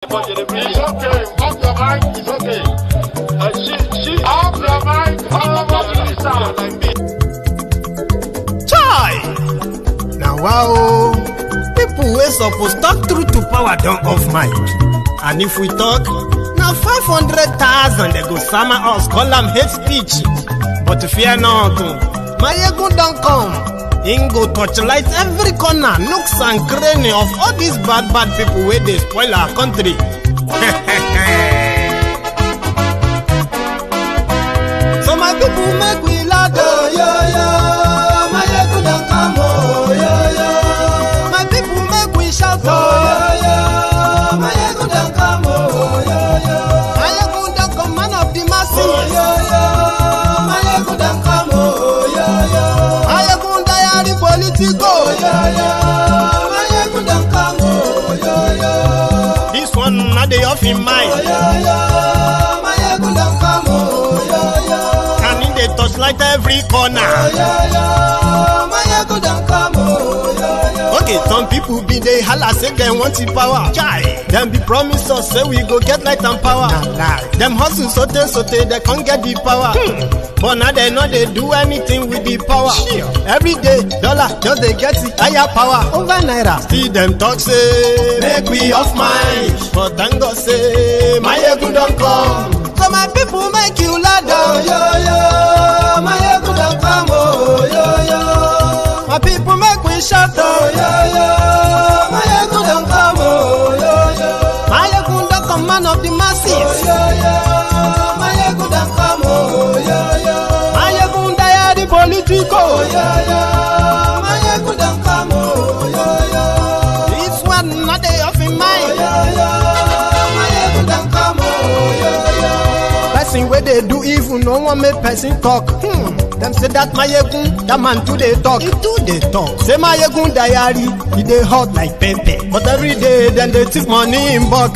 It's okay. Off your mind. It's okay. She off your mind. Chai! Now wow, people wey suppose talk truth to power don't off mic. And if we talk, now 500,000 they go summer us, call them hate speech. But fear not, my ego don't come. Ingo torchlight every corner, nooks and cranny of all these bad people where they spoil our country. So my people make we laugh, yo. My ego don't come, yo. My people make we shout, yo. My ego don't come, yo. My ego don't come, man of the masses, yo. My ego don't come, yo. Politico, this one not the off in mind. And in the touchlight every corner. Okay, some people be they holla say they want the power. Chai, them be promise us say we go get light and power. Them hustle sote they can't get the power. But now they know they do anything with the power. Every day, dollar just they get the higher power over naira. Still them talk say make we off mind. But thank God say my ego don't come. So my people make you ladder, yo. My ego don't come, yo. My people make we shout, yo. My ego don't come, yo. My ego don't come, man of the masses, yo. My ego don't come, yo. My ego die the politico, yo. My ego don't come, yo. This one not the off in mind, yo. My ego don't come, yo. Person where they do evil, no one make person talk. Them say that my egun, that man too they talk. He too they talk. Say my egun diary, he they hot like pepper. But every day then they take money in bulk.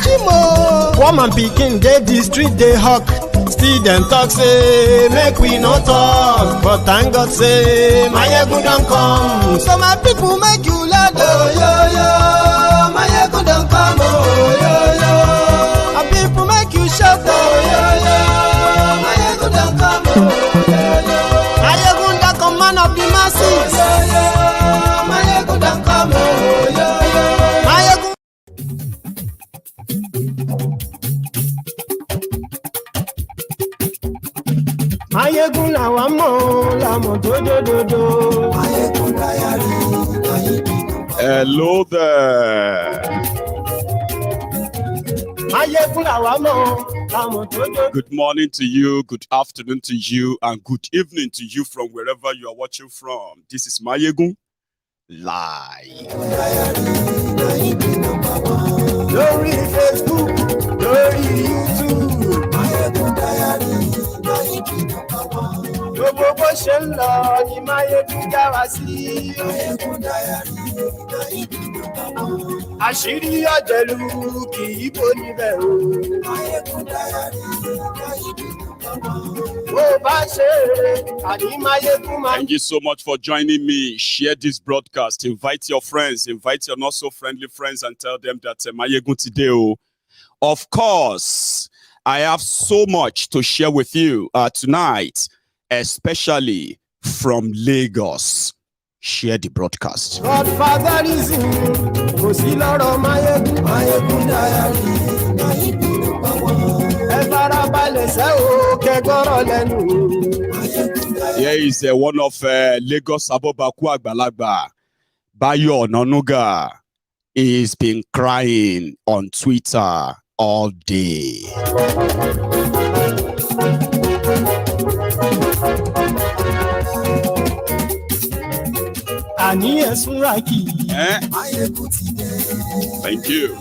Woman picking, they the street they hawk. Still them talk say make we no talk. But thank God say my egun don't come. So my people make you laugh, yo. My egun don't come, yo. My people make you shout, yo. My egun don't come, yo. Man of the masses, my ego don't come, my ego. My ego na wamo, la motododo. Hello there. Good morning to you, good afternoon to you, and good evening to you from wherever you are watching from. This is Mayegun Live. Glory Facebook, glory YouTube. Gbogbo bó ṣe ń lọ ni Mayegun já wa sí. Àṣírí ọ̀jẹ̀lú kì í bò níbẹ̀ o. Thank you so much for joining me. Share this broadcast. Invite your friends, invite your not so friendly friends, and tell them that Mayegun today. Of course, I have so much to share with you tonight, especially from Lagos. Share the broadcast. Here is one of Lagos abobakus agbalagba, Bayo Onanuga. He's been crying on Twitter all day. Thank you.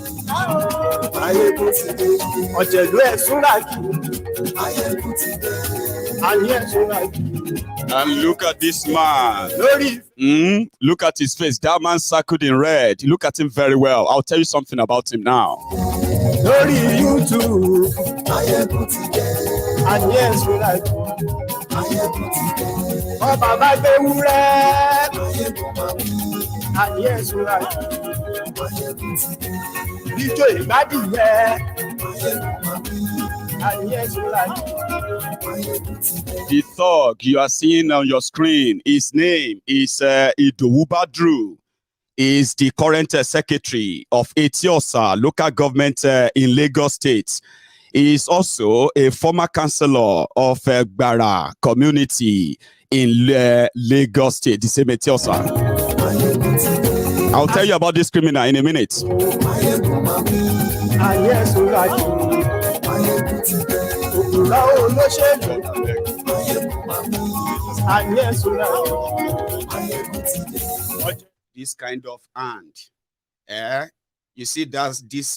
And look at this man. Look at his face. That man circled in red. Look at him very well. I'll tell you something about him now. The thug you are seeing on your screen, his name is Idowu Badru. Is the current secretary of Etiosa local government in Lagos State. He is also a former councillor of Gbara community in Lagos State, the same Etiosa. I'll tell you about this criminal in a minute. This kind of hand, you see, that's this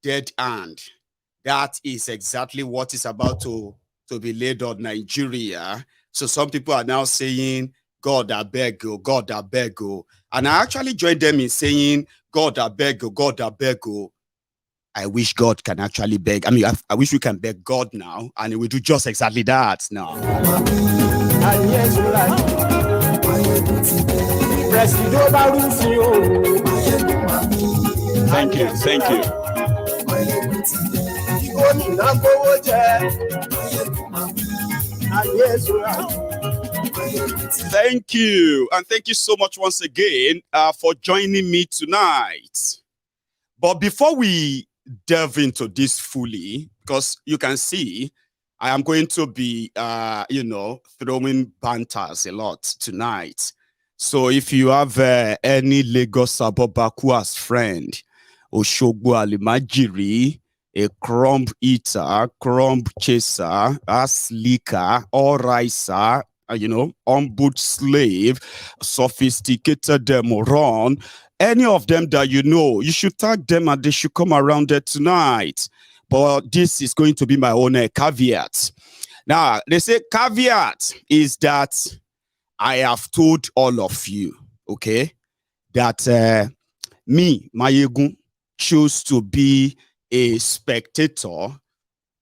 dead hand. That is exactly what is about to be laid on Nigeria. So some people are now saying, God, I beg you, God, I beg you. And I actually joined them in saying, God, I beg you, God, I beg you. I wish God can actually beg. I mean, I wish we can beg God now, and we do just exactly that now. Thank you, thank you. Thank you, and thank you so much once again for joining me tonight. But before we delve into this fully, because you can see I am going to be throwing banters a lot tonight. So if you have any Lagos abobakus friend, Oshogbo Alimajiri, a crumb eater, crumb chaser, a slicker, or ricer, on-boot slave, sophisticated moron, any of them that you know, you should tag them and they should come around there tonight. But this is going to be my own caveat. Now, they say caveat is that I have told all of you, okay, that me, Mayegun, choose to be a spectator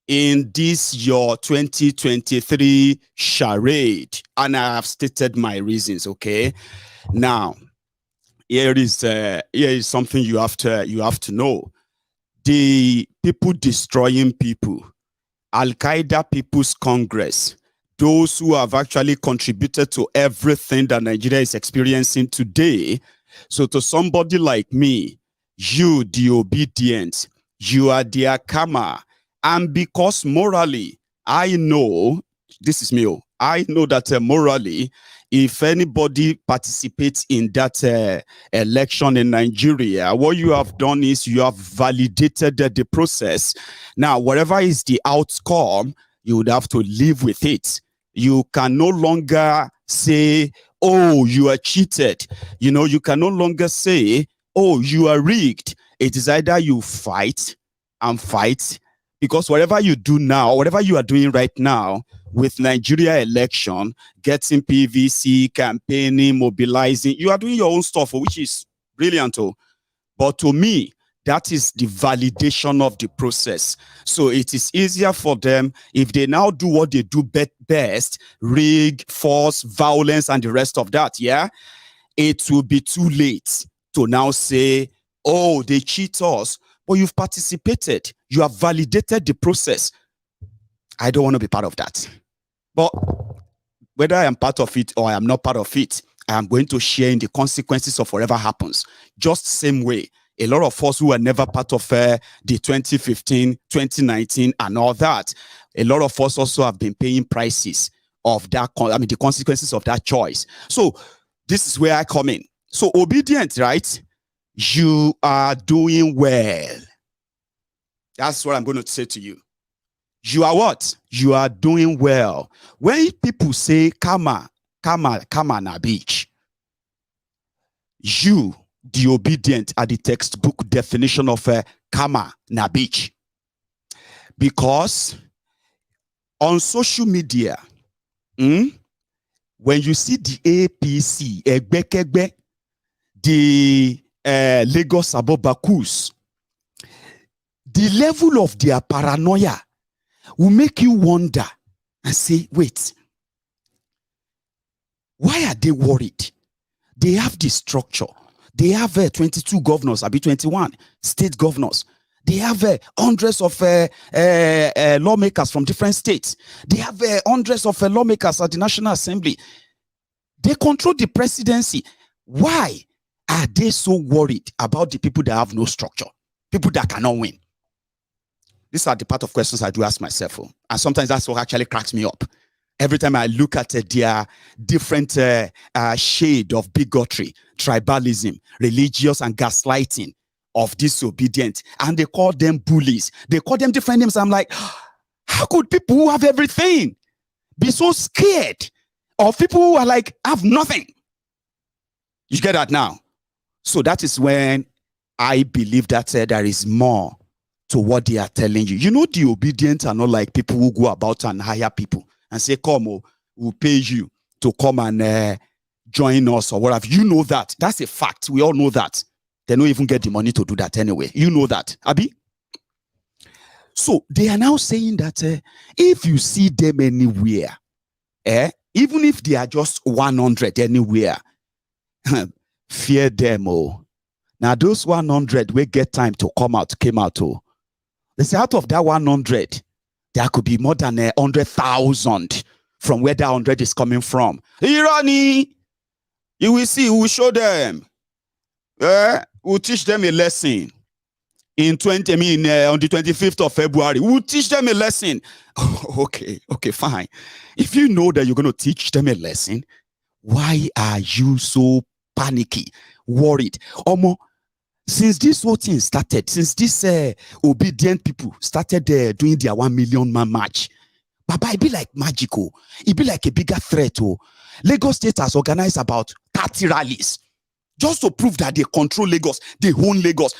in this your 2023 charade, and I have stated my reasons. Okay, now here is something you have to know. The people destroying people, Al-Qaeda People's Congress, those who have actually contributed to everything that Nigeria is experiencing today. So to somebody like me, you, the obedient, you are the akama. And because morally, I know, this is me, I know that morally, if anybody participates in that election in Nigeria, what you have done is you have validated the process. Now, whatever is the outcome, you would have to live with it. You can no longer say, oh, you are cheated. You can no longer say, oh, you are rigged. It is either you fight and fight, because whatever you do now, whatever you are doing right now with Nigeria election, getting PVC, campaigning, mobilizing, you are doing your own stuff, which is brilliant. But to me, that is the validation of the process. So it is easier for them if they now do what they do best, rig, force, violence, and the rest of that, yeah? It will be too late to now say, oh, they cheat us. But you've participated. You have validated the process. I don't want to be part of that. But whether I am part of it or I am not part of it, I am going to share in the consequences of whatever happens. Just the same way, a lot of us who are never part of the 2015, 2019 and all that, a lot of us also have been paying prices of that, the consequences of that choice. So this is where I come in. So obedient, right? You are doing well. That's what I'm going to say to you. You are what? You are doing well. When people say, kama na beach, you, the obedient, are the textbook definition of kama na beach. Because on social media, when you see the APC, Egbekegbe, the Lagos abobakus, the level of their paranoia will make you wonder and say, wait, why are they worried? They have the structure, They have 22 governors, I be 21 state governors. They have hundreds of lawmakers from different states. They have hundreds of lawmakers at the National Assembly. They control the presidency. Why are they so worried about the people that have no structure? People that cannot win? These are the part of questions I do ask myself. And sometimes that's what actually cracks me up. Every time I look at their different shade of bigotry, tribalism, religious and gaslighting of disobedient, and they call them bullies. They call them different names. I'm like, how could people who have everything be so scared of people who are like, have nothing? You get that now? So that is when I believe that there is more to what they are telling you. You know, the obedient are not like people who go about and hire people and say, come, we'll pay you to come and join us or whatever. You know that. That's a fact. We all know that. They don't even get the money to do that anyway. You know that, Abi? So they are now saying that if you see them anywhere, even if they are just 100 anywhere, fear them. Now those 100 will get time to came out. They say out of that 100, there could be more than 100,000 from where that 100 is coming from. Irani, you will see, we will show them. We'll teach them a lesson. On the 25th of February, we'll teach them a lesson. Okay, fine. If you know that you're going to teach them a lesson, why are you so panicky, worried? Since this whole thing started, since this obedient people started doing their 1 million man march, Baba, it be like magical. It be like a bigger threat. Lagos State has organized about 30 rallies just to prove that they control Lagos, they own Lagos.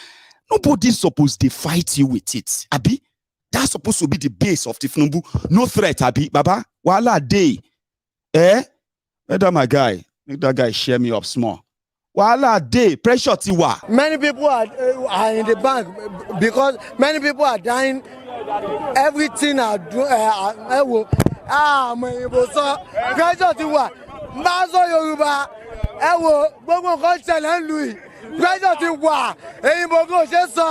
Nobody's supposed to fight you with it, Abi. That's supposed to be the base of Tinubu. No threat, Abi. Baba, wala day. Let my guy, make that guy share me up small. Wala day, pressure tiwa. Many people are in the bank because many people are dying. Everything are doing. Pressure tiwa. Mazo Yoruba. Gbogbo nǹkan ṣẹlẹ̀ ń lu yìí. Pressure ti wà. Èyí gbogbo ṣe sọ.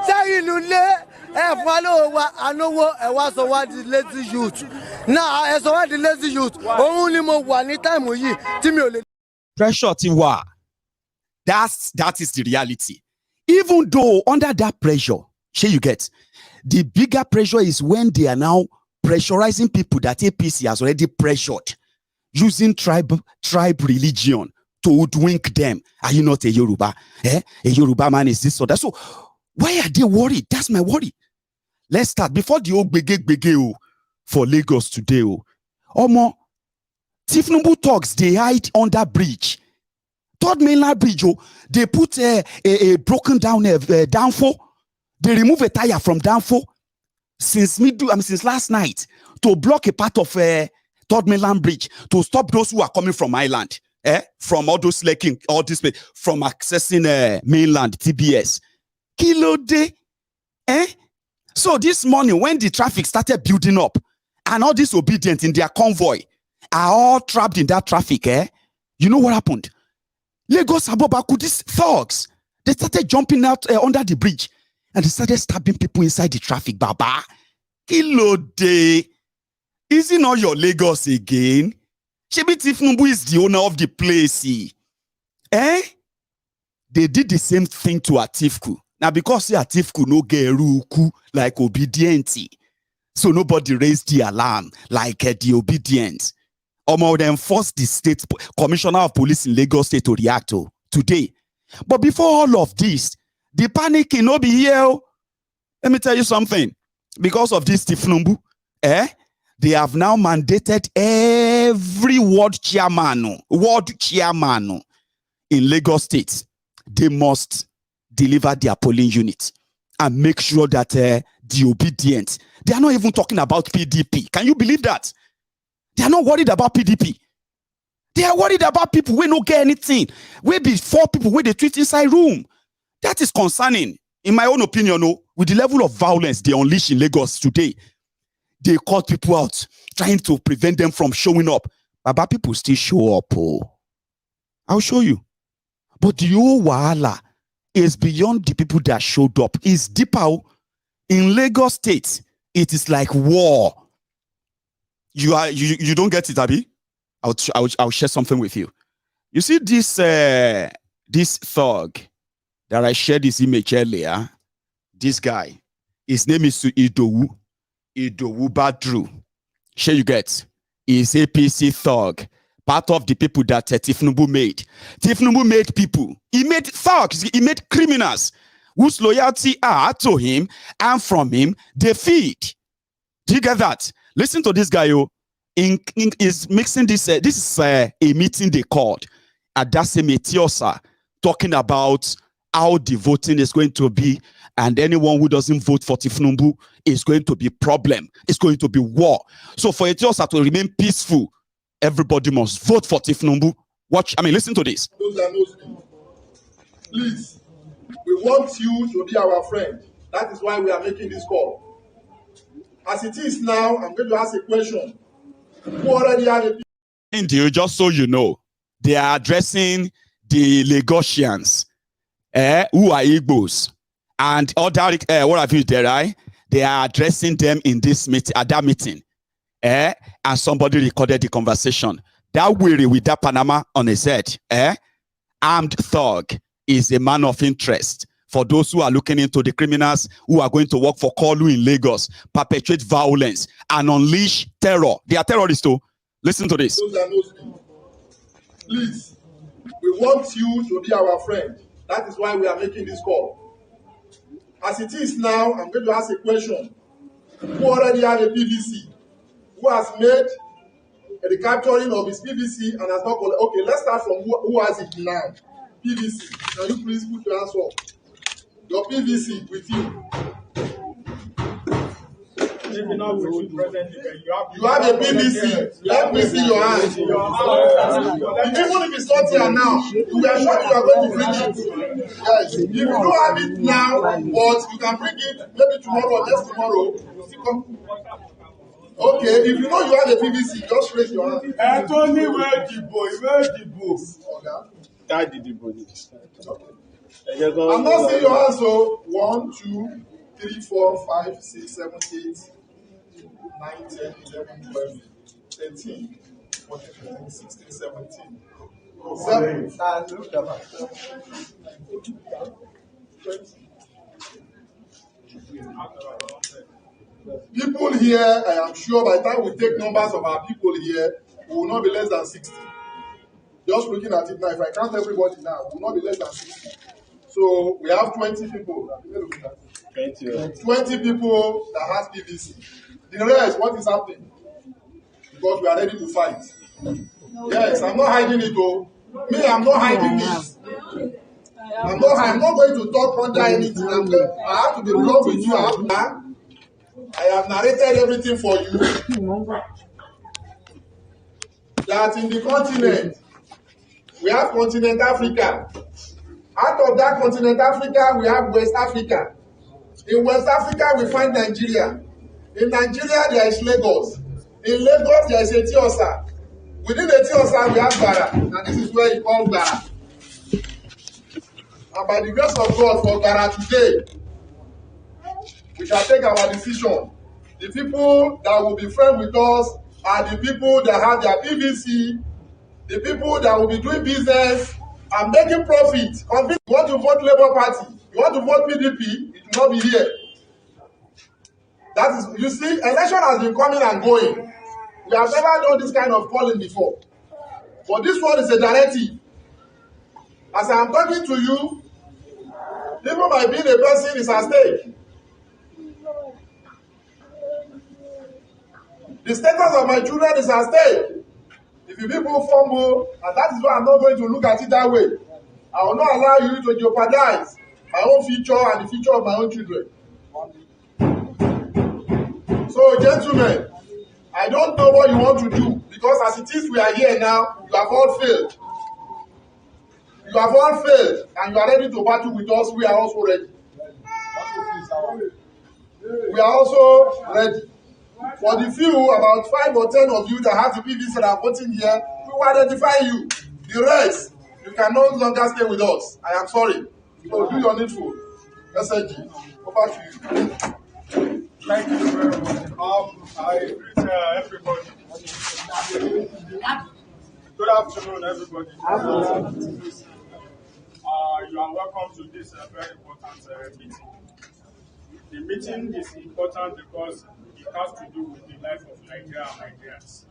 Ṣé ìlú lé fún wa lówó wa ànówó wá sọ wá di lazy youth. Náà ẹ sọ wá di lazy youth. Òun ni mo wà ní táìmù yìí tí mi ò lè. Pressure ti wà. That is the reality. Even though under that pressure, you get, the bigger pressure is when they are now pressurizing people that APC has already pressured, using tribe religion to hoodwink them. Are you not a Yoruba? A Yoruba man is this or that. So why are they worried? That's my worry. Let's start before the old bege for Lagos today. Tinubu talks, they hide under bridge. Third mainland bridge, they put a broken down downfall. They remove a tire from downfall since last night to block a part of Third mainland bridge to stop those who are coming from mainland, from all those laking, all this from accessing mainland TBS. Kilo day, So this morning when the traffic started building up and all these obedient in their convoy are all trapped in that traffic, you know what happened? Lagos abobakus, these thugs, they started jumping out under the bridge and they started stabbing people inside the traffic. Baba, kilo day. Is it not your Lagos again? Shebi Tinubu is the owner of the place. They did the same thing to Atiku. Now because Atiku no get ruku like Obidients, so nobody raised the alarm like the Obedients. Or them forced the state commissioner of police in Lagos State to react today. But before all of this, the panic can not be here. Let me tell you something. Because of this Tinubu, they have now mandated every ward chairman in Lagos State. They must deliver their polling unit and make sure that the obedient, they are not even talking about PDP. Can you believe that? They are not worried about PDP. They are worried about people who don't get anything. We be 4 people where they treat inside room. That is concerning, in my own opinion, with the level of violence they unleash in Lagos today. They caught people out, trying to prevent them from showing up. But people still show up. I'll show you. But the whole wahala is beyond the people that showed up. It's deeper. In Lagos State, it is like war. You don't get it, Abi? I'll share something with you. You see this thug that I shared this image earlier. This guy, his name is Idowu Badru. Sure you get? He's APC thug. Part of the people that Tinubu made. Tinubu made people. He made thugs. He made criminals whose loyalty are to him and from him they feed. Do you get that? Listen to this guy, is mixing this. This is a meeting they called at Metiosa, talking about how the voting is going to be, and anyone who doesn't vote for Tinubu is going to be problem. It's going to be war. So for Etiosa to remain peaceful, everybody must vote for Tinubu. Listen to this. Those that knows me, please, we want you to be our friend. That is why we are making this call. As it is now, I'm going to ask a question. Who already had a... India, just so you know, they are addressing the Lagosians, who are Igbos, and other what have you there, right? They are addressing them in this meeting, at that meeting. And somebody recorded the conversation. That weary with that Panama on his head, armed thug is a man of interest for those who are looking into the criminals who are going to work for Kolu in Lagos, perpetrate violence, and unleash terror. They are terrorists too. Listen to this. Those that knows me, please, we want you to be our friend. That is why we are making this call. As it is now, I'm going to ask a question. Who already had a PVC? Who has made a recapturing of his PVC and has not collected? Okay, let's start from who has it now. PVC. Can you please put your hands up? Your PVC with you. You have a PVC. Let me see your hand. Even if it's not here now, we are sure you are going to bring it. Yes. If you don't have it now, but you can bring it maybe tomorrow or next tomorrow. Okay, if you know you have a PVC, just raise your hand. Anthony, where the boy? I'm not seeing your hands, so 1, 2, 3, 4, 5, 6, 7, 8, 9, 10, 11, 12, 13, 14, 15, 16, 17. 7. People here, I am sure by the time we take numbers of our people here, we will not be less than 60. Just looking at it now, if I count everybody now, we will not be less than 60. So we have 20 people. 20 people that has PVC. The rest, what is happening? Because we are ready to fight. Yes, I'm not hiding it though. Me, I'm not hiding this. I'm not going to talk under anything. I have to be blunt with you. I have narrated everything for you. That in the continent, we have continent Africa. Out of that continent Africa, we have West Africa. In West Africa, we find Nigeria. In Nigeria, there is Lagos. In Lagos, there is Etiosa. Within Etiosa, we have Bara. And this is where you call Bara. And by the grace of God, for Bara today, we shall take our decision. The people that will be friends with us are the people that have their PVC, the people that will be doing business and making profit. You want to vote Labour Party, you want to vote PDP, it will not be here. That is, you see, election has been coming and going. We have never done this kind of polling before. But this one is a directive. As I am talking to you, even by being a person is at stake. The status of my children is at stake. If you people fumble, and that is why I'm not going to look at it that way. I will not allow you to jeopardize my own future and the future of my own children. So, gentlemen, I don't know what you want to do, because as it is, we are here now, you have all failed. You have all failed, and you are ready to battle with us. We are also ready. We are also ready. For the few, about 5 or 10 of you that have the PVC that are voting here, we will identify you. The rest, You can no longer stay with us. I am sorry. So do your needful. SSG, over to you. Thank you very much. I greet everybody. Good afternoon, everybody. You are welcome to this very important meeting. The meeting is important because it has to do with the life of Nigeria and Nigerians.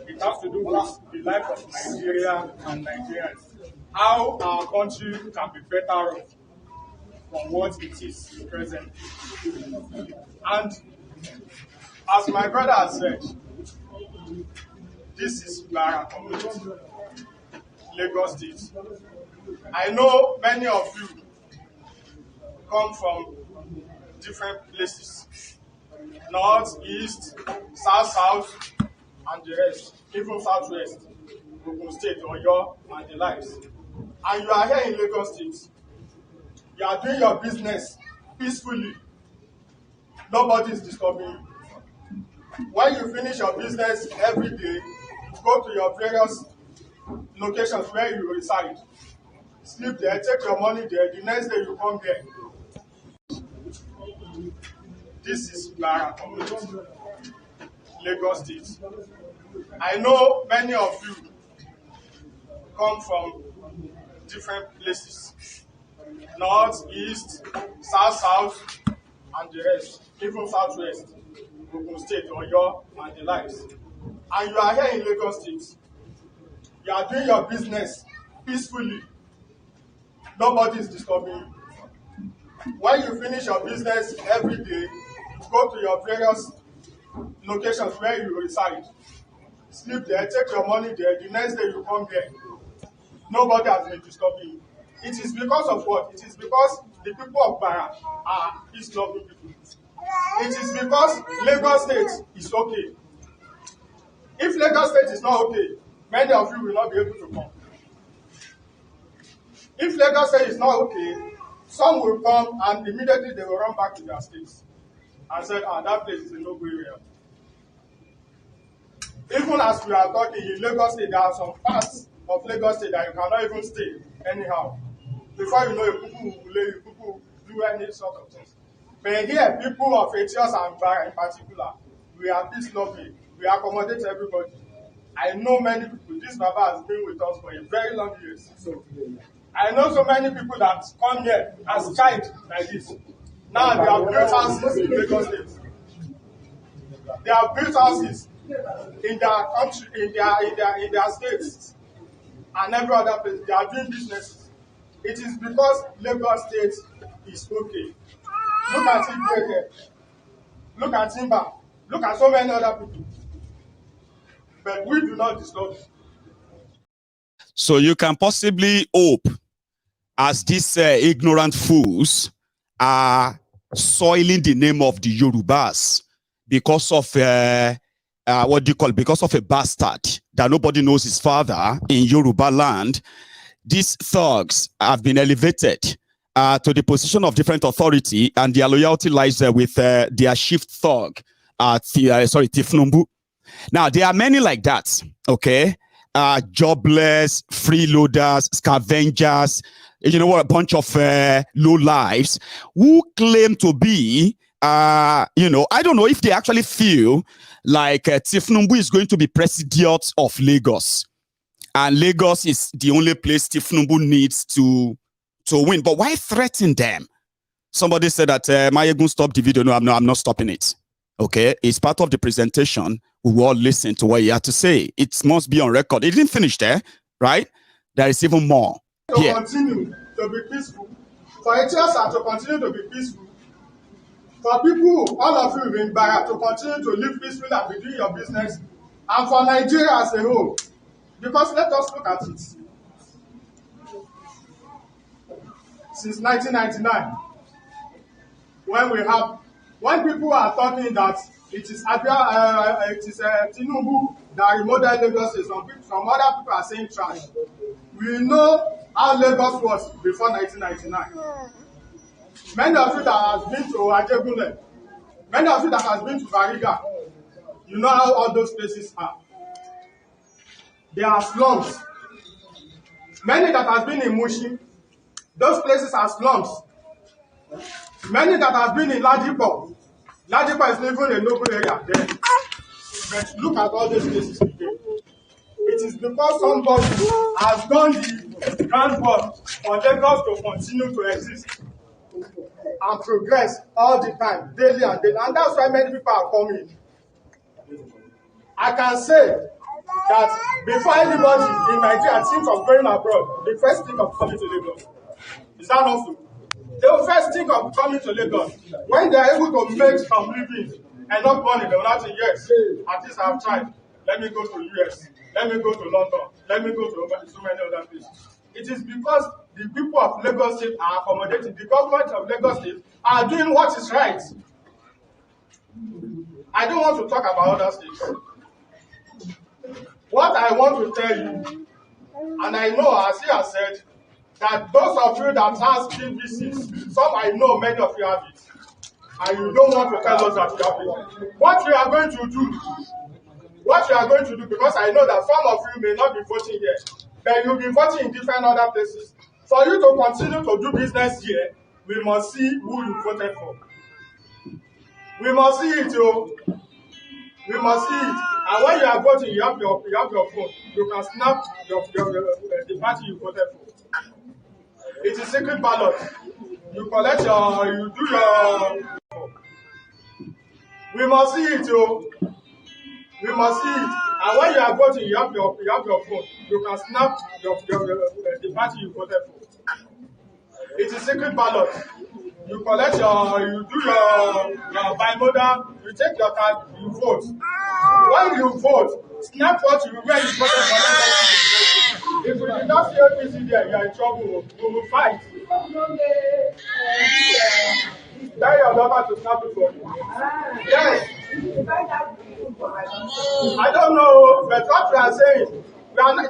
It has to do with the life of Nigeria and Nigerians. How our country can be better off from what it is presently. And as my brother has said, this is Lara community, Lagos State. I know many of you come from different places, north, east, south, and the rest, even southwest, Ogun State, Oyo, and the likes. And you are here in Lagos State. You are doing your business peacefully. Nobody is disturbing you. When you finish your business every day, go to your various locations where you reside. Sleep there, take your money there. The next day you come here. This is Lara community, Lagos State. I know many of you come from different places, north, east, south, and the rest, even southwest, Ogun State, Oyo, and the likes. And you are here in Lagos State. You are doing your business peacefully. Nobody is disturbing you. When you finish your business every day, go to your various locations where you reside. Sleep there, take your money there. The next day you come here. Nobody has been disturbing you. It is because of what? It is because the people of Bara are peace-loving people. It is because Lagos State is okay. If Lagos State is not okay, many of you will not be able to come. If Lagos State is not okay, some will come and immediately they will run back to their states and say, that place is a no-go area. Even as we are talking in Lagos State, there are some parts of Lagos State that you cannot even stay anyhow. Before you know it, people will do any sort of things. But here, people of Etios and Bara in particular, we are peace-loving. We accommodate everybody. I know many people. This Baba has been with us for a very long years. I know so many people that come here as child like this. Now they have built houses in Lagos State. They have built houses in their country, in their states, and every other place. They are doing businesses. It is because Lagos State is okay. Look at Ibreke. Look at Timba. Look at so many other people. But we do not disturb. So you can possibly hope, as these ignorant fools are soiling the name of the Yorubas because of what do you call it? Because of a bastard that nobody knows his father in Yoruba land. These thugs have been elevated to the position of different authority, and their loyalty lies with their chief thug, Tinubu. Now, there are many like that, okay? Jobless, freeloaders, scavengers, you know what, a bunch of low lives who claim to be, I don't know if they actually feel like Tinubu is going to be president of Lagos. And Lagos is the only place Tinubu needs to win. But why threaten them? Somebody said that Mayegun stop the video. No, I'm not stopping it. Okay, it's part of the presentation. We will all listen to what he had to say. It must be on record. It didn't finish there, right? There is even more. To continue to be peaceful. For Etios to continue to be peaceful. For people, all of you in Bara, to continue to live peacefully and be doing your business. And for Nigeria as a whole. Because let us look at it. Since 1999, when people are talking that it is Tinubu that remodeled Lagos State, some other people are saying trash. We know how Lagos was before 1999. Many of you that has been to Ajegunle, many of you that has been to Bariga, you know how all those places are. There are slums. Many that has been in Mushi, those places are slums. Many that has been in Ladipo. Ladipo is living in a noble area there. But look at all these places today. It is because somebody has done the groundwork for Lagos to continue to exist and progress all the time, daily and daily. And that's why many people are coming. I can say that before anybody in Nigeria thinks of going abroad, they first think of coming to Lagos. Is that not so? They will first think of coming to Lagos. When they are able to make some living and not money, they will not say, yes, at least I have tried. Let me go to US. Let me go to London. Let me go to so many other places. It is because the people of Lagos State are accommodating. The government of Lagos State are doing what is right. I don't want to talk about other states. What I want to tell you, and I know, as he has said, that those of you that has PVCs, some I know many of you have it, and you don't want to tell us that you have it. What you are going to do, because I know that some of you may not be voting here, but you'll be voting in different other places. For you to continue to do business here, we must see who you voted for. We must see it, yo. We must see it. And when you are voting, you have your phone. You can snap the party you voted for. It is secret ballot. You do your. We must see it, yo. We must see it. And when you are voting, you have your phone. You can snap the party you voted for. It is secret ballot. You do your bimodal, you take your card, you vote. When you vote, snap where you voted for. If you did not see APC there, you are in trouble. We will fight. Tell your daughter to snap it for you. Yes. I don't know, but what we are saying,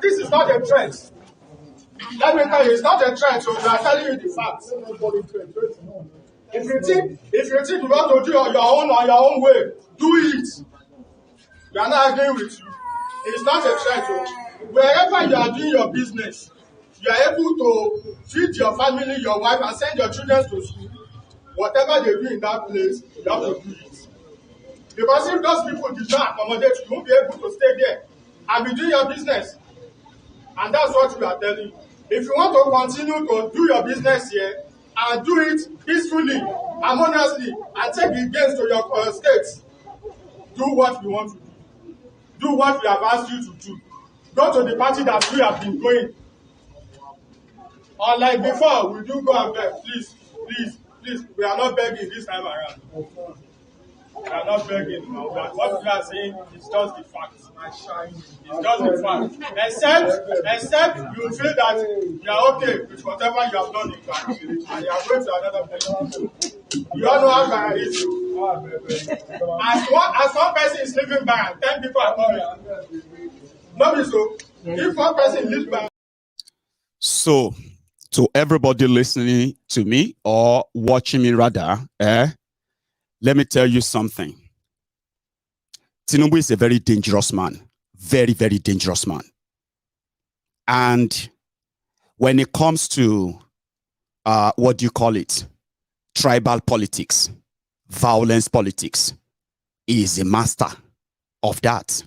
this is not a trend. Let me tell you, it's not a trend, so we are telling you the facts. If you think you want to do your own way, do it. We are not agreeing with you. It's not a trend. So wherever you are doing your business, you are able to feed your family, your wife, and send your children to school. Whatever they do in that place, you have to do it. Because if those people did not accommodate you, you won't be able to stay there and be doing your business. And that's what we are telling you. If you want to continue to do your business here and do it peacefully, harmoniously, and take the gains to your state, do what we want to do. Do what we have asked you to do. Go to the party that we have been going. Unlike before, we do go and beg. Please, please, please. We are not begging this time around. We are not begging. What we are saying is just the fact. It's just the fact. Except you feel that you are okay with whatever you have done in fact, and you are going to another place. You all know how bad it is. As one person is living by, 10 people are coming. Not so. If one person lives by. So, to everybody listening to me or watching me rather, let me tell you something. Tinubu is a very dangerous man. Very, very dangerous man. And when it comes to, what do you call it? Tribal politics, violence politics, he is a master of that.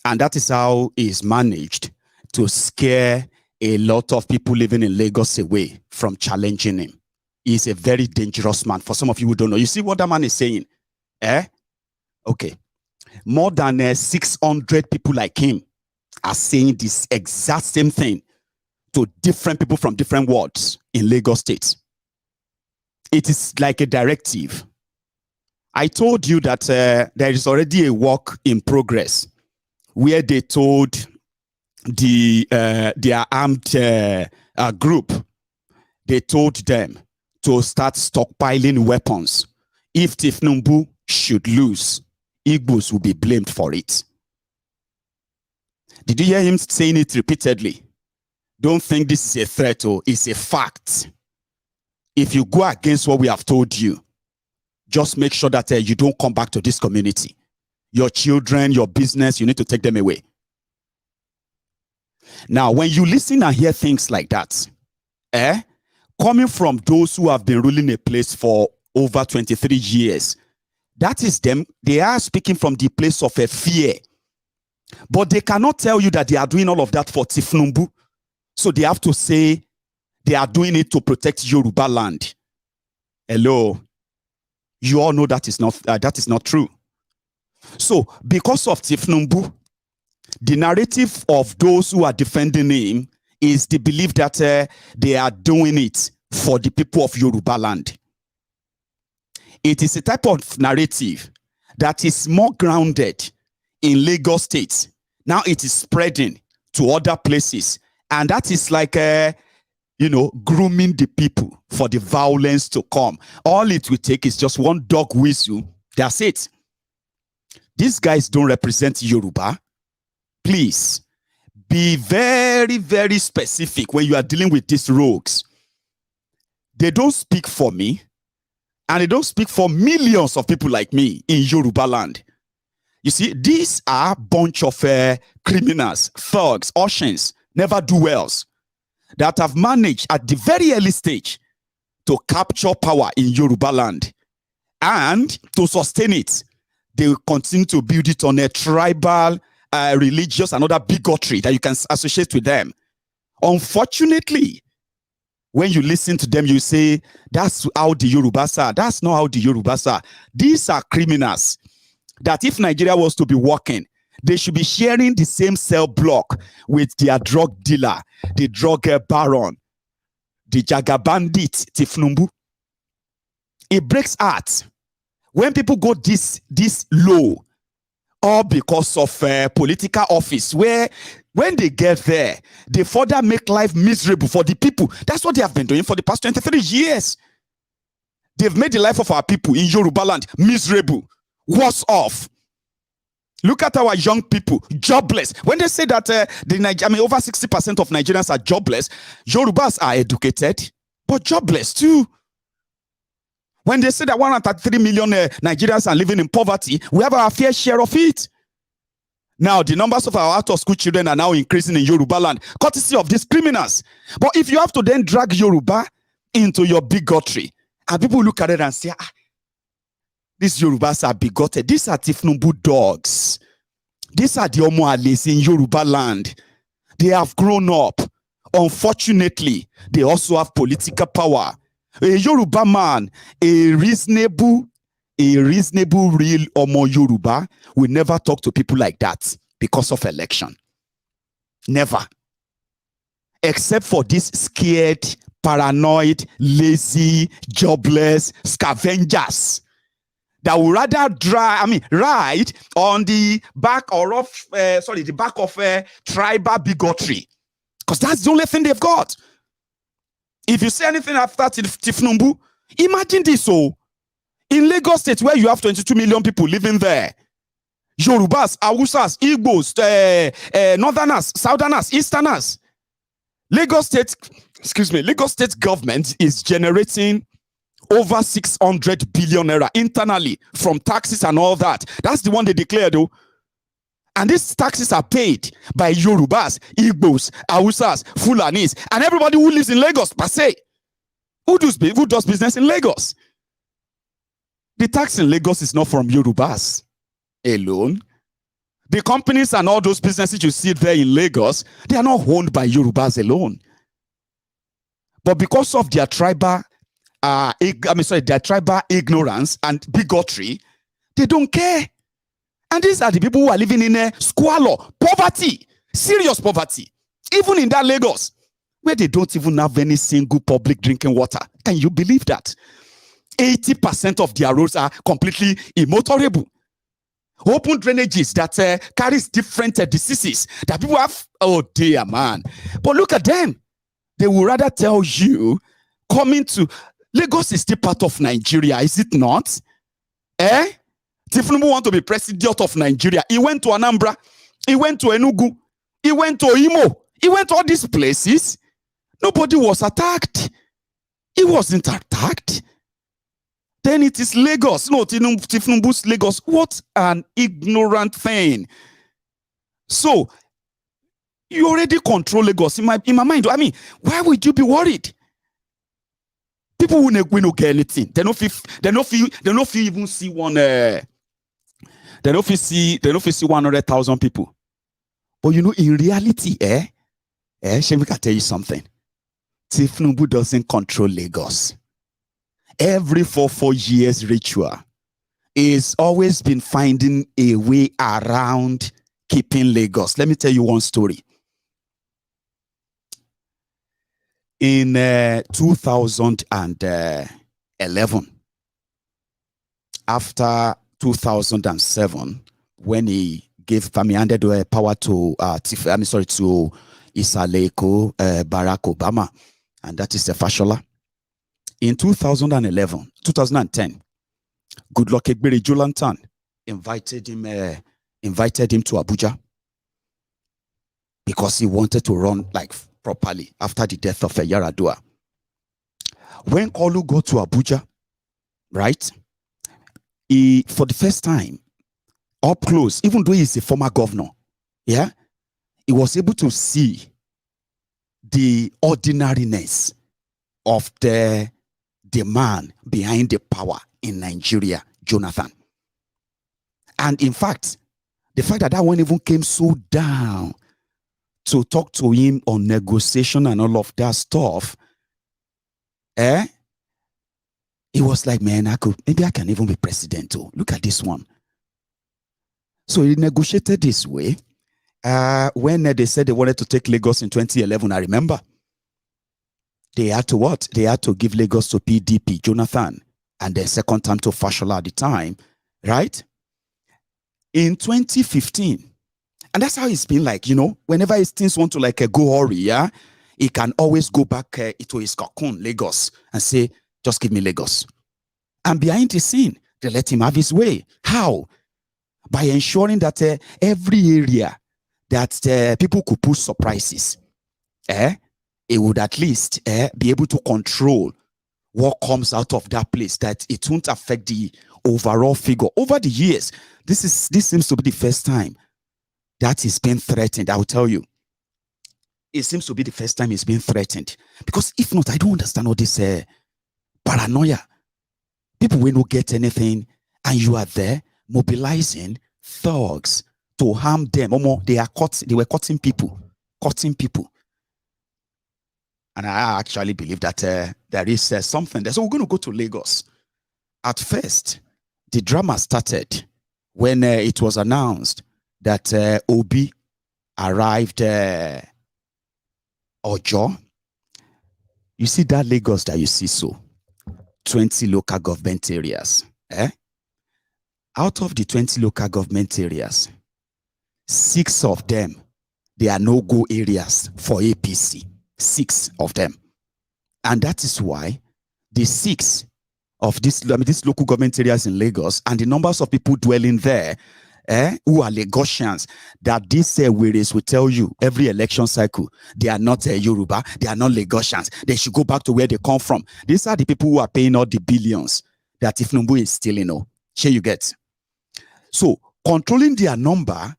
And that is how he is managed to scare a lot of people living in Lagos away from challenging him. He is a very dangerous man. For some of you who don't know, you see what that man is saying? Okay. More than 600 people like him are saying this exact same thing to different people from different wards in Lagos State. It is like a directive. I told you that there is already a work in progress where they told their armed group, they told them to start stockpiling weapons. If Tinubu should lose, Igbos will be blamed for it. Did you hear him saying it repeatedly? Don't think this is a threat, or it's a fact. If you go against what we have told you, just make sure that you don't come back to this community. Your children, your business, you need to take them away. Now, when you listen and hear things like that, coming from those who have been ruling a place for over 23 years, that is them. They are speaking from the place of a fear. But they cannot tell you that they are doing all of that for Tinubu. So they have to say they are doing it to protect Yoruba land. Hello. You all know that is not true. So because of Tinubu, the narrative of those who are defending him is the belief that they are doing it for the people of Yoruba land. It is a type of narrative that is more grounded in Lagos State. Now it is spreading to other places. And that is like, grooming the people for the violence to come. All it will take is just one dog whistle. That's it. These guys don't represent Yoruba. Please be very, very specific when you are dealing with these rogues. They don't speak for me, and they don't speak for millions of people like me in Yoruba land. You see, these are a bunch of criminals, thugs, Oshens, never-do-wells that have managed at the very early stage to capture power in Yoruba land. And to sustain it, they will continue to build it on a tribal, religious, and other bigotry that you can associate with them. Unfortunately, when you listen to them, you say, that's how the Yorubas are. That's not how the Yorubas are. These are criminals that if Nigeria was to be working, they should be sharing the same cell block with their drug dealer, the drug baron, the Jaga bandit, Tinubu. It breaks heart when people go this low, all because of political office, where when they get there, they further make life miserable for the people. That's what they have been doing for the past 23 years. They've made the life of our people in Yoruba land miserable, worse off. Look at our young people, jobless. When they say that over 60% of Nigerians are jobless, Yorubas are educated, but jobless too. When they say that 133 million Nigerians are living in poverty, we have our fair share of it. Now, the numbers of our out-of-school children are now increasing in Yoruba land, courtesy of these criminals. But if you have to then drag Yoruba into your bigotry, and people look at it and say, these Yorubas are bigoted. These are Tinubu dogs. These are the Omoales in Yoruba land. They have grown up. Unfortunately, they also have political power. A Yoruba man, a reasonable real Omo Yoruba will never talk to people like that because of election. Never. Except for these scared, paranoid, lazy, jobless scavengers that would rather ride on the back of tribal bigotry, because that's the only thing they've got. If you say anything after Tinubu, imagine this. In Lagos State, where you have 22 million people living there, Yorubas, Hausas, Igbos, Northerners, Southerners, Easterners, Lagos State government is generating over 600 billion naira internally from taxes and all that. That's the one they declared, though. And these taxes are paid by Yorubas, Igbos, Hausas, Fulanis, and everybody who lives in Lagos per se. Who does business in Lagos? The tax in Lagos is not from Yorubas alone. The companies and all those businesses you see there in Lagos, they are not owned by Yorubas alone. But because of their tribal ignorance and bigotry, they don't care. And these are the people who are living in a squalor, poverty, serious poverty, even in that Lagos, where they don't even have any single public drinking water. Can you believe that? 80% of their roads are completely immotorable. Open drainages that carries different diseases that people have. Oh dear, man. But look at them. They will rather tell you, coming to Lagos is still part of Nigeria, is it not? Tinubu want to be president of Nigeria. He went to Anambra. He went to Enugu. He went to Imo. He went to all these places. Nobody was attacked. He wasn't attacked. Then it is Lagos. No, Tinubu's Lagos. What an ignorant thing. So, You already control Lagos. In my mind, I mean, why would you be worried? People who no get anything. They don't feel even see one. They don't feel see 100,000 people. But you know, in reality, Shemik, I tell you something. Tinubu doesn't control Lagos. Every 4 years ritual is always been finding a way around keeping Lagos. Let me tell you one story. In 2011, after 2007, when he handed power to Isaleko, Barack Obama, and that is the Fashola. In 2010, Goodluck Ebere Jonathan invited him to Abuja because he wanted to run like properly after the death of Yaradua. When Kolu got to Abuja, right, he, for the first time, up close, even though he's a former governor, yeah, he was able to see the ordinariness of the man behind the power in Nigeria, Jonathan. And in fact, the fact that one even came so down to talk to him on negotiation and all of that stuff, he was like, man, maybe I can even be president too. Look at this one. So he negotiated this way. When they said they wanted to take Lagos in 2011, I remember. They had to what? They had to give Lagos to PDP, Jonathan, and the second time to Fashola at the time, right? In 2015, and that's how it's been like, you know, whenever his things want to like go hurry, yeah, he can always go back to his cocoon, Lagos, and say, just give me Lagos. And behind the scene, they let him have his way. How? By ensuring that every area that people could put surprises, it would at least be able to control what comes out of that place, that it won't affect the overall figure. Over the years, this seems to be the first time that is being threatened. I will tell you, it seems to be the first time it's being threatened. Because if not, I don't understand all this paranoia. People will not get anything, and you are there mobilizing thugs to harm them. They were cutting people. And I actually believe that there is something there. So we're going to go to Lagos. At first, the drama started when it was announced that Obi arrived Ojo. You see that Lagos that you see, so 20 local government areas. Out of the 20 local government areas, 6 of them, they are no-go areas for APC. 6 of them. And that is why the 6 of these local government areas in Lagos and the numbers of people dwelling there who are Lagosians, that these Weres will tell you every election cycle, they are not Yoruba, they are not Lagosians. They should go back to where they come from. These are the people who are paying all the billions that Tinubu is stealing. Here you get. So controlling their number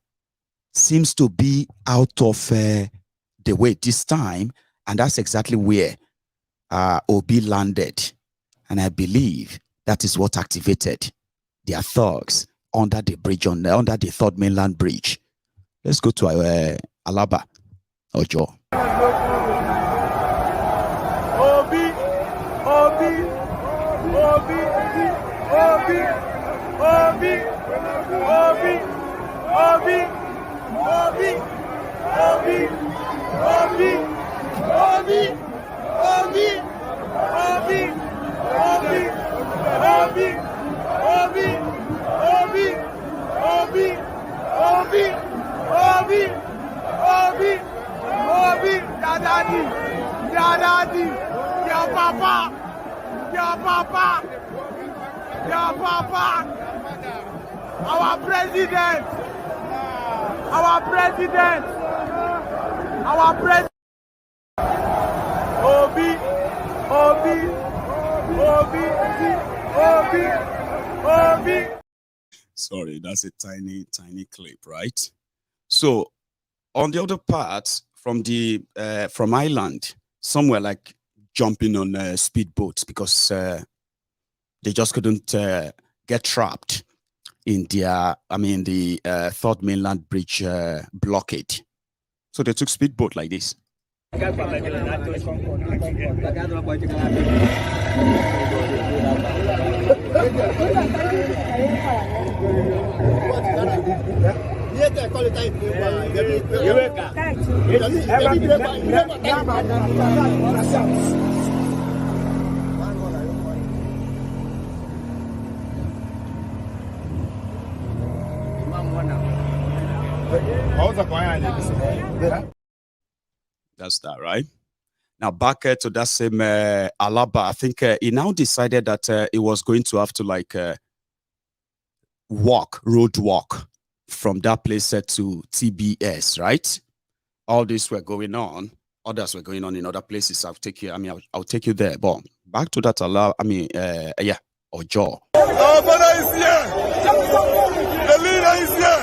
seems to be out of the way this time. And that's exactly where Obi landed. And I believe that is what activated their thugs under the bridge, under the third mainland bridge. Let's go to Alaba, Ojo. Obi, your papa, our president, Obi. Sorry, that's a tiny clip, right? So on the other part, from the from Ireland, somewhere like jumping on speedboats because they just couldn't get trapped in their, the Third Mainland Bridge blockade. So they took speedboat like this. That's that, right? Now back to that same Alaba, I think he now decided that he was going to have to road walk from that place to TBS, right? All this were going on. Others were going on in other places. I'll take you. I'll take you there. But back to that Alaba. Ojo. Our father is here. The leader is here.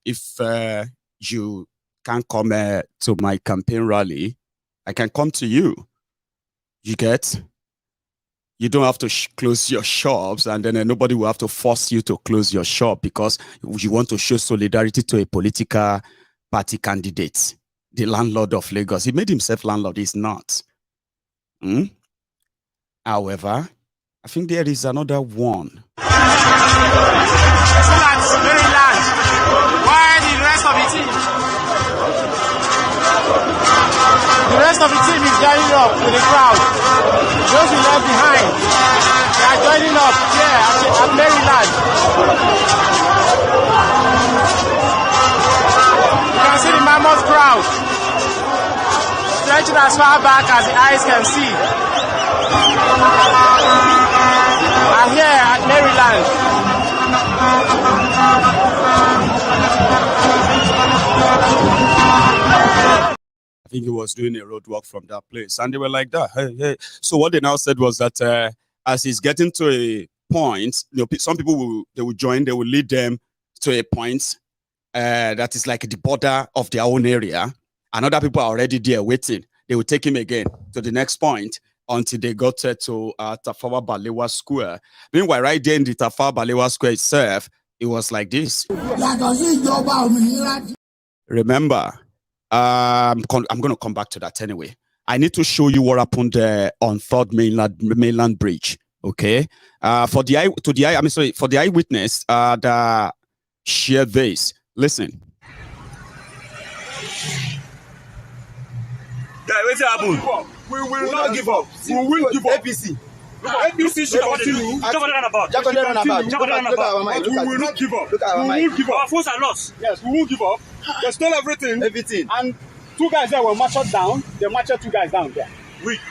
If you can't come to my campaign rally, I can come to you. You get? You don't have to close your shops, and then nobody will have to force you to close your shop because you want to show solidarity to a political party candidate, the landlord of Lagos. He made himself landlord. He's not. However, I think there is another one. The rest of the team is joining up with the crowd. Those who left behind, they are joining up here at Maryland. You can see the mammoth crowd stretching as far back as the eyes can see. And here at Maryland. I think he was doing a road walk from that place. And they were like that. Hey. So what they now said was that as he's getting to a point, some people will join, they will lead them to a point that is like the border of their own area. And other people are already there waiting. They will take him again to the next point until they got to Tafawa Balewa Square. Meanwhile, right there in the Tafawa Balewa Square itself, it was like this. Remember, I'm going to come back to that anyway. I need to show you what happened on Third Mainland Bridge. Okay, for the eyewitness that shared this. Listen. What's happened? We will not give up. We will give up. APC. APC should continue. We will not give up. We will give up. Our phones are lost. Yes, we will give up. They stole everything. And two guys there were marched down. They marched two guys down there.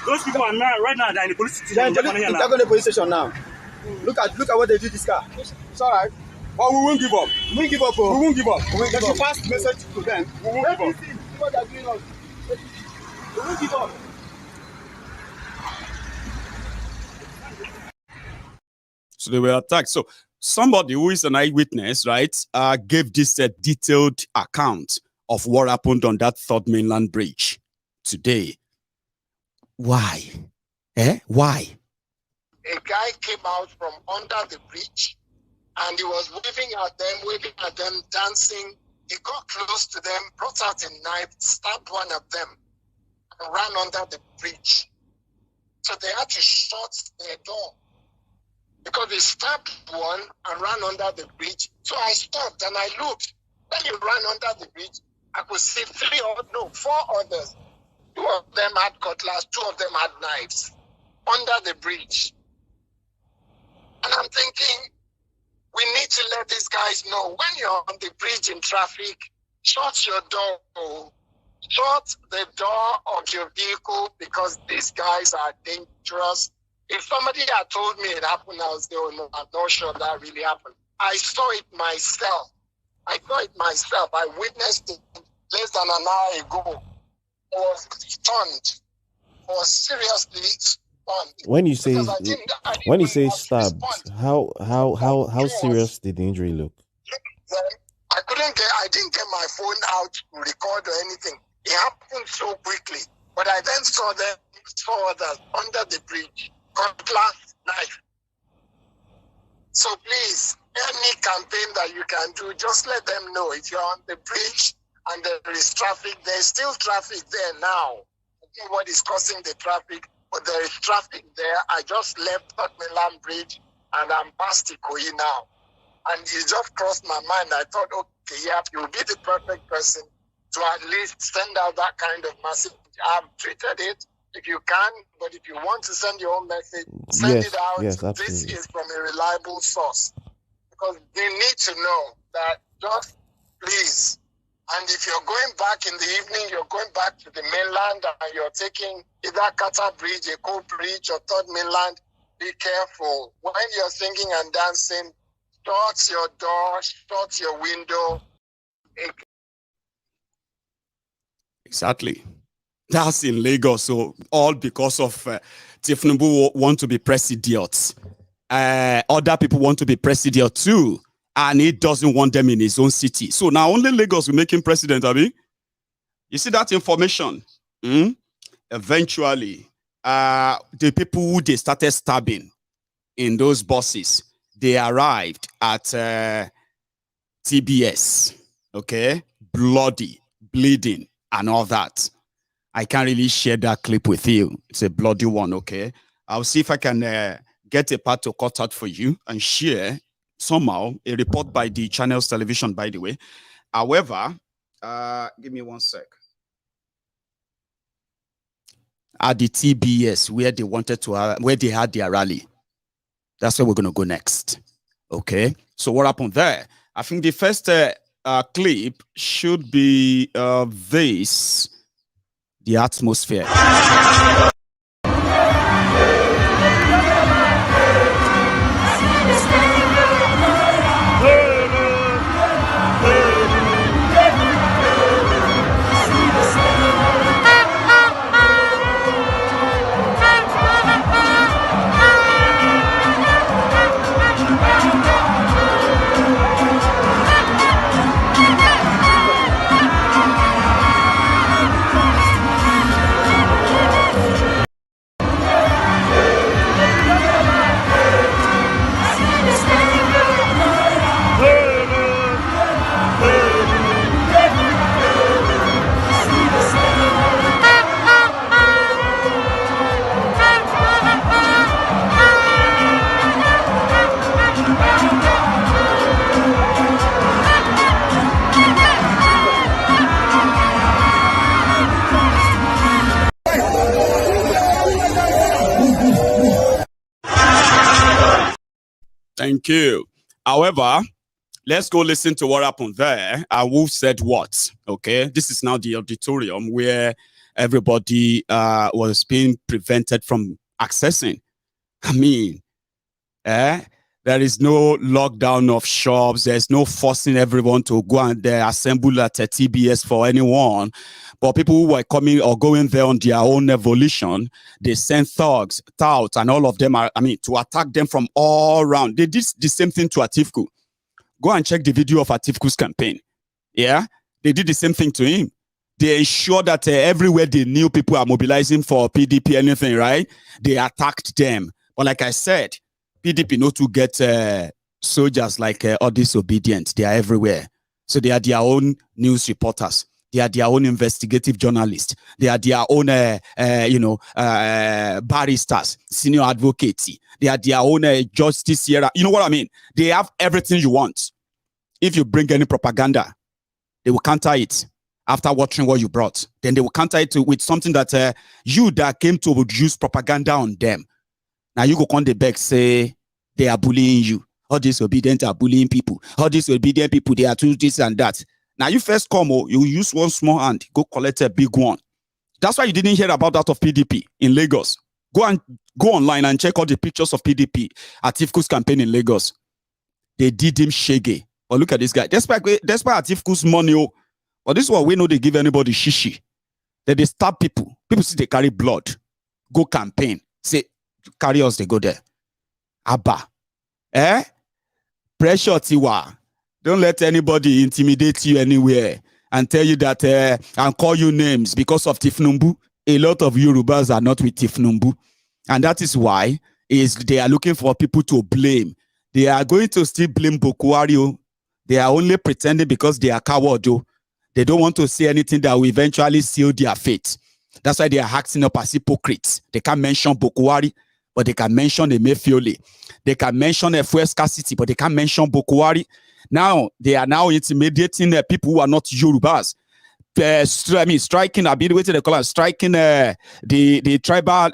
Those people are now right now. They're in the police station. They're in the police station now. Look at what they did this car. It's all right. But we won't give up. We won't give up. We won't give up. There's a fast message to them. We won't give up. What they're doing us. We won't give up. So they were attacked. So somebody who is an eyewitness, right, gave this detailed account of what happened on that Third Mainland Bridge today. Why? Why? A guy came out from under the bridge and he was waving at them, dancing. He got close to them, brought out a knife, stabbed one of them, and ran under the bridge. So they had to shut their door because they stabbed one and ran under the bridge. So I stopped and I looked. When he ran under the bridge, I could see 4 others. 2 of them had cutlass, 2 of them had knives under the bridge. And I'm thinking, we need to let these guys know when you're on the bridge in traffic, shut your door. Shut the door of your vehicle because these guys are dangerous. If somebody had told me it happened, I was going, no, I'm not sure that really happened. I saw it myself. I witnessed it less than an hour ago. I was stunned. I was seriously stunned. When you say stabbed, how serious did the injury look? I didn't get my phone out to record or anything. It happened so quickly. But I then saw others under the bridge, cutlass, knife. So please, any campaign that you can do, just let them know if you're on the bridge and there is traffic. There's still traffic there now. I don't know what is causing the traffic, but there is traffic there. I just left mainland bridge and I'm past Ikoyi now. And it just crossed my mind. I thought, okay, yeah, you'll be the perfect person to at least send out that kind of message. I've tweeted it if you can, but if you want to send your own message, send it out. Yes, absolutely. This is from a reliable source. Because they need to know that just please. And if you're going back in the evening, you're going back to the mainland and you're taking either Kata Bridge, Eko Bridge, or Third Mainland, be careful. When you're singing and dancing, shut your door, shut your window. Exactly. That's in Lagos. So all because of Tinubu want to be president. Other people want to be president too. And he doesn't want them in his own city. So now only Lagos will make him president, Abi. You see that information? Eventually, the people who they started stabbing in those buses, they arrived at TBS, okay? Bloody, bleeding, and all that. I can't really share that clip with you. It's a bloody one, okay? I'll see if I can get a part to cut out for you and share somehow a report by the channel's television, by the way. However, give me one sec. At the TBS, where they wanted to, where they had their rally. That's where we're going to go next. Okay. So what happened there? I think the first clip should be this, the atmosphere. Thank you. However, let's go listen to what happened there and who said what. Okay, this is now the auditorium where everybody was being prevented from accessing. I mean, there is no lockdown of shops. There's no forcing everyone to go and assemble at a TBS for anyone. But people who were coming or going there on their own evolution, they sent thugs, touts, and all of them are, to attack them from all around. They did the same thing to Atiku. Go and check the video of Atiku's campaign. Yeah, they did the same thing to him. They ensured that everywhere they knew people are mobilizing for PDP, anything, right? They attacked them. But like I said, PDP know to get soldiers like Obi And Obidients. They are everywhere. So they are their own news reporters. They are their own investigative journalists. They are their own, barristers, senior advocates. They are their own justice here. You know what I mean? They have everything you want. If you bring any propaganda, they will counter it after watching what you brought. Then they will counter it with something that you that came to use propaganda on them. Now you go on the back, say they are bullying you. All these obedient are bullying people. All these obedient people, they are doing this and that. Now you first come, you use one small hand, go collect a big one. That's why you didn't hear about that of PDP in Lagos. Go online and check all the pictures of PDP at Atiku's campaign in Lagos. They did him shaggy. But look at this guy. Despite Atiku's money, but this is what we know they give anybody shishi. That they stab people. People see they carry blood. Go campaign. Say, carry us, they go there. Abba. Pressure Tiwa. Don't let anybody intimidate you anywhere and tell you that and call you names because of Tinubu. A lot of Yorubas are not with Tinubu. And that is why they are looking for people to blame. They are going to still blame Boko Haram. They are only pretending because they are coward. They don't want to say anything that will eventually seal their fate. That's why they are acting up as hypocrites. They can't mention Boko Haram, but they can mention Emefiole. They can mention fuel scarcity, but they can't mention Boko Haram. Now, they are now intimidating people who are not Yorubas. Striking, I've been waiting to call it, striking the tribal,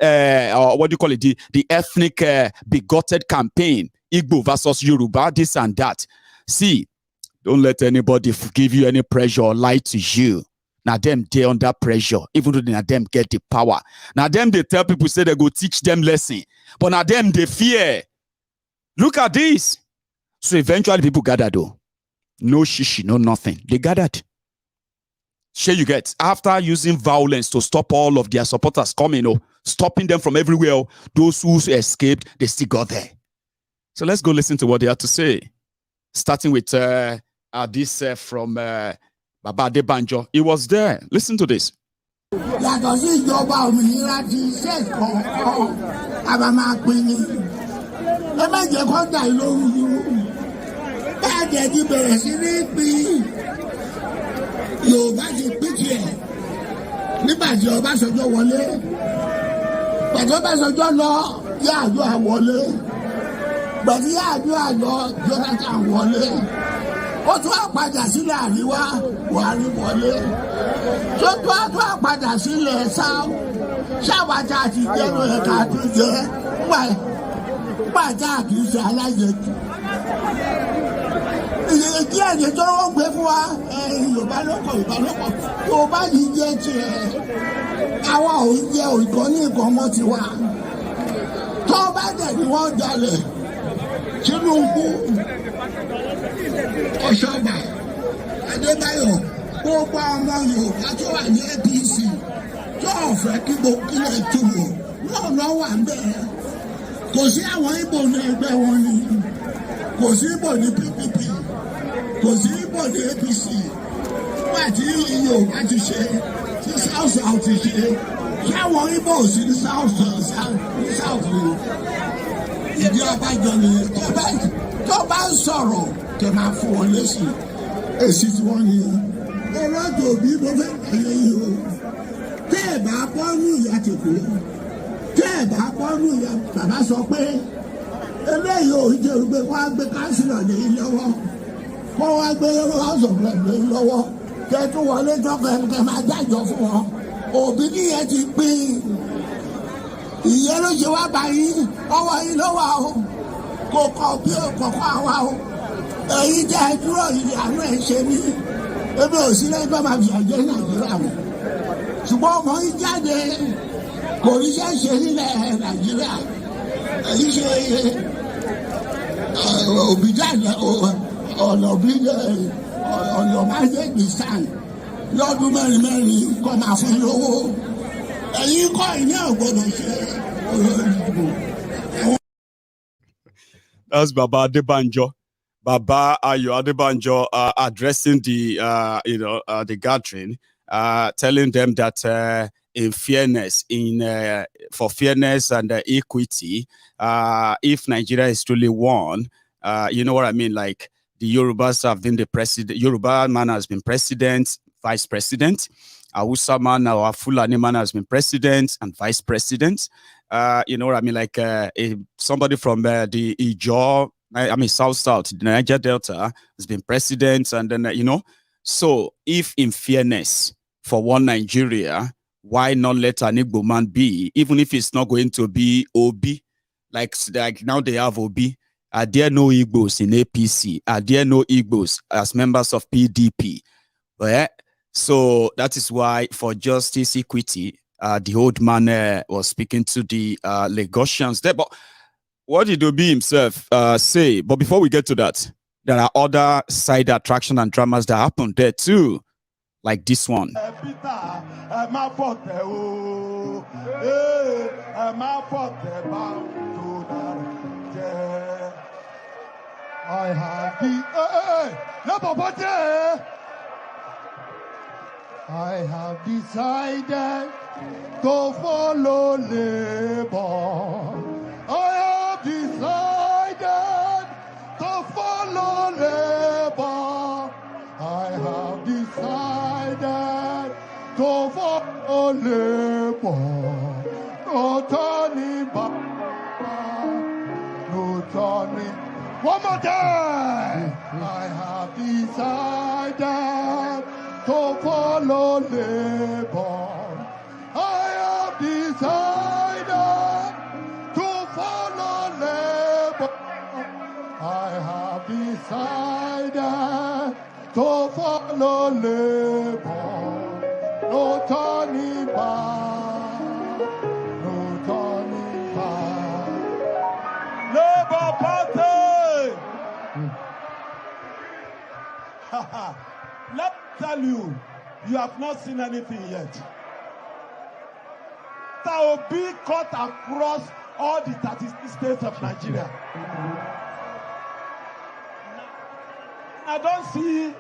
what do you call it, the ethnic bigoted campaign, Igbo versus Yoruba, this and that. See, don't let anybody give you any pressure or lie to you. Now them, they under pressure, even though now them get the power. Now them, they tell people, say they go teach them lesson. But now them, they fear. Look at this. So eventually people gathered though. No shishi, no nothing. They gathered. Sure you get, after using violence to stop all of their supporters coming, stopping them from everywhere, those who escaped, they still got there. So let's go listen to what they have to say. Starting with this from Baba Adebanjo. He was there. Listen to this. Yorùbá ti pín tiẹ̀ nígbà tí Ọbásanjọ́ wọlé pẹ̀lú Ọbásanjọ́ lọ Yar'Adua àwọlé pẹ̀lú Yar'Adua lọ Jonathan wọlé ó tún àpadà sílẹ̀ àríwá Buhari wọlé tó tún àpadà sílẹ̀ ṣáwájà àti jẹ́nu ẹ̀ka tó jẹ́ pàjá kì í ṣe alájẹjù. Díẹ̀ ní tó ń gbé fún wa Yorùbá lọ́kọ̀ Yorùbá yìí jẹ́ tiẹ̀ àwa ò jẹ́ òyìnbó ní nǹkan mọ́ tiwa tó bá dẹ̀ ni wọ́n jalè Tinubu Ọ̀ṣọ́bà Adébáyọ̀ gbogbo ọmọ Yorùbá tó wà ní APC tó ọ̀fẹ́ kí gbogbo ilẹ̀ túbọ̀ náà wà ń bẹ̀rẹ̀ kò sí àwọn Ìgbò ní ẹgbẹ́ wọn ni kò sí Ìgbò ní PDP. Kò sí Ìgbò ní APC nígbà tí Yorùbá ti ṣe tí South ti ṣe ṣáwọn Ìgbò sí ní South ni ìdí abájọ ni tó bá ń sọ̀rọ̀ tẹ máa fún wọn lésì èsì tí wọ́n ní ọlọ́dún òbí mo fẹ́ bẹ̀rẹ̀ yìí o tẹ́ ẹ̀ bá bọ́nú ìyá tèkó tẹ́ ẹ̀ bá bọ́nú ìyá bàbá sọ pé eléyìí ò jẹ́ pé wọ́n á gbé káńsìlọ̀ ní lọ́wọ́ wọ́n wá gbé house of rep lọ́wọ́ kẹ́tù wọlé tọ́kẹ́ máa dájọ́ fún wọn òbí nìyẹn ti pín ìyẹn ló ṣe wá báyìí ọwọ́ yìí ló wà o kò kọ́ bí kọ̀ọ̀kan àwa o èyí jẹ́ dúró yìí àánú ẹ̀ ṣe mí ebi ò sí lẹ́gbẹ́ máa fi àjẹ́ Nàìjíríà mọ́ ṣùgbọ́n ọmọ yìí jáde kò ríṣẹ́ ṣe nílẹ̀ Nàìjíríà èyí ṣe òbí jáde ọ̀nà májèlé sàn lọ́dún mẹ́rin kọ́ máa fún lówó ẹ̀yin kọ́ ìní ọ̀gbọ́dọ̀ ṣe olóyìnbó. That's Baba Adebanjo. Baba Ayo Adebanjo addressing the the gathering, telling them that in fairness, for fairness and equity, if Nigeria is truly one, you know what I mean, like the Yorubas have been the president, Yoruba man has been president, vice president, Hausa man or Fulani man has been president and vice president. You know what I mean, like somebody from the Ijaw, South, the Niger Delta has been president, and then, so if in fairness for one Nigeria, why not let an Igbo man be, even if it's not going to be Obi, like now they have Obi. Are there no Igbos in APC? Are there no Igbos as members of PDP? Yeah. So that is why for justice, equity, the old man was speaking to the Lagosians there. But what did Obi himself say? But before we get to that, there are other side attraction and dramas that happen there too, like this one. I have decided to follow Labour. I have decided to follow Labour. I have decided to follow Labour. No turning back. No turning. One more time. I have decided to follow Labour. I have decided to follow Labour. I have decided to follow Labour. No turning back. No turning back. Labour Party. Let me tell you, you have not seen anything yet. That will be cut across all the 36 states of Nigeria. I don't see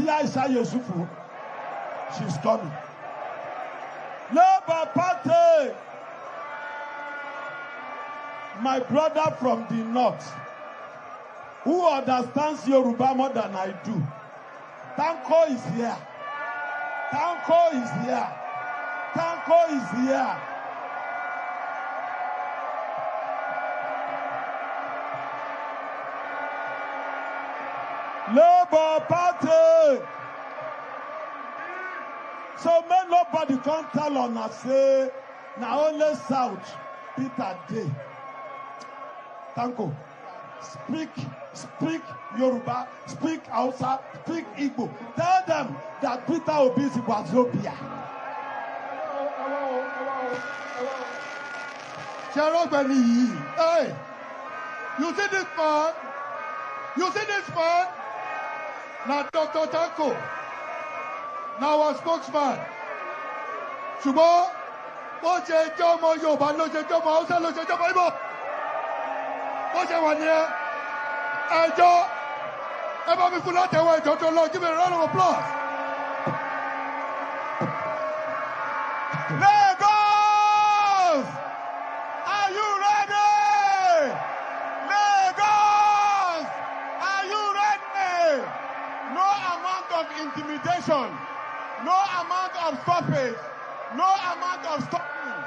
Aisha Yusufu. She's coming. Labour Party. My brother from the north, who understands Yoruba more than I do. Tanko is here. Tanko is here. Tanko is here. Labour Party. So may nobody come tell on us say, now only South, Peter Day. Tanko. Speak Yoruba, speak Hausa, speak Igbo. Tell them that Peter Obi is Wazobia. Hey, you see this man? You see this man? Now Dr. Tanko, now our spokesman. Ṣùgbọ́n bó ṣe jẹ́ ọmọ Yorùbá ló ṣe jẹ́ ọmọ Hausa ló ṣe jẹ́ ọmọ Igbo. What's that one here? Joe, everybody pull out their way, Joe, give me a round of applause. Lagos! Are you ready? Lagos! Are you ready? No amount of intimidation, no amount of stoppage, no amount of stopping,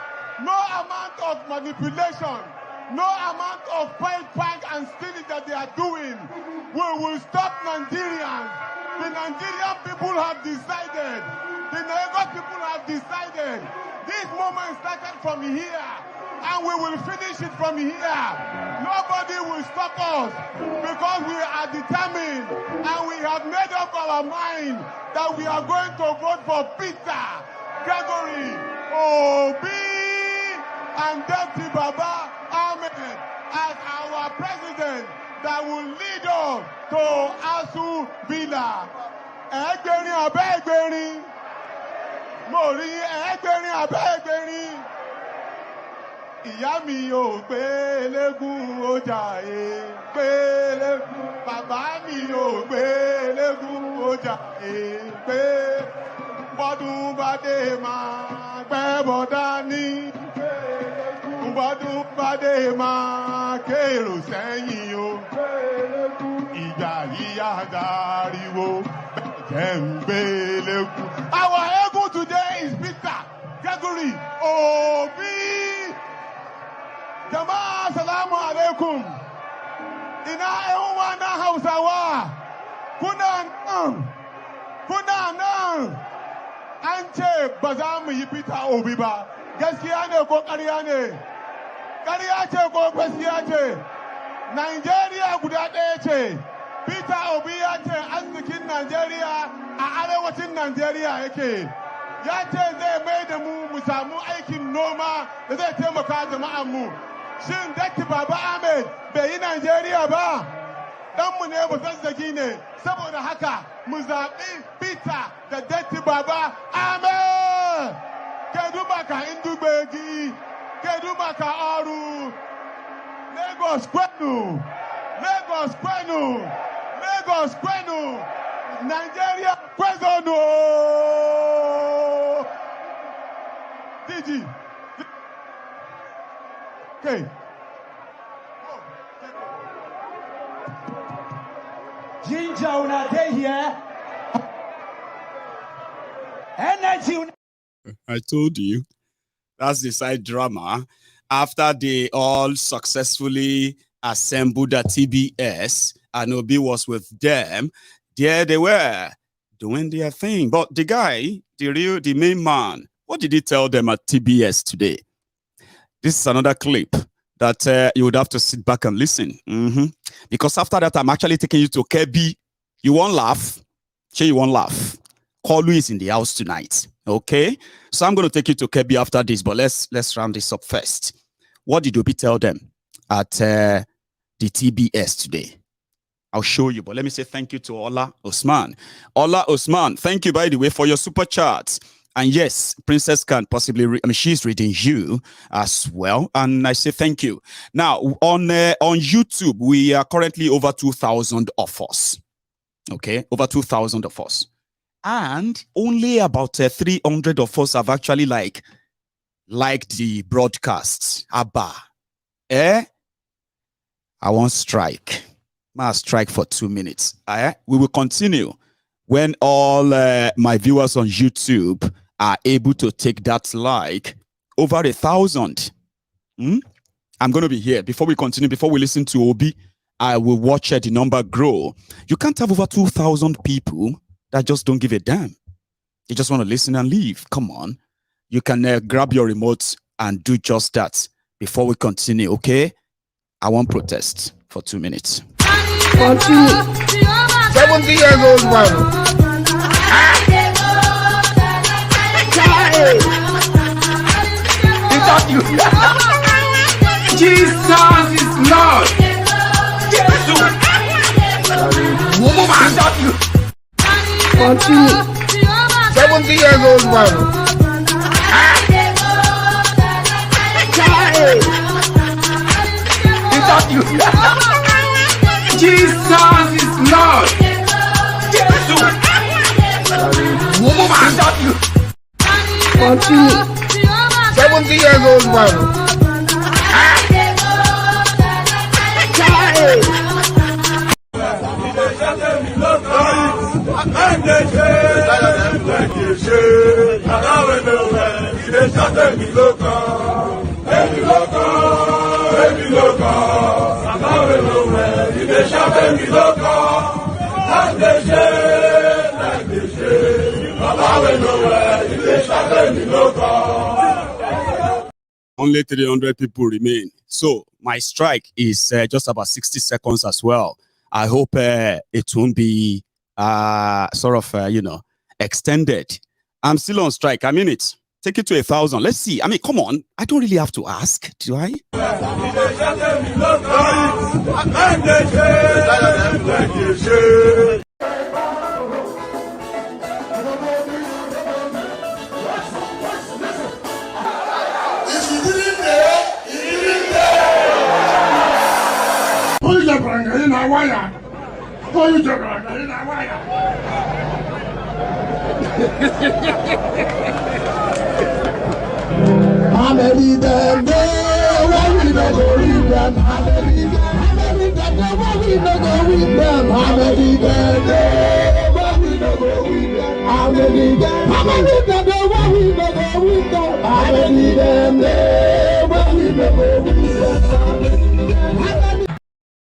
no amount of manipulation, no amount of prank and stealing that they are doing will stop Nigerians. The Nigerian people have decided. The Lagos people have decided. This moment started from here, and we will finish it from here. Nobody will stop us because we are determined, and we have made up our mind that we are going to vote for Peter, Thuggery, Obi, and Deputy Baba Ahmed as our president that will lead us to Asu Villa. Ẹgbẹ̀rin abẹ́ ẹgbẹ̀rin. Mo rí ẹgbẹ̀rin abẹ́ ẹgbẹ̀rin. Ìyá mi ò gbé eléégún ọjà gbé eléégún. Bàbá mi ò gbé eléégún ọjà gbé. Bọ́dún bá dé máa gbẹ́ bọ́dá ní. Bọ́dún bá dé máa kérò sẹ́yìn o. Ìjà yíyá dariwo bẹ́ẹ̀ ń gbé eléégún. Our eégún today is Peter Thuggery Obi. Jama'a salamu alaikum. Ina ƴan uwana Hausawa. Kuna nan. An ce ba za mu yi Peter Obi ba. Gaskiya ne ko ƙarya ne? Ƙarya ce ko gaskiya ce? Nigeria guda ɗaya ce. Peter Obi ya ce arzikin Najeriya a arewacin Najeriya yake. Ya ce zai mai da mu samu aikin noma da zai taimaka jama'an mu. Shin Datti Baba Ahmed bai yi Najeriya ba? Ɗanmu ne ba zazzagi ne, saboda haka mu zaɓi Peter da Datti Baba Ahmed. Kedumaka Indubegi, Kedumaka Aru, Lagos Kwenu, Lagos Kwenu, Lagos Kwenu, Nigeria Kwezono. DG. Okay. Ginger, una day here. Energy. I told you. That's the side drama. After they all successfully assembled at TBS, and Obi was with them, there they were doing their thing. But the guy, the main man, what did he tell them at TBS today? This is another clip that you would have to sit back and listen. Because after that, I'm actually taking you to Kebbi. You won't laugh. Sure, you won't laugh. Kolu is in the house tonight. Okay? So I'm going to take you to Kebbi after this, but let's round this up first. What did Obi tell them at the TBS today? I'll show you, but let me say thank you to Ola Osman. Ola Osman, thank you, by the way, for your super chats. And yes, Princess can possibly, she's reading you as well. And I say thank you. Now, on YouTube, we are currently over 2,000 of us. Okay, over 2,000 of us. And only about 300 of us have actually liked the broadcasts. Abba. I won't strike. I'll strike for 2 minutes. We will continue when all my viewers on YouTube are able to take that like over 1,000. I'm going to be here. Before we continue, before we listen to Obi, I will watch the number grow. You can't have over 2,000 people that just don't give a damn. They just want to listen and leave. Come on. You can grab your remote and do just that before we continue, okay? I won't protest for 2 minutes. Continue. 70 years old man. Jesus is Lord. Continue. 70 years old man. Jesus is Lord. Continue. 70 years old man. Only 300 people remain. So my strike is just about 60 seconds as well. I hope it won't be extended. I'm still on strike. I mean it. Take it to 1,000. Let's see. I mean, come on. I don't really have to ask, do I?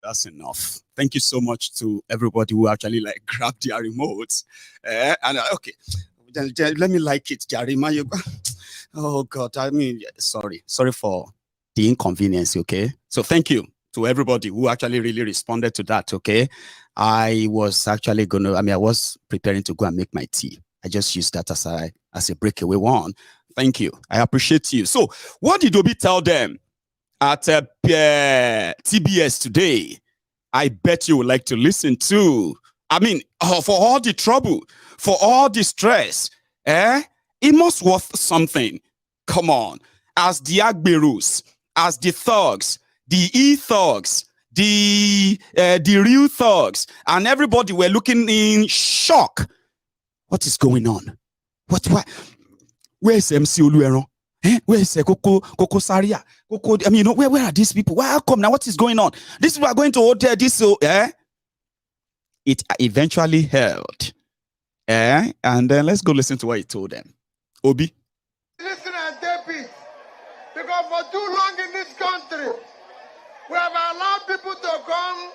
That's enough. Thank you so much to everybody who actually grabbed their remotes. Okay, let me like it, Jarima. Oh God, I mean, sorry for the inconvenience. Okay, so thank you. to everybody who actually really responded to that, okay? I was actually I was preparing to go and make my tea. I just used that as a breakaway one. Thank you. I appreciate you. So what did Obi tell them at TBS today? I bet you would like to listen to. I mean, for all the trouble, for all the stress, it must worth something. Come on. As the agberos, as the thugs, the e-thugs, the real thugs, and everybody were looking in shock. What is going on? What? Where is MC Olueron? Where is Koko Saria? I mean, where are these people? How come now? What is going on? These people are going to hotel this, so it eventually held. And then let's go listen to what he told them. Obi. Listen and tape it. Because for too long in this country, we have allowed people to come,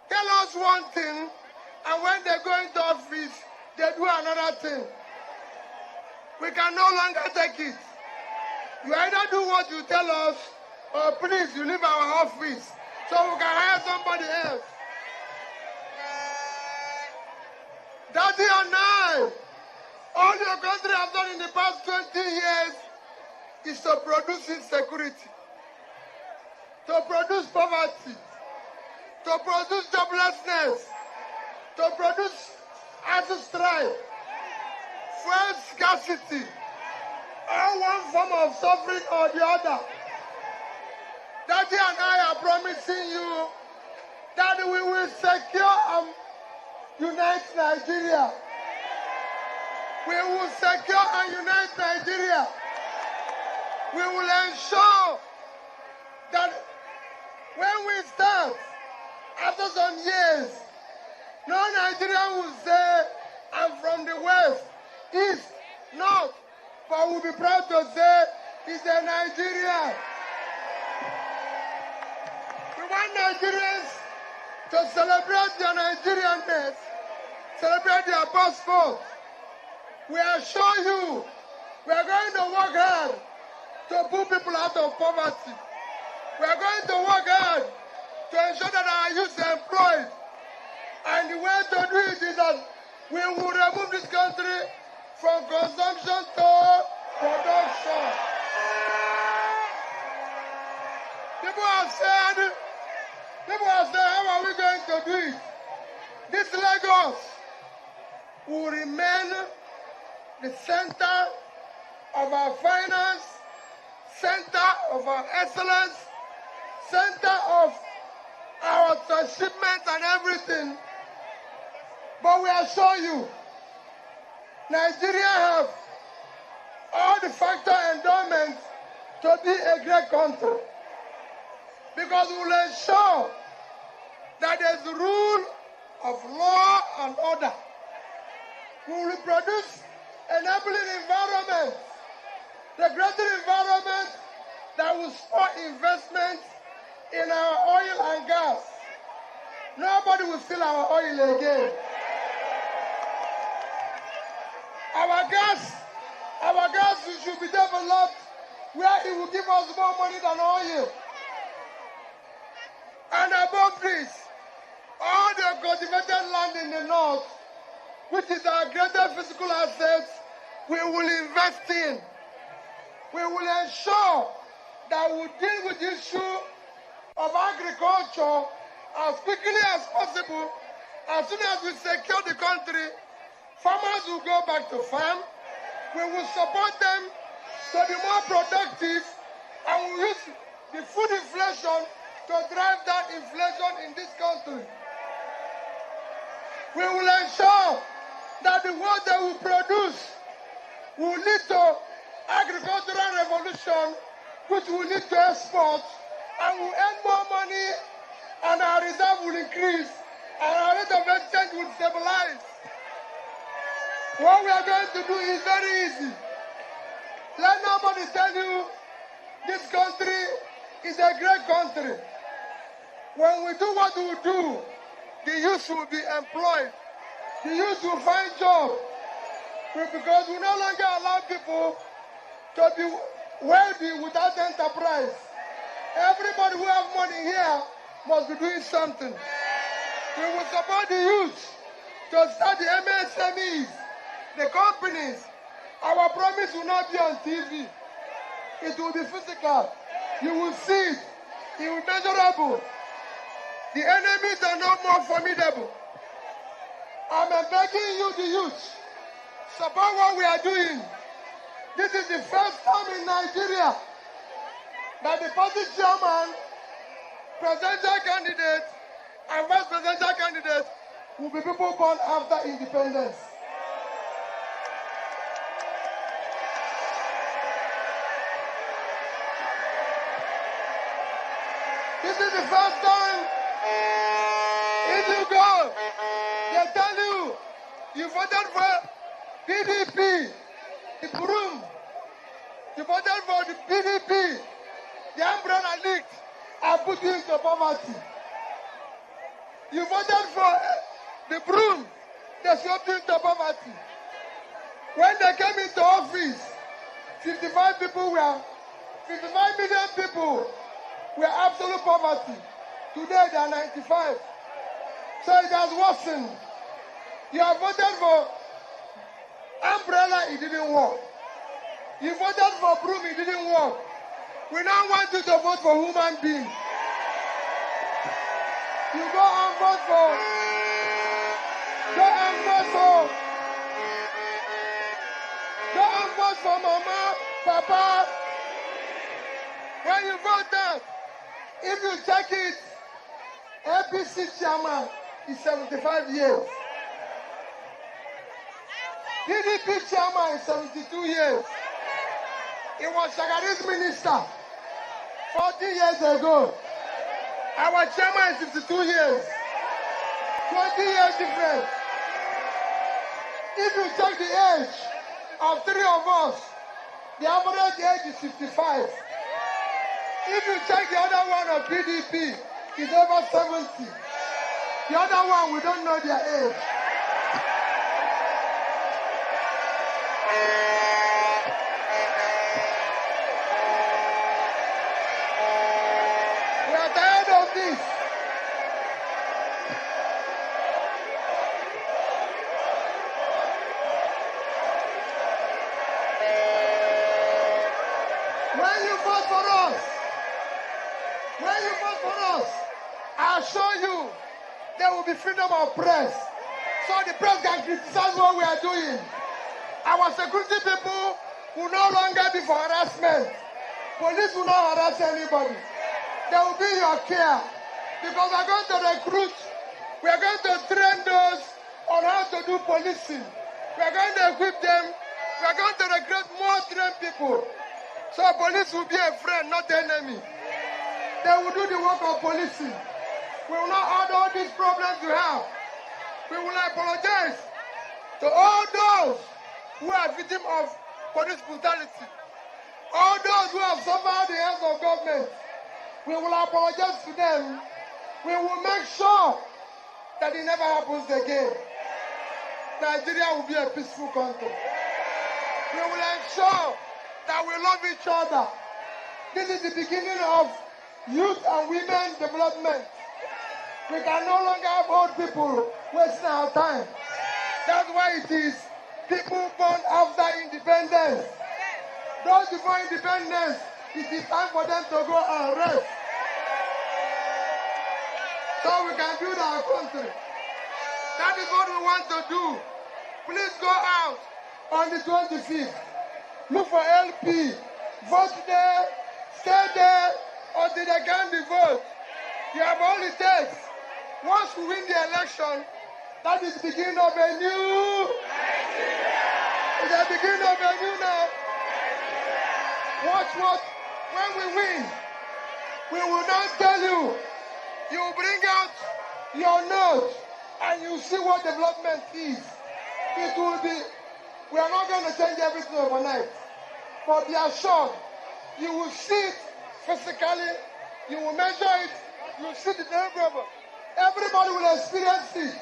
tell us one thing, and when they go into office, they do another thing. We can no longer take it. You either do what you tell us, or please, you leave our office, so we can hire somebody else. Daddy and I, all your country has done in the past 20 years is to produce insecurity, to produce poverty, to produce joblessness, to produce armed strife, fuel scarcity, or one form of suffering or the other. Daddy and I are promising you that we will secure and unite Nigeria. We will secure and unite Nigeria. We will ensure that when we start, after some years, no Nigerian will say, I'm from the West, East, North, but we'll be proud to say, it's a Nigeria. We want Nigerians to celebrate their Nigerianness, celebrate their passport. We assure you, we are going to work hard to put people out of poverty. We are going to work hard to ensure that our youth are employed. And the way to do it is that we will remove this country from consumption to production. People have said, how are we going to do it? This Lagos will remain the center of our finance, center of our excellence, center of our transshipment and everything. But we assure you, Nigeria have all the factor endowments to be a great country. Because we will ensure that there's a rule of law and order. We will produce enabling environment, the greater environment that will support investment in our oil and gas. Nobody will steal our oil again. Our gas should be developed where it will give us more money than oil. And above this, all the cultivated land in the north, which is our greatest physical assets, we will invest in. We will ensure that we deal with the issue of agriculture as quickly as possible. As soon as we secure the country, farmers will go back to farm. We will support them to be more productive, and we will use the food inflation to drive that inflation in this country. We will ensure that the what they will produce will lead to agricultural revolution, which will lead to export, and will earn more money, and our reserve will increase, and our rate of exchange will stabilize. What we are going to do is very easy. Let nobody tell you this country is a great country. When we do what we do, the youth will be employed. The youth will find jobs. Because we no longer allow people to be wealthy without enterprise. Everybody who have money here must be doing something. We will support the youth to start the MSMEs, the companies. Our promise will not be on TV. It will be physical. You will see it. It will be measurable. The enemies are no more formidable. I'm begging you, the youth, support what we are doing. This is the first time in Nigeria that the party chairman, presidential candidate, and vice presidential candidate will be people born after independence. This is the first time. If you go, they tell you, you voted for PDP, the broom. You voted for the PDP, the umbrella leaked, and put you into poverty. You voted for the broom, they swept you into poverty. When they came into office, 55 million people were absolute poverty. Today they are 95. So it has worsened. You have voted for umbrella, it didn't work. You voted for broom, it didn't work. We now want you to vote for human being. You go and vote for mama, papa. When you vote that, if you check it, APC chairman is 75 years. PDP chairman is 72 years. He was Shagari's minister 40 years ago. Our chairman is 52 years. 20 years difference. If you check the age of three of us, the average age is 55. If you check the other one of PDP, it's over 70. The other one, we don't know their age. We are tired of this. When you vote for us, I assure you, there will be freedom of press. So the press can criticize what we are doing. Our security people will no longer be for harassment. Police will not harass anybody. They will be your care. Because we are going to recruit, we are going to train those on how to do policing. We are going to equip them. We are going to recruit more trained people. So police will be a friend, not an enemy. They will do the work of policing. We will not add all these problems we have. We will apologize to all those who are victims of police brutality. All those who have suffered the hands of government. We will apologize to them. We will make sure that it never happens again. Nigeria will be a peaceful country. We will ensure that we love each other. This is the beginning of youth and women development. We can no longer have old people wasting our time. That's why it is people born after independence. Those before independence, it is time for them to go and rest. So we can build our country. That is what we want to do. Please go out on the 25th. Look for LP. Vote there. Stay there until they can be vote. You have all it takes. Once we win the election, that is the beginning of a new. It's the beginning of a new now. Watch what, when we win, we will not tell you. You will bring out your note and you see what development is. It will be, we are not going to change everything overnight. But be assured, you will see it physically, you will measure it, you will see the deliverables. Everybody will experience it.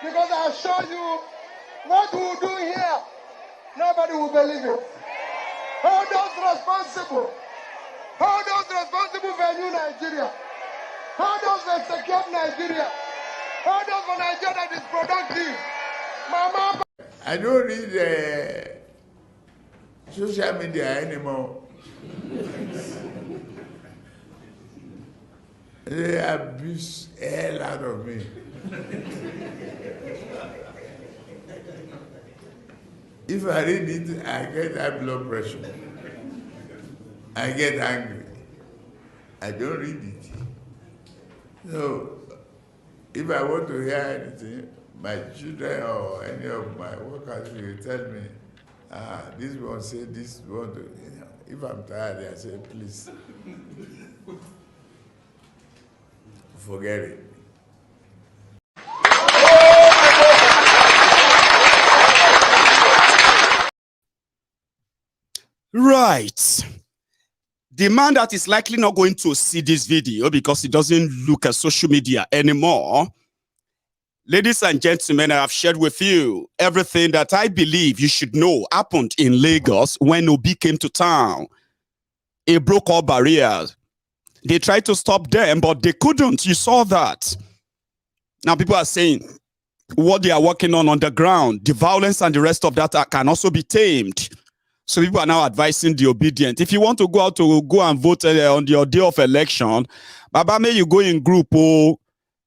Because I assure you, what we will do here, nobody will believe it. All those responsible How does responsible venue Nigeria? How does the secure Nigeria? How does a Nigeria that is productive? Mama. I don't read social media anymore. They abuse the hell out of me. If I read it, I get high blood pressure. I get angry. I don't read it. So, if I want to hear anything, my children or any of my workers will tell me, this one say this one. If I'm tired, I say, please, forget it. Right. The man that is likely not going to see this video because he doesn't look at social media anymore. Ladies and gentlemen, I have shared with you everything that I believe you should know happened in Lagos when Obi came to town. He broke all barriers. They tried to stop them, but they couldn't. You saw that. Now people are saying what they are working on the ground, the violence and the rest of that can also be tamed. So people are now advising the obedient. If you want to go out to go and vote on your day of election, Baba, may you go in group,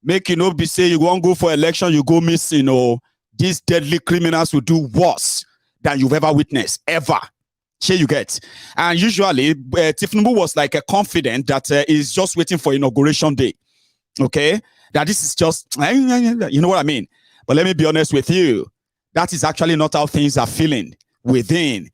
make you be say you won't go for election, you go missing, these deadly criminals will do worse than you've ever witnessed, ever. Here you get. And usually, Tinubu was like a confident that is just waiting for inauguration day. Okay? That this is just, you know what I mean? But let me be honest with you. That is actually not how things are feeling within.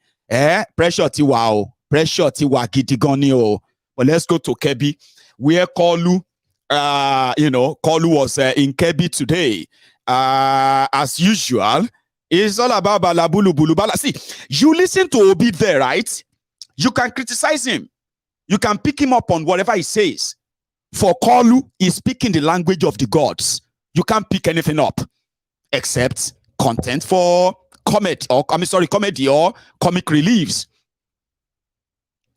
Pressure tiwa gidigoni. But let's go to Kebbi, where Kolu, Kolu was in Kebbi today. As usual, it's all about balabulu bulubala. See, you listen to Obi there, right? You can criticize him. You can pick him up on whatever he says. For Kolu, he's speaking the language of the gods. You can't pick anything up except content for comedy or comic reliefs.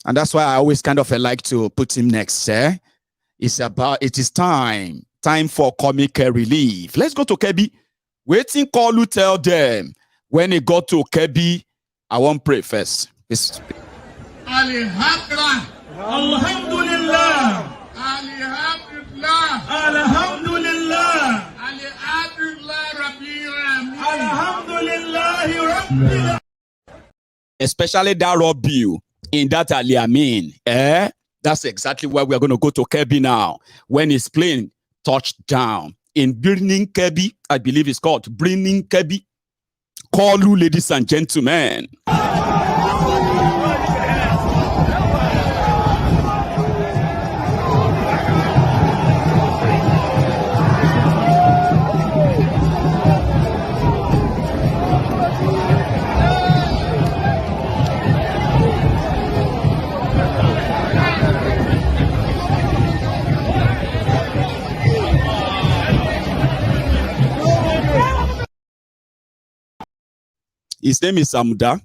And that's why I always kind of like to put him next. It is time for comic relief. Let's go to Kebbi. Waiting Kolu tell them when he got to Kebbi, I won't pray first. Alhamdulillah. Alhamdulillah. Alhamdulillah. Alhamdulillah. Alhamdulillah. Especially that Robbie in that Aliamin. That's exactly where we are going to go to Kebbi now. When his plane touched down in Birning Kebbi, I believe it's called Birning Kebbi. Kolu, ladies and gentlemen. His name is Amda.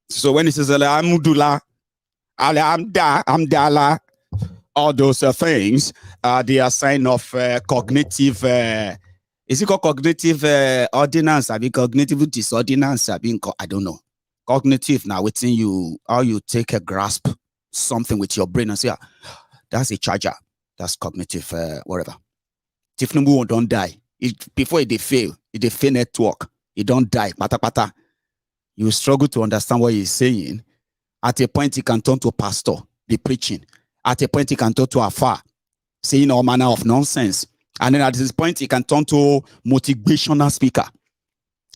So when he says Alhamdulillah, Amdala, all those things, they are sign of cognitive. Is it called cognitive ordinance? I mean, cognitive disordinance. I don't know. Cognitive now within you, how you take a grasp something with your brain and say, that's a charger. That's cognitive, whatever. Tinubu don't die. Before they fail network. He don't die. Pata. You struggle to understand what he's saying. At a point, he can turn to pastor, be preaching. At a point, he can turn to afar, saying all manner of nonsense. And then at this point, he can turn to motivational speaker,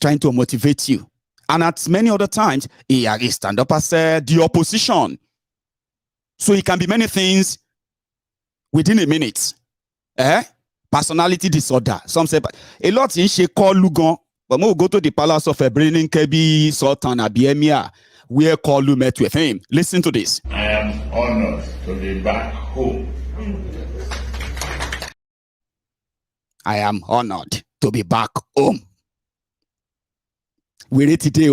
trying to motivate you. And at many other times, he stand up as the opposition. So he can be many things within a minute. Personality disorder. Some say, a lot in she call Lugon. But we'll go to the palace of Birning Kebbi Sultan Abiemia, where Kolu met with him. Listen to this. I am honored to be back home. I am honored to be back home. We're ready today.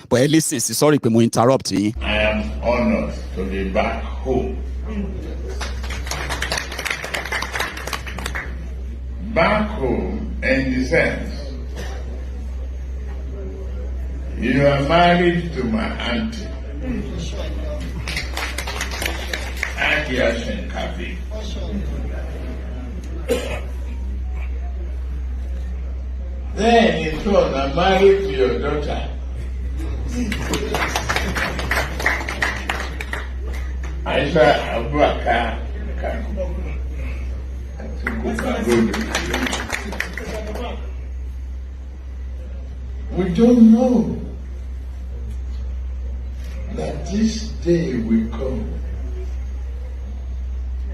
But listen, sorry, we interrupt you. I am honored to be back home. Back home in the sense, you are married to my auntie, Auntie Kebbi. Then in turn, I'm married to your daughter. Aisha Abuja. We don't know that this day will come.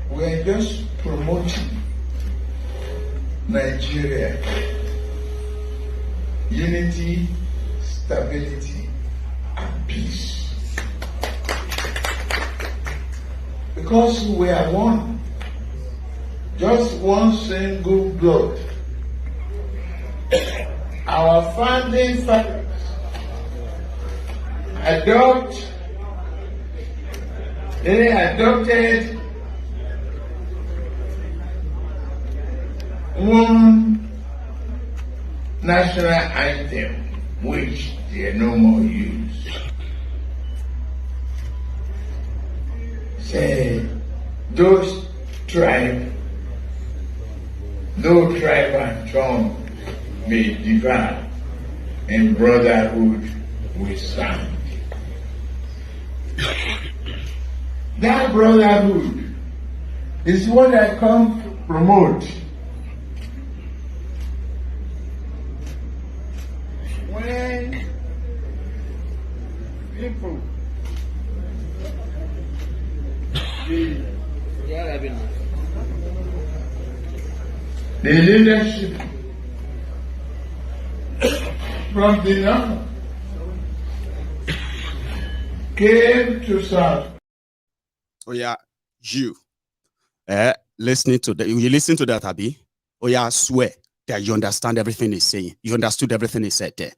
We're just promoting Nigeria, unity, stability, and peace. Because we are one, just one single blood. Our founding fathers they adopted one national anthem which they no more use. Say, those tribes, no tribe and tongue may divide, in brotherhood we stand. That brotherhood is what I come to promote. When people, the leadership from the north came to serve. Oh yeah, you. Listening to that. You listen to that, Abi? Oh yeah, I swear that you understand everything he's saying. You understood everything he said there.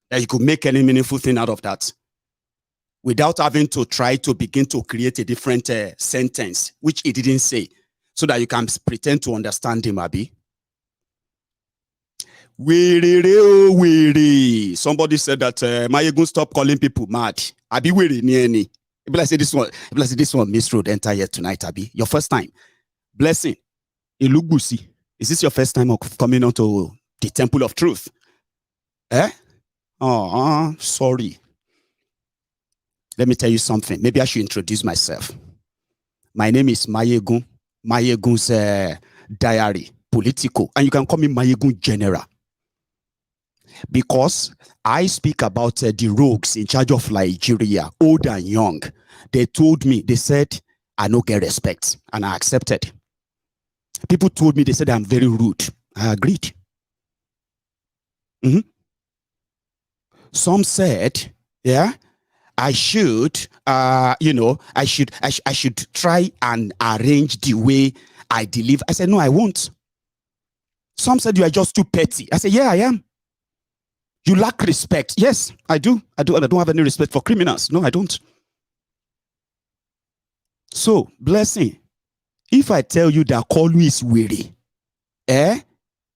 That you could make any meaningful thing out of that without having to try to begin to create a different sentence, which he didn't say, so that you can pretend to understand him, Abi. Somebody said that Mayegun stop calling people mad. Abi weary ni any. If I say this one Miss Road enter here tonight, Abi. Your first time. Blessing. Ilugusi. Is this your first time of coming onto the Temple of Truth? Oh, sorry. Let me tell you something. Maybe I should introduce myself. My name is Mayegun. Mayegun's diary, political. And you can call me Mayegun General. Because I speak about the rogues in charge of Nigeria, old and young. They told me, they said, I don't get respect. And I accepted. People told me, they said I'm very rude. I agreed. Some said, yeah, I should, I should try and arrange the way I deliver. I said, no, I won't. Some said you are just too petty. I said, yeah, I am. You lack respect. Yes, I do. I don't have any respect for criminals. No, I don't. So, Blessing, if I tell you that Kolu is weary,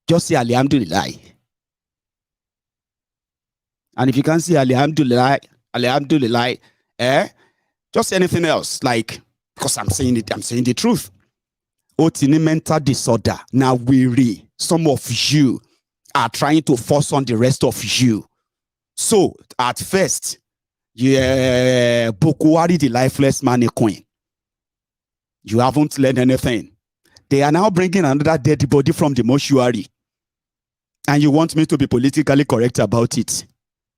just say Alhamdulillah. And if you can't say Alhamdulillah, just say anything else, like, because I'm saying the truth. Otini mental disorder. Now weary. Some of you are trying to force on the rest of you. So, at first, Bokuwari, the lifeless mannequin. You haven't learned anything. They are now bringing another dead body from the mortuary. And you want me to be politically correct about it.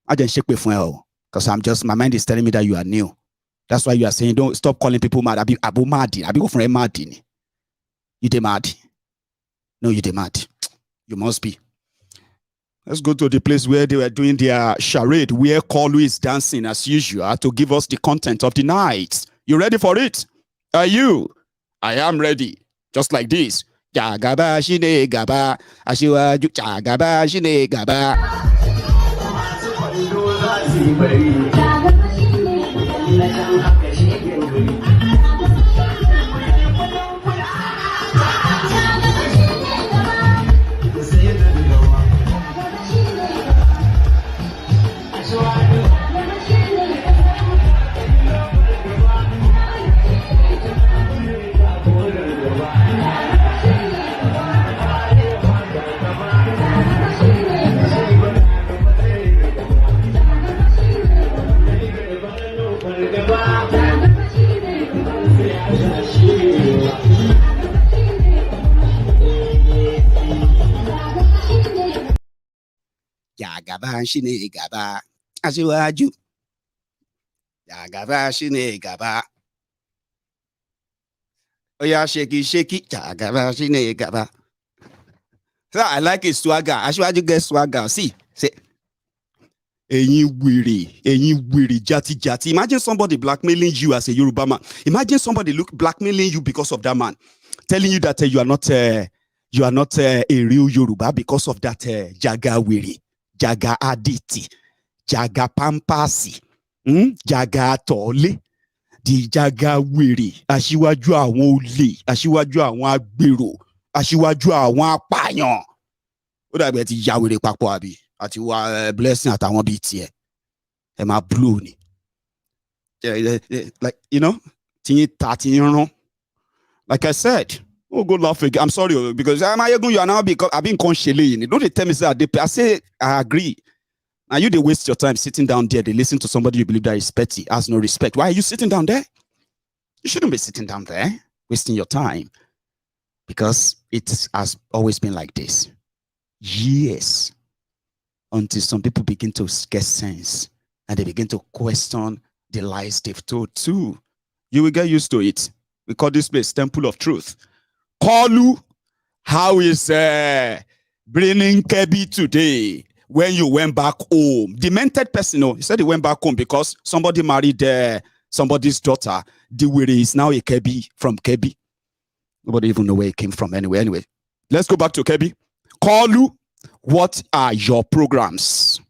I just shake with you. Because my mind is telling me that you are new. That's why you are saying, don't stop calling people mad. Abu Madi. Abu from Madi. You de mad? No, you de mad. You must be. Let's go to the place where they were doing their charade, where Kolu is dancing as usual to give us the content of the night. You ready for it? Are you? I am ready. Just like this. Jagaba shine gaba. Ashiwa jagaba shine gaba. Jagaba shine gaba. Asiwaju. Jagaba shine gaba. Oya shaky, Jagaba shine gaba. So I like his swagger. Asiwaju get swagger. See, say. Ẹ̀yin wèrè, jati. Imagine somebody blackmailing you as a Yoruba man. Imagine somebody blackmailing you because of that man, telling you that you are not a real Yoruba because of that jaga wèrè, jaga aditi, jaga pampasi, jaga tole, di jaga wèrè, aṣíwájú àwọn olè, aṣíwájú àwọn agbèrò, aṣíwájú àwọn apààyàn. Ó dàbí ẹ ti ya wèrè papọ̀ àbí? Àti wa blessing àtàwọn bíi tiẹ̀ ẹ máa blow ni, like like I said, oh go laugh again. I'm sorry because you are now because I've been conshele. Don't they tell me say I say I agree. Now you they waste your time sitting down there. They listen to somebody you believe that is petty, has no respect. Why are you sitting down there? You shouldn't be sitting down there wasting your time, because it has always been like this. Yes. Until some people begin to get sense and they begin to question the lies they've told too. You will get used to it. We call this place Temple of Truth. Kalu, how is bringing Kebbi today when you went back home? Demented person, he said he went back home because somebody married somebody's daughter. The Wiri is now a Kebbi from Kebbi. Nobody even know where it came from anyway. Anyway, let's go back to Kebbi. Kalu, what are your programs?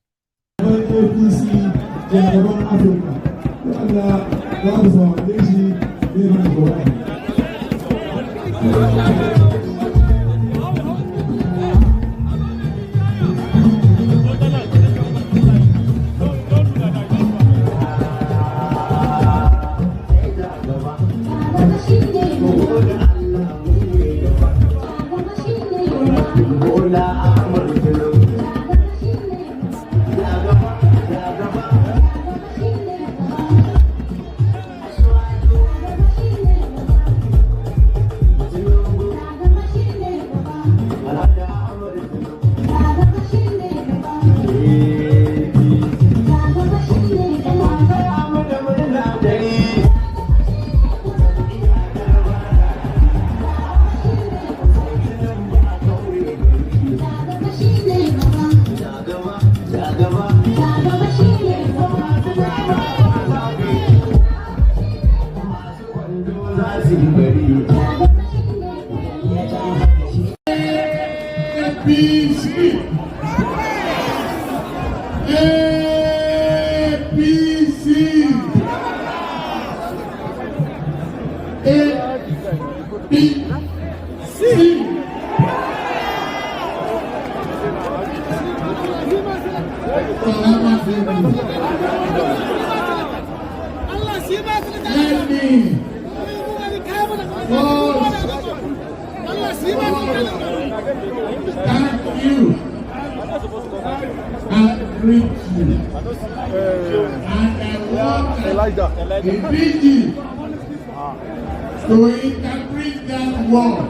To interpret that word,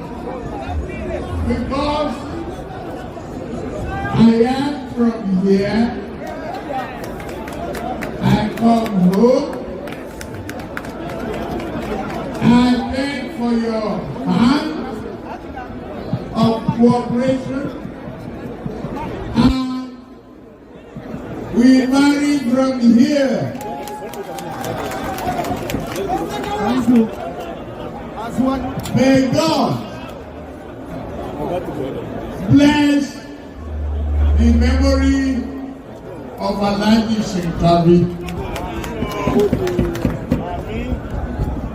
because I am from here, I come home, I beg for your hand of cooperation, and we marry from here. Thank you. May God bless the memory of Alhaji Shinkabi.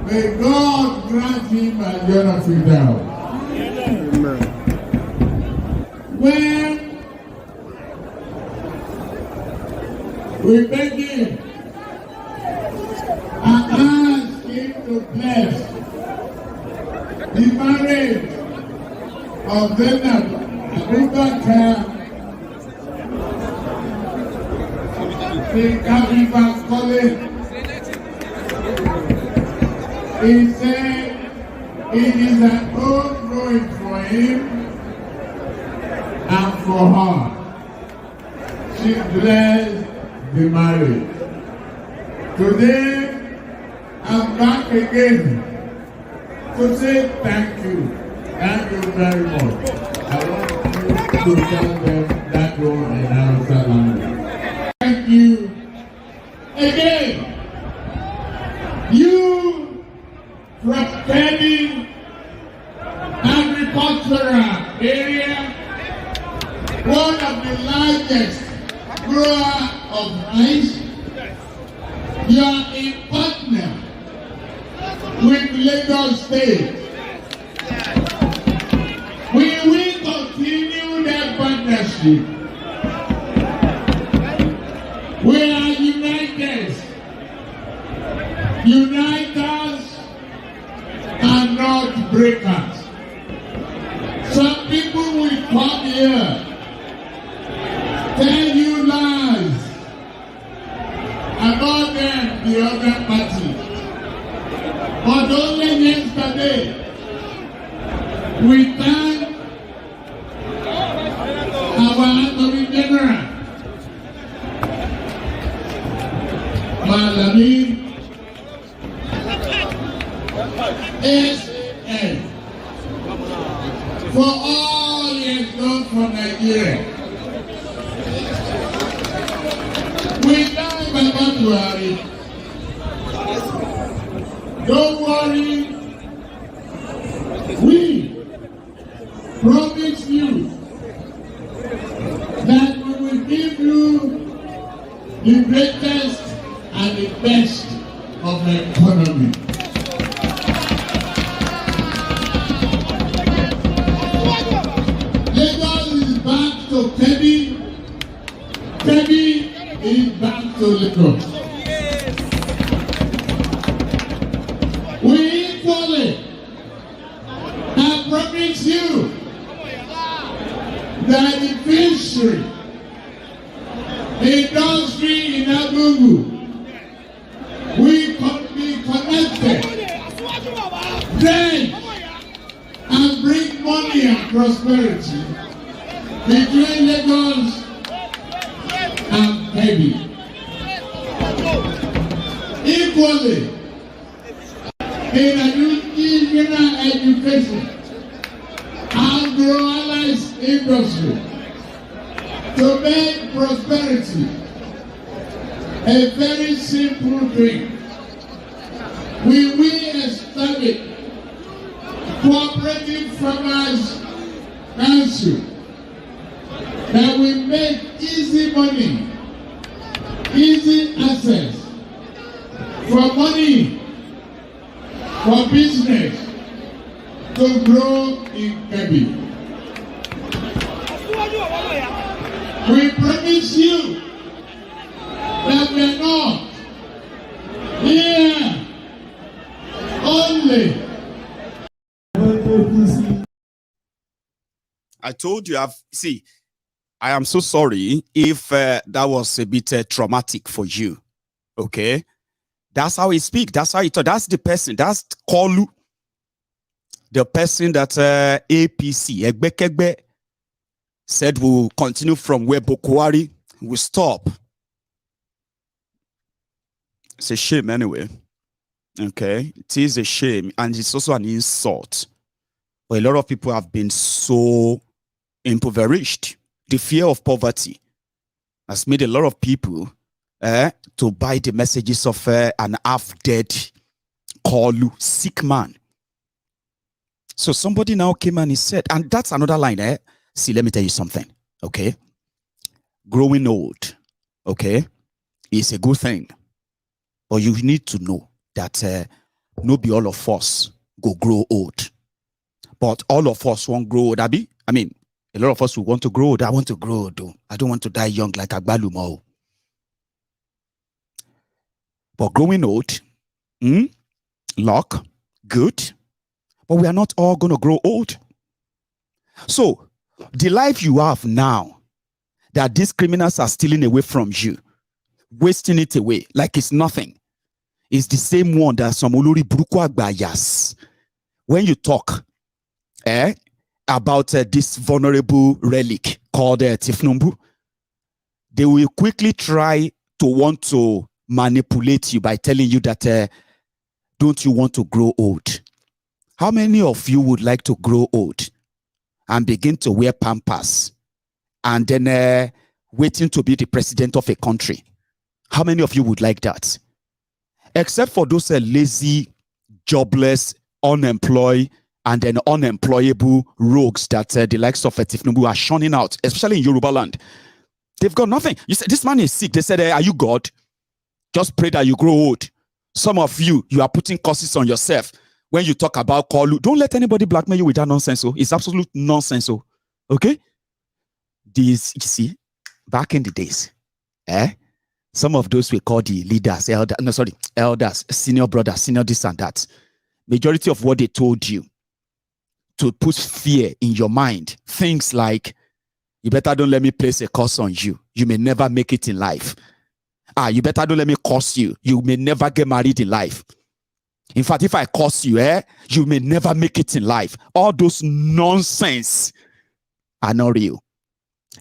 May God grant him a Jannah Firdaus. When we beg him and ask him to bless the marriage of Zainab Abubakar, the Kebbi College, he said it is an old road for him and for her. she blessed the marriage. Today, I'm back again to say thank you. Thank you very much. I want you to tell them that one in Hausa language. Thank you again. You from Kebbi agricultural area, one of the largest grower of rice. You are in partner with Lagos State. We will continue that partnership. We are united. Uniters are not breakers. Some people will come here, tell you lies about them, the other party. But only yesterday, we thank our Attorney General, Malami, S.N. for all he has done for Nigeria. We thank Baba Buhari. Don't worry. We promise you that we will give you the greatest and the best of the economy. Lagos is back to Kebbi. Kebbi is back to Lagos. We equally have promised you that the fishery industry in Abuja will be connected, then, and bring money and prosperity between Lagos and Kebbi. Equally, in regional education, agro-allies industry, to make prosperity a very simple thing. We will establish cooperative farmers council that will make easy money, easy access for money, for business to grow in Kebbi. We promise you that we are not here only. I told you, I am so sorry if that was a bit traumatic for you. Okay? That's how he speaks. That's how he talks. That's the person. That's Kolu. The person that APC, Egbekegbe, said will continue from where Bokwari will stop. It's a shame anyway. Okay? It is a shame. And it's also an insult. But a lot of people have been so impoverished. The fear of poverty has made a lot of people to buy the messages of an half-dead Kolu, sick man. So somebody now came and he said, and that's another line. See, let me tell you something, okay? Growing old, okay, is a good thing. But you need to know that no be all of us go grow old. But all of us won't grow old, Abi. I mean, a lot of us will want to grow old. I want to grow old, though. I don't want to die young like Agbalumo. But growing old, luck, good. But we are not all going to grow old. So, the life you have now, that these criminals are stealing away from you, wasting it away like it's nothing, is the same one that some Olori Buruku Agbayas, when you talk about this vulnerable relic called Tifnumbu, they will quickly try to want to manipulate you by telling you that don't you want to grow old? How many of you would like to grow old and begin to wear pampers and then waiting to be the president of a country? How many of you would like that? Except for those lazy, jobless, unemployed, and then unemployable rogues that the likes of Tinubu are shunning out, especially in Yoruba land. They've got nothing. You said, this man is sick. They said, are you God? Just pray that you grow old. Some of you are putting curses on yourself when you talk about Kolu. Don't let anybody blackmail you with that nonsense. It's absolute nonsense. Okay? These, you see, back in the days, some of those we call the leaders, elders, senior brothers, senior this and that. Majority of what they told you to put fear in your mind. Things like, you better don't let me place a curse on you. You may never make it in life. You better don't let me curse you. You may never get married in life. In fact, if I curse you, you may never make it in life. All those nonsense are not real.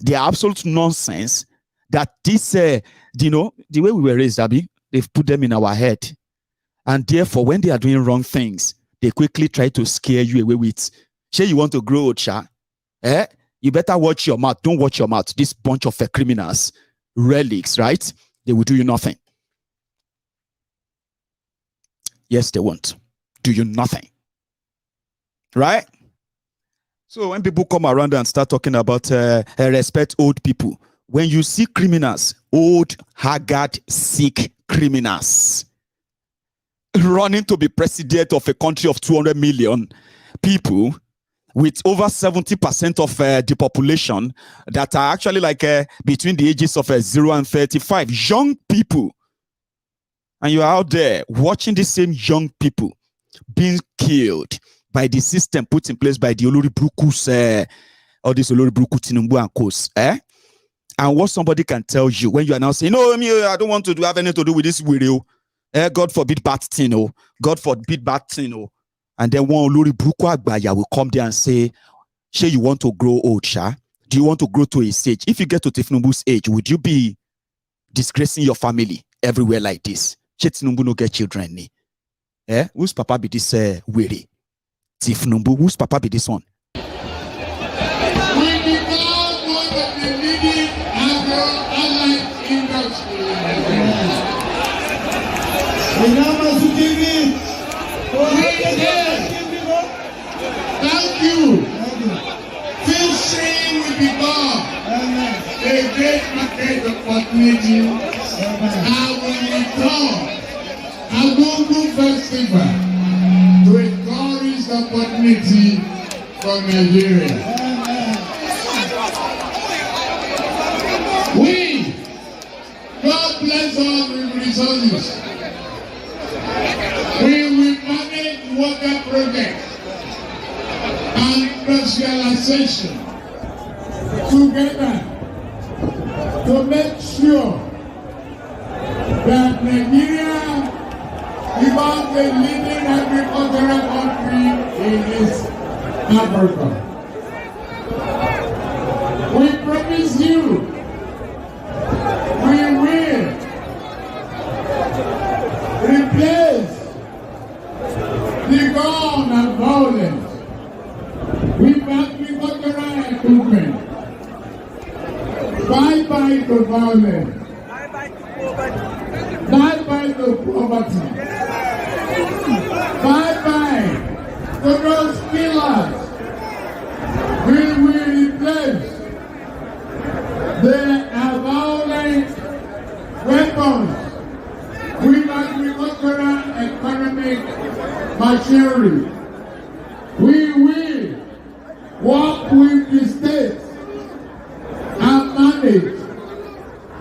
They are absolute nonsense that this, the way we were raised, Abby, they've put them in our head. And therefore, when they are doing wrong things, they quickly try to scare you away with, say you want to grow old, you better watch your mouth. Don't watch your mouth. This bunch of criminals, relics, right? They will do you nothing. Yes, they won't do you nothing. Right? So when people come around and start talking about respect old people, when you see criminals, old, haggard, sick criminals, running to be president of a country of 200 million people, with over 70% of the population that are actually like between the ages of 0 and 35, young people. And you are out there watching the same young people being killed by the system put in place by the Olori Brukus, all this Olori Bruku Tinubu and course. And what somebody can tell you when you are now saying, no, I don't want to have anything to do with this video. God forbid bad thing, God forbid bad thing, And then one Olori Bruku Agbaya will come there and say, "Shay, you want to grow old, Sha? Do you want to grow to his age? If you get to Tinubu's age, would you be disgracing your family everywhere like this? Shay Tinubu no get children, ni? Whose papa be this weary? Tinubu, whose papa be this one?" We become one of the leading agro-allied industries. Thank you. Fishing will become a great market opportunity and will return Abuja Festival to a tourist opportunity for Nigeria. We, God bless us with resources. We will manage water projects and industrialization together to make sure that Nigeria becomes the leading agricultural country in East Africa. We promise you we will replace the gun and violence with agricultural equipment. Bye-bye to violence. Bye-bye to poverty. Bye-bye to those killers. We will replace the violent weapons with agricultural economic machinery. We will work with the states and manage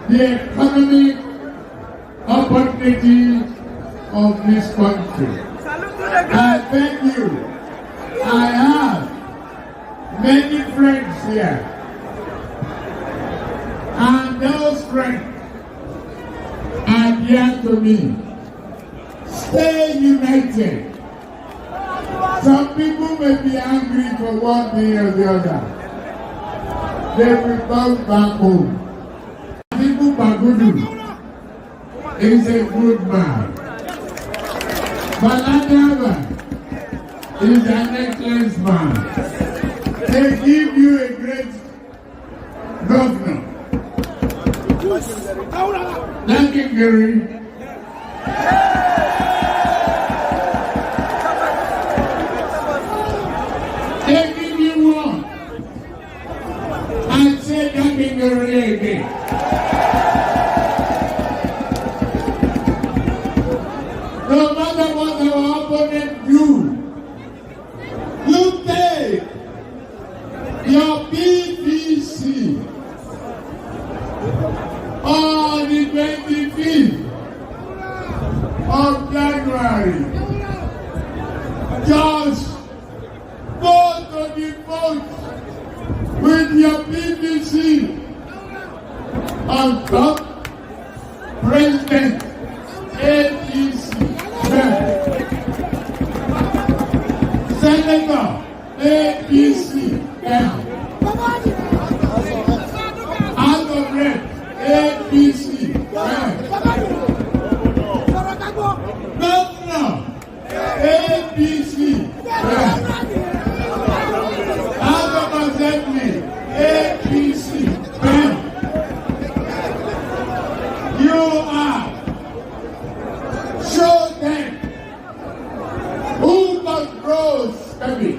the economic opportunities of this country. I thank you. I have many friends here, and those friends are dear to me. Stay united. Some people may be angry for one thing or the other. They will come back home. The Abuja is a good man. Baladava is an excellent man. They give you a great governor. Thuggery. They give you one. I say Thuggery again. No matter what our opponent do, you take your PVC on the 25th of January. Just go to the vote with your PVC on top. President APC. Senator APC. Out of red APC. Governor APC. Out of assembly APC. You are. Show them who controls Kebbi.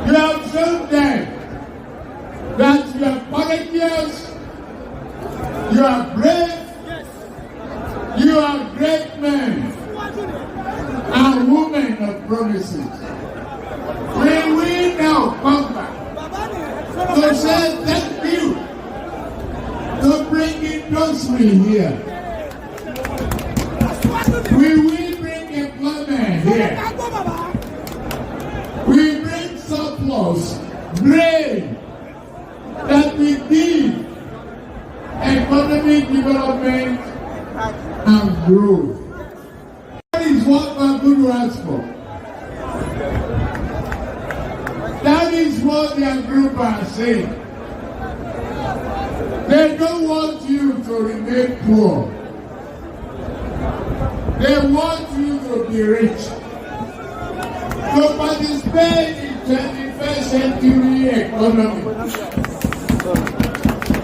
You have shown them that you are courageous, you are brave, you are great men and women of promises. When we now come back to say thank you to bringing industry here, we will bring employment here. We bring surplus, grain that we need economic development and growth. That is what Abuja asks for. That is what their group are saying. They don't want you to remain poor. They want you to be rich, to participate in 21st century economy.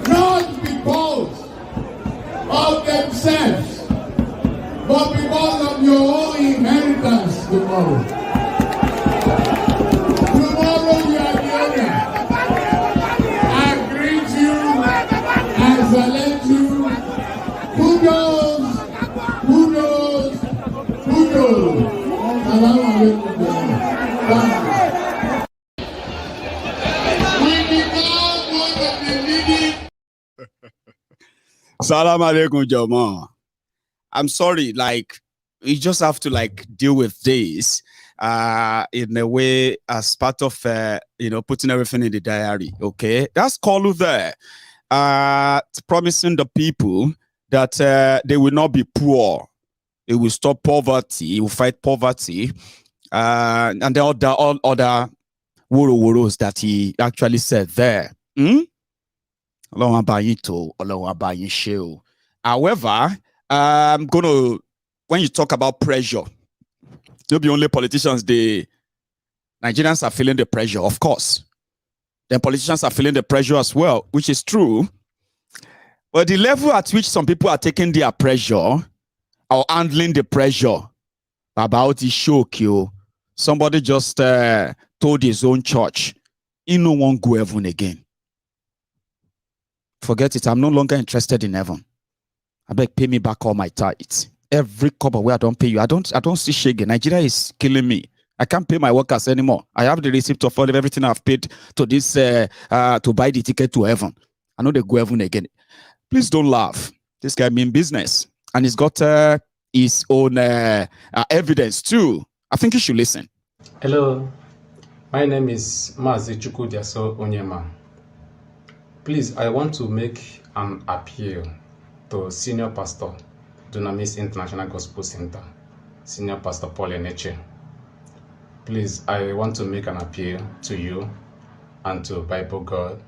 Not because of themselves, but because of your own inheritance tomorrow. Tomorrow you are the owner. I greet you, I salute you. Who knows? Who knows? Who knows? Salam alaikum, Jama. I'm sorry, like, you just have to like deal with this in a way as part of putting everything in the diary. Okay, that's Kolu there, promising the people that they will not be poor. It will stop poverty. It will fight poverty, and the all other woro-woros that he actually said there. However, I'm gonna, when you talk about pressure, there'll be only politicians. The Nigerians are feeling the pressure, of course. Then politicians are feeling the pressure as well, which is true. But the level at which some people are taking their pressure or handling the pressure about the shock, somebody just told his own church, he no one go heaven again. Forget it. I'm no longer interested in heaven. I beg, pay me back all my tithes. Every couple where I don't pay you. I don't see shege. Nigeria is killing me. I can't pay my workers anymore. I have the receipt of all of everything I've paid to this to buy the ticket to heaven. I know they go heaven again. Please don't laugh. This guy mean business, and he's got his own evidence too. I think you should listen. Hello, my name is Mazi Chukwudiaso Onyema. Please, I want to make an appeal to Senior Pastor, Dunamis International Gospel Center, Senior Pastor Paul Eneche. Please, I want to make an appeal to you and to Bible God.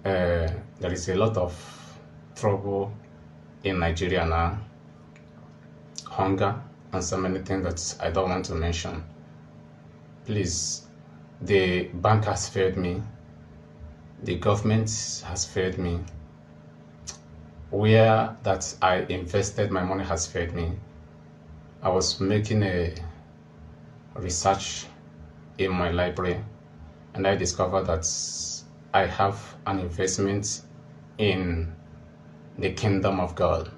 There is a lot of trouble in Nigeria now, hunger, and so many things that I don't want to mention. Please, the bank has failed me, the government has failed me, where that I invested my money has failed me. I was making a research in my library and I discovered that I have an investment in the kingdom of God.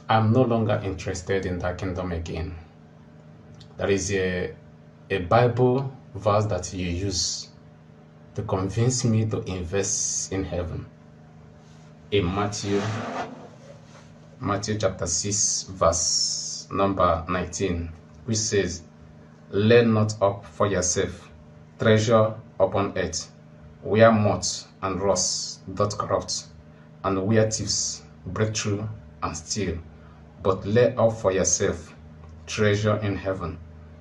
I'm no longer interested in that kingdom again. There is a Bible verse that you use to convince me to invest in heaven. In Matthew chapter 6 verse number 19, which says, "Lay not up for yourself treasure upon earth, where moth and rust doth corrupt, and where thieves break through and steal. But lay up for yourself treasure in heaven,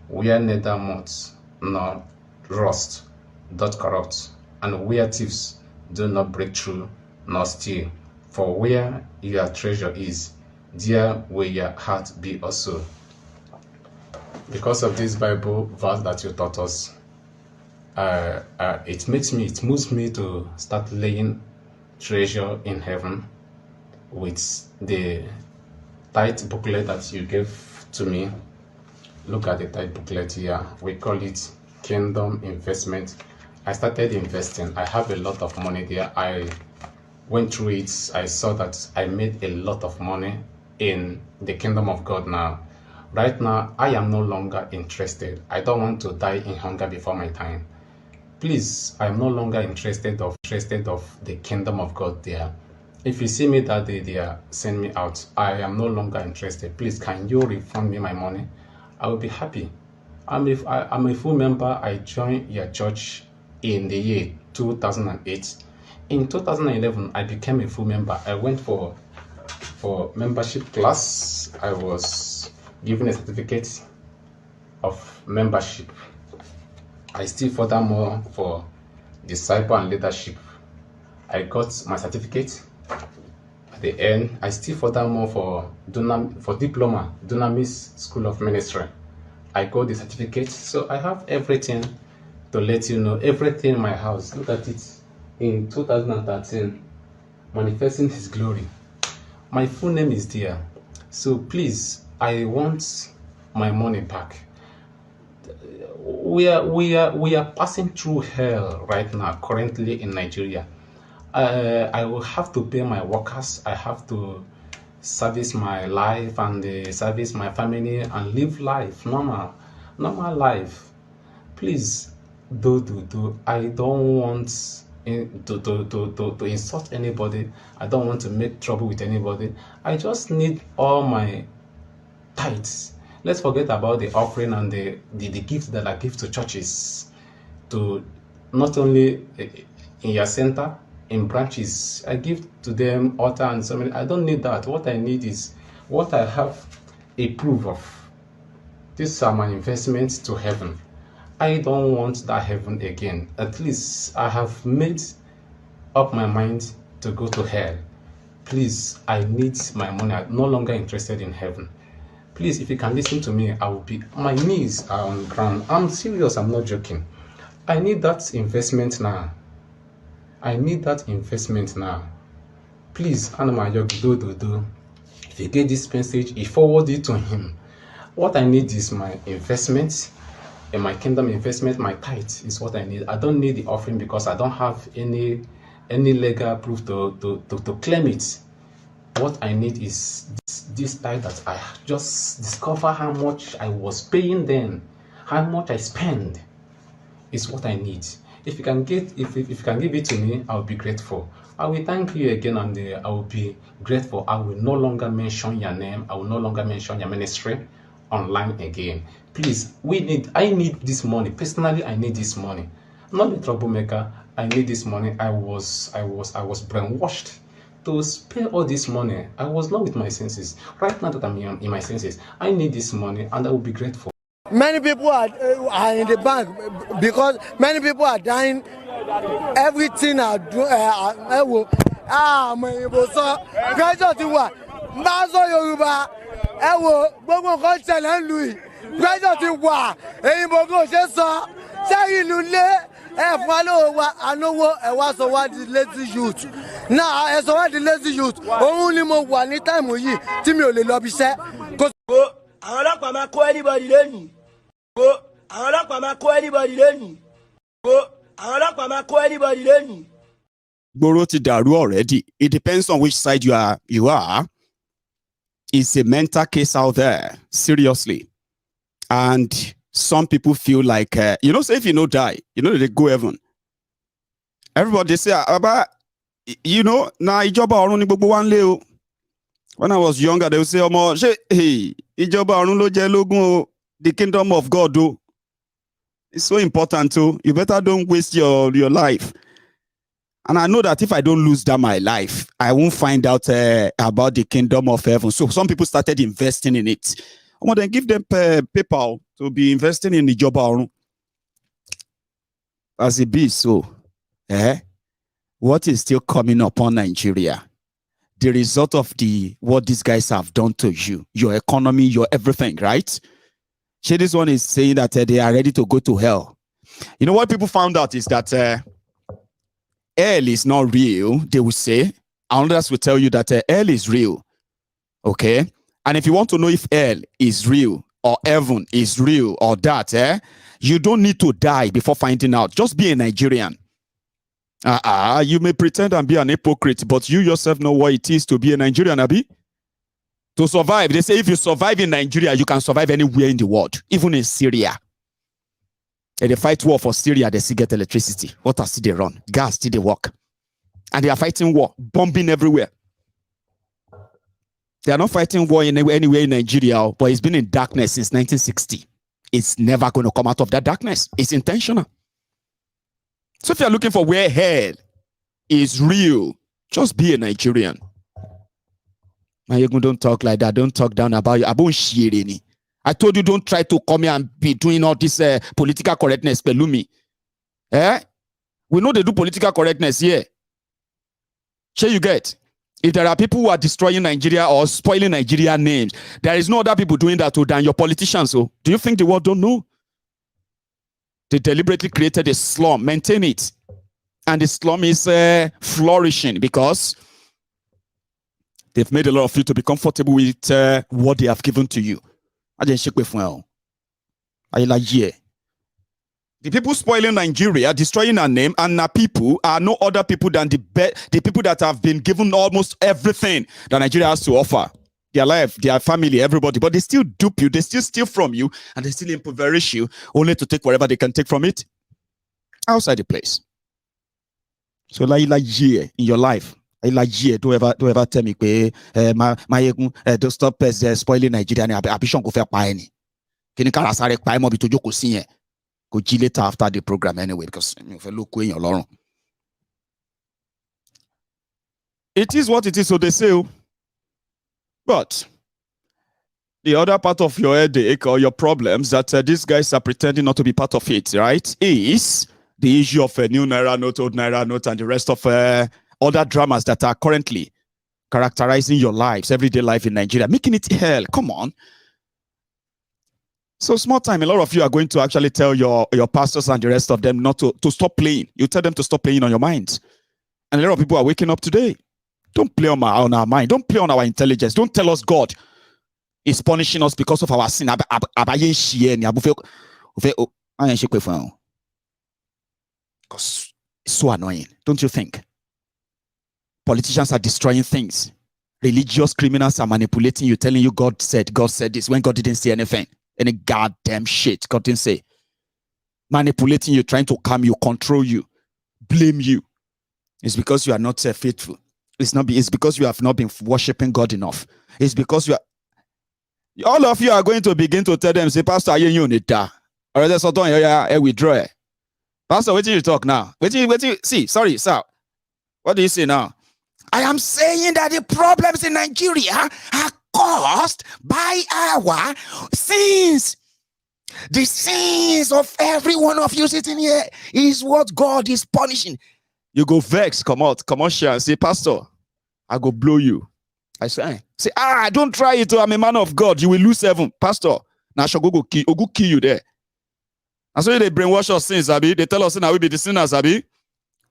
where neither moth nor rust doth corrupt, and where thieves do not break through nor steal. For where your treasure is, there will your heart be also." Because of this Bible verse that you taught us, it moves me to start laying treasure in heaven with the tithe booklet that you gave to me. Look at the tithe booklet here. We call it Kingdom Investment. I started investing. I have a lot of money there. I went through it. I saw that I made a lot of money in the kingdom of God now. Right now, I am no longer interested. I don't want to die in hunger before my time. Please, I am no longer interested of the kingdom of God there. If you see me that day there, send me out. I am no longer interested. Please, can you refund me my money? I will be happy. I'm a full member. I joined your church in the year 2008. In 2011, I became a full member. I went for membership class. I was given a certificate of membership. I still furthermore for disciple and leadership. I got my certificate. At the end, I still furthermore for diploma, Dunamis School of Ministry. I got the certificate. So I have everything to let you know. Everything in my house. Look at it. In 2013, manifesting His glory. My full name is there. So please, I want my money back. We are passing through hell right now, currently in Nigeria. I will have to pay my workers. I have to service my life and service my family and live life, normal life. Please, do. I don't want to insult anybody. I don't want to make trouble with anybody. I just need all my tithes. Let's forget about the offering and the gifts that I give to churches, to not only in your center, in branches. I give to them altar and so many. I don't need that. What I need is what I have a proof of. These are my investments to heaven. I don't want that heaven again. At least I have made up my mind to go to hell. Please, I need my money. I'm no longer interested in heaven. Please, if you can listen to me, my knees are on the ground. I'm serious, I'm not joking. I need that investment now. Please, do. If you get this message, you forward it to him. What I need is my investment, and my kingdom investment, my tithe is what I need. I don't need the offering because I don't have any legal proof to claim it. What I need is this tithe that I just discover how much I was paying then, how much I spend is what I need. If you can give it to me, I will be grateful. I will thank you again, and I will be grateful. I will no longer mention your name. I will no longer mention your ministry online again. Please, I need this money. Personally, I need this money. I'm not a troublemaker. I need this money. I was brainwashed to spend all this money. I was not with my senses. Right now that I'm in my senses, I need this money, and I will be grateful. Many people are in the bank because many people are dying. Everything are àmọ́ ìbò sọ pressure ti wà máa sọ Yorùbá ẹ wo gbogbo nǹkan ṣẹlẹ̀ ń lu yìí pressure ti wà èyìnbó kò ṣe sọ sẹ́yìn ìlú lé ẹ fún alówó wa ànówó ẹ wá sọ wá di lazy youth náà ẹ sọ wá di lazy youth òun ni mo wà ní táìmù yìí tí mi ò lè lọ bí iṣẹ́. àwọn ọlọ́pàá máa kó anybody lẹ́yìn àwọn ọlọ́pàá máa kó anybody lẹ́yìn àwọn ọlọ́pàá máa kó anybody lẹ́yìn. Gboro ti dàrú already. It depends on which side you are. It's a mental case out there, seriously. And some people feel like, say if you no die, they go heaven. Everybody say, na ìjọba ọ̀run ni gbogbo wa ń lé o. When I was younger, they would say, hey, ìjọba ọ̀run ló jẹ́ lógún o, the kingdom of God o. It's so important too. You better don't waste your life. And I know that if I don't lose that my life, I won't find out about the kingdom of heaven. So some people started investing in it. I'm going to give them PayPal to be investing in the job. As it be so, what is still coming upon Nigeria? The result of what these guys have done to you, your economy, your everything, right? So this one is saying that they are ready to go to hell. You know what people found out is that hell is not real, they will say. And others will tell you that hell is real. Okay? And if you want to know if hell is real or heaven is real or that, you don't need to die before finding out. Just be a Nigerian. You may pretend and be an hypocrite, but you yourself know what it is to be a Nigerian, Abi. To survive, they say if you survive in Nigeria, you can survive anywhere in the world, even in Syria. And they fight war for Syria, they still get electricity. Water still they run, gas still they work. And they are fighting war, bombing everywhere. They are not fighting war anywhere in Nigeria, but it's been in darkness since 1960. It's never going to come out of that darkness. It's intentional. So if you're looking for where hell is real, just be a Nigerian. Don't talk like that. Don't talk down about you. I told you don't try to come here and be doing all this political correctness, Pelumi. We know they do political correctness here. Sure you get? If there are people who are destroying Nigeria or spoiling Nigeria names, there is no other people doing that than your politicians. So do you think the world don't know? They deliberately created a slum, maintain it. And the slum is flourishing because they've made a lot of you to be comfortable with what they have given to you. The people spoiling Nigeria, destroying our name, and our people are no other people than the people that have been given almost everything that Nigeria has to offer. Their life, their family, everybody. But they still dupe you, they still steal from you, and they still impoverish you, only to take whatever they can take from it. Outside the place. So in your life, don't ever tell me don't stop spoiling Nigeria. Go later after the program anyway, because it is what it is, so they say. But the other part of your headache or your problems that these guys are pretending not to be part of it, right, is the issue of a new Naira note, old Naira note, and the rest of other dramas that are currently characterizing your lives, everyday life in Nigeria, making it hell. Come on. So small time, a lot of you are going to actually tell your pastors and the rest of them not to stop playing. You tell them to stop playing on your minds. And a lot of people are waking up today. Don't play on our mind. Don't play on our intelligence. Don't tell us God is punishing us because of our sin. Because it's so annoying, don't you think? Politicians are destroying things. Religious criminals are manipulating you, telling you God said this, when God didn't say anything. Any goddamn shit God didn't say. Manipulating you, trying to calm you, control you, blame you. It's because you are not faithful. It's because you have not been worshiping God enough. It's because all of you are going to begin to tell them, say, Pastor, you need that. Or there's something here, withdraw. Pastor, what do you talk now? See, sorry, sir. What do you say now? I am saying that the problems in Nigeria are caused by our sins. The sins of every one of you sitting here is what God is punishing. You go vex, come out and say, Pastor, I go blow you. I say, don't try it. I'm a man of God. You will lose heaven. Pastor, now I shall go kill you there. And so they brainwash us sins, Abi. They tell us now we be the sinners, Abi.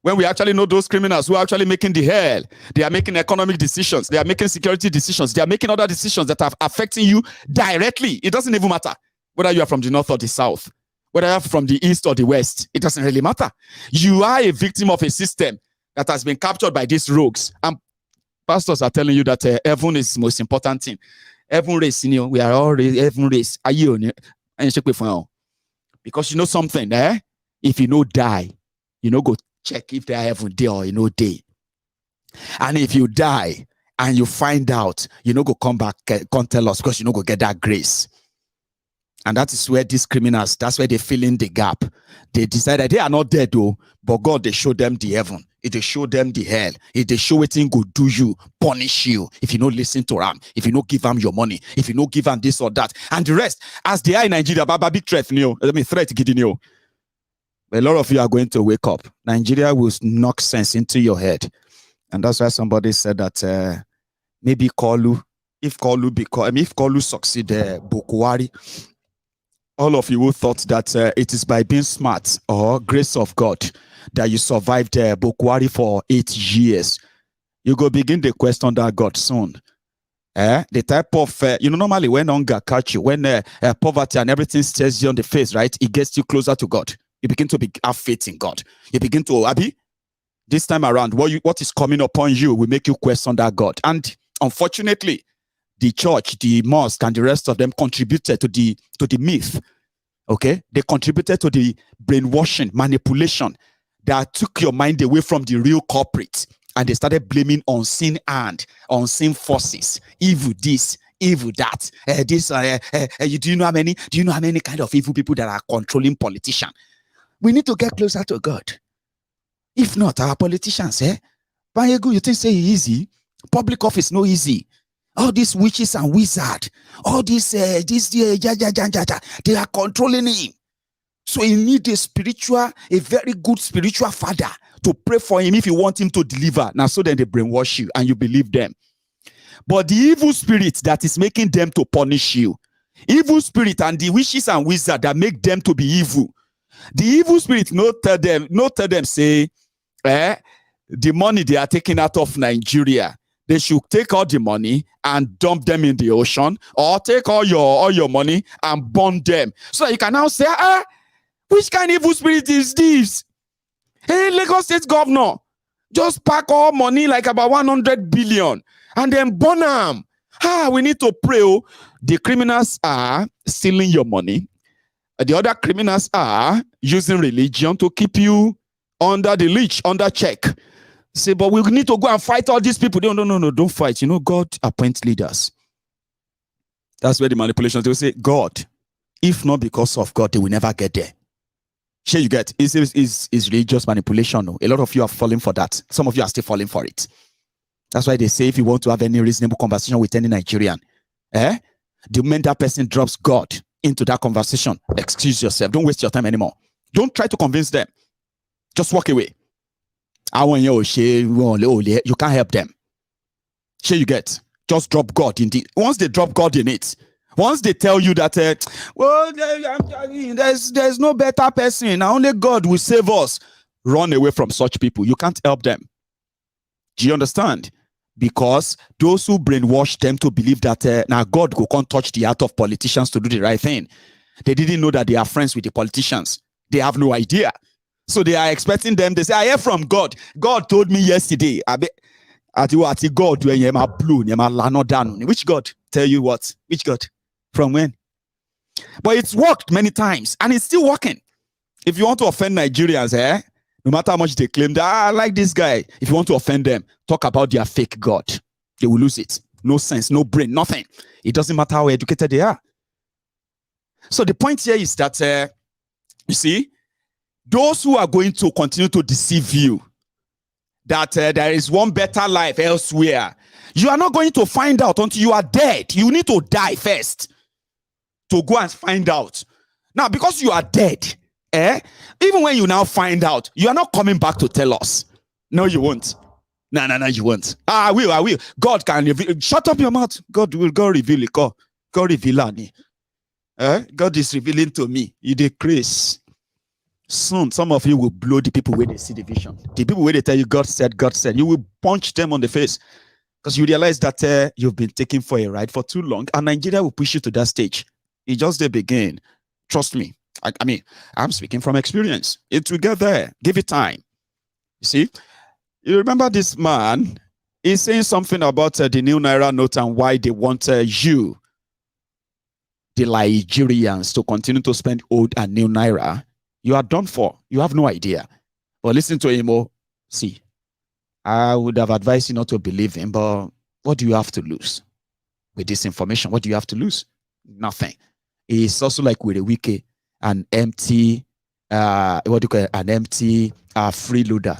When we actually know those criminals who are actually making the hell, they are making economic decisions, they are making security decisions, they are making other decisions that are affecting you directly. It doesn't even matter whether you are from the north or the south, whether you are from the east or the west. It doesn't really matter. You are a victim of a system that has been captured by these rogues. And pastors are telling you that heaven is the most important thing. Heaven race, we are all heaven race. Are you on it? Because you know something, if you know die, go check if they are heaven day or day. And if you die and you find out, go come back, come tell us, because go get that grace. And that is where these criminals, that's where they fill in the gap. They decided they are not dead though, but God, they show them the heaven. If they show them the hell, if they show it, go do you, punish you. If you don't listen to them, if you don't give them your money, if you don't give them this or that, and the rest, as they are in Nigeria, big threat, threat getting you. A lot of you are going to wake up. Nigeria will knock sense into your head. And that's why somebody said that maybe Kolu, if Kolu succeed, Bokwari, all of you who thought that it is by being smart or grace of God that you survived Bokwari for 8 years, you go begin to question that God soon. The type of, normally when hunger catch you, when poverty and everything stares you on the face, right? It gets you closer to God. You begin to have faith in God. You begin to, Abi, this time around, what is coming upon you will make you question that God. And unfortunately, the church, the mosque, and the rest of them contributed to the myth. Okay? They contributed to the brainwashing, manipulation that took your mind away from the real culprit. And they started blaming unseen hand, unseen forces, evil this, evil that. Do you know how many kind of evil people that are controlling politicians? We need to get closer to God. If not, our politicians, you think say easy? Public office no easy. All these witches and wizards, all these they are controlling him. So you need a very good spiritual father to pray for him if you want him to deliver. Now, so then they brainwash you and you believe them. But the evil spirit that is making them to punish you, evil spirit and the witches and wizards that make them to be evil, the evil spirit not tell them say, the money they are taking out of Nigeria, they should take all the money and dump them in the ocean, or take all your money and burn them. So you can now say, which kind of evil spirit is this? Hey, Lagos State Governor, just pack all money like about 100 billion and then burn them. We need to pray. The criminals are stealing your money. The other criminals are using religion to keep you under the leash, under check. Say, but we need to go and fight all these people. No, don't fight. God appoints leaders. That's where the manipulations, they will say, God, if not because of God, they will never get there. Sure, you get, it's religious manipulation. A lot of you are falling for that. Some of you are still falling for it. That's why they say if you want to have any reasonable conversation with any Nigerian, the moment that person drops God into that conversation, excuse yourself. Don't waste your time anymore. Don't try to convince them. Just walk away. You can't help them. Sure, you get. Just drop God in the. Once they drop God in it, once they tell you that, there's no better person. Now only God will save us. Run away from such people. You can't help them. Do you understand? Because those who brainwash them to believe that now God can't touch the heart of politicians to do the right thing. They didn't know that they are friends with the politicians. They have no idea. So they are expecting them. They say, I hear from God. God told me yesterday. Which God? Tell you what? Which God? From when? But it's worked many times and it's still working. If you want to offend Nigerians, no matter how much they claim that I like this guy, if you want to offend them, talk about their fake God. They will lose it. No sense, no brain, nothing. It doesn't matter how educated they are. So the point here is that, you see, those who are going to continue to deceive you, that there is one better life elsewhere, you are not going to find out until you are dead. You need to die first to go and find out. Now, because you are dead, even when you now find out, you are not coming back to tell us. No, you won't. No, you won't. I will. God can reveal. Shut up your mouth. God reveal it. God reveal it. God is revealing to me. You decrease. Soon, some of you will blow the people where they see the vision. The people where they tell you God said. You will punch them on the face because you realize that you've been taken for a ride for too long, and Nigeria will push you to that stage. It just they begin. Trust me. I mean, I'm speaking from experience. It will get there. Give it time. You see, you remember this man? He's saying something about the new Naira note and why they want you, the Nigerians, to continue to spend old and new Naira. You are done for. You have no idea. But listen to him. See, I would have advised you not to believe him, but what do you have to lose with this information? What do you have to lose? Nothing. It's also like with a wiki, an empty, freeloader,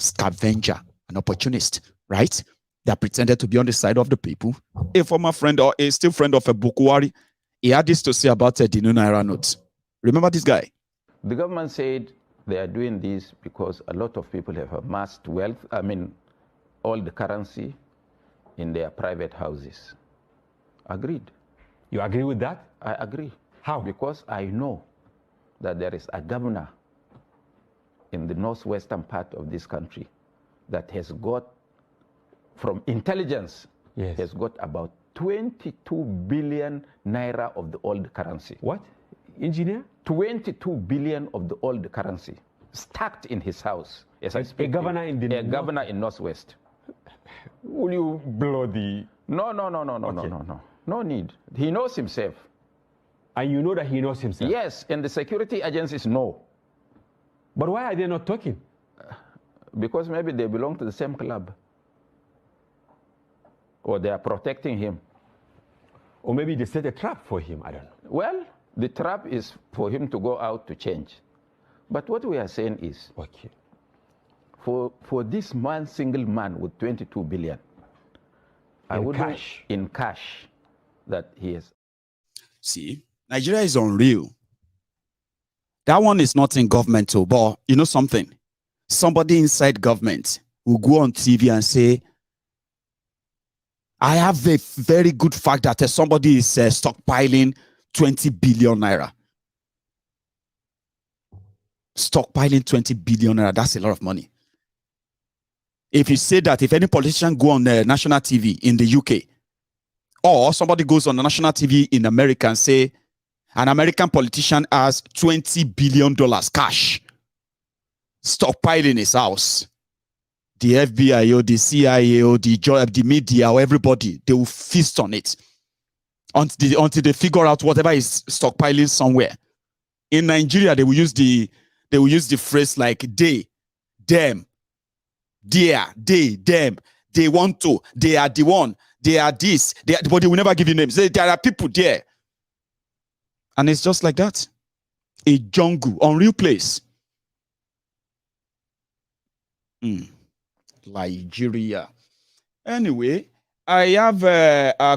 scavenger, an opportunist, right? That pretended to be on the side of the people. A former friend or a still friend of a Bukwari, he had this to say about the new Naira notes. Remember this guy? The government said they are doing this because a lot of people have amassed wealth, all the currency in their private houses. Agreed. You agree with that? I agree. How? Because I know that there is a governor in the northwestern part of this country that has got, from intelligence, has got about 22 billion naira of the old currency. What? Engineer? 22 billion of the old currency stacked in his house. As a governor in the governor in Northwest. Will you blow the... No, no need. He knows himself. And you know that he knows himself? Yes, and the security agencies know. But why are they not talking? Because maybe they belong to the same club. Or they are protecting him. Or maybe they set a trap for him, I don't know. Well, the trap is for him to go out to change. But what we are saying is, for this man, single man with 22 billion, in cash, that he has. See, Nigeria is unreal. That one is not in government too, but you know something? Somebody inside government will go on TV and say, I have a very good fact that somebody is stockpiling 20 billion naira. Stockpiling 20 billion naira, that's a lot of money. If you say that, if any politician go on national TV in the UK, or somebody goes on the national TV in America and say, an American politician has $20 billion cash stockpiling his house, the FBI or the CIA or the media or everybody, they will feast on it until they figure out whatever is stockpiling somewhere. In Nigeria, they will use the phrase like they, them, they, them, they want to, they are the one, they are this, but they will never give you names. There are people there. And it's just like that. A jungle, unreal place. Nigeria. Anyway, I have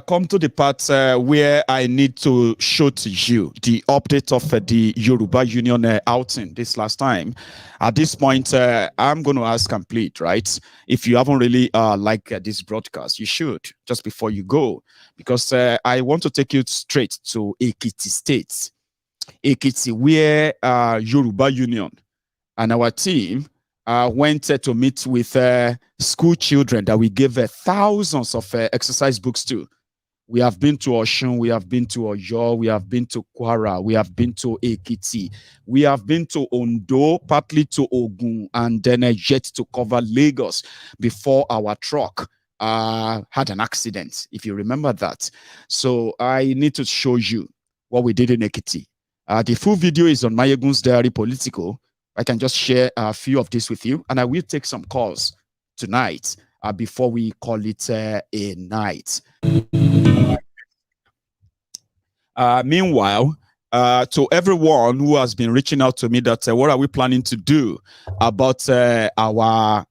come to the part where I need to show to you the update of the Yoruba Union outing this last time. At this point, I'm going to ask complete, right? If you haven't really liked this broadcast, you should, just before you go, because I want to take you straight to Ekiti State. Ekiti, where Yoruba Union and our team went to meet with school children that we gave thousands of exercise books to. We have been to Oshun, we have been to Oyo, we have been to Kwara, we have been to Ekiti, we have been to Ondo, partly to Ogun, and then yet to cover Lagos before our truck had an accident, if you remember that. So I need to show you what we did in Ekiti. The full video is on Mayegun's Diary Political. I can just share a few of this with you, and I will take some calls tonight before we call it a night. Meanwhile, to everyone who has been reaching out to me that what are we planning to do about our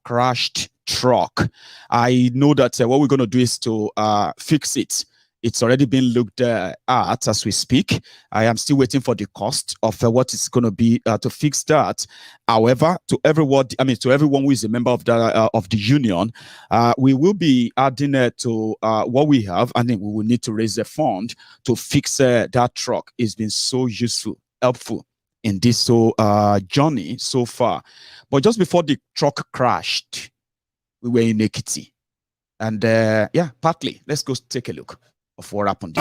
crashed truck, I know that what we're going to do is to fix it. It's already been looked at as we speak. I am still waiting for the cost of what it's going to be to fix that. However, to everyone who is a member of the union, we will be adding to what we have, and then we will need to raise a fund to fix that truck. It's been so useful, helpful in this journey so far. But just before the truck crashed, we were in Ekiti. And yeah, partly, let's go take a look of what happened.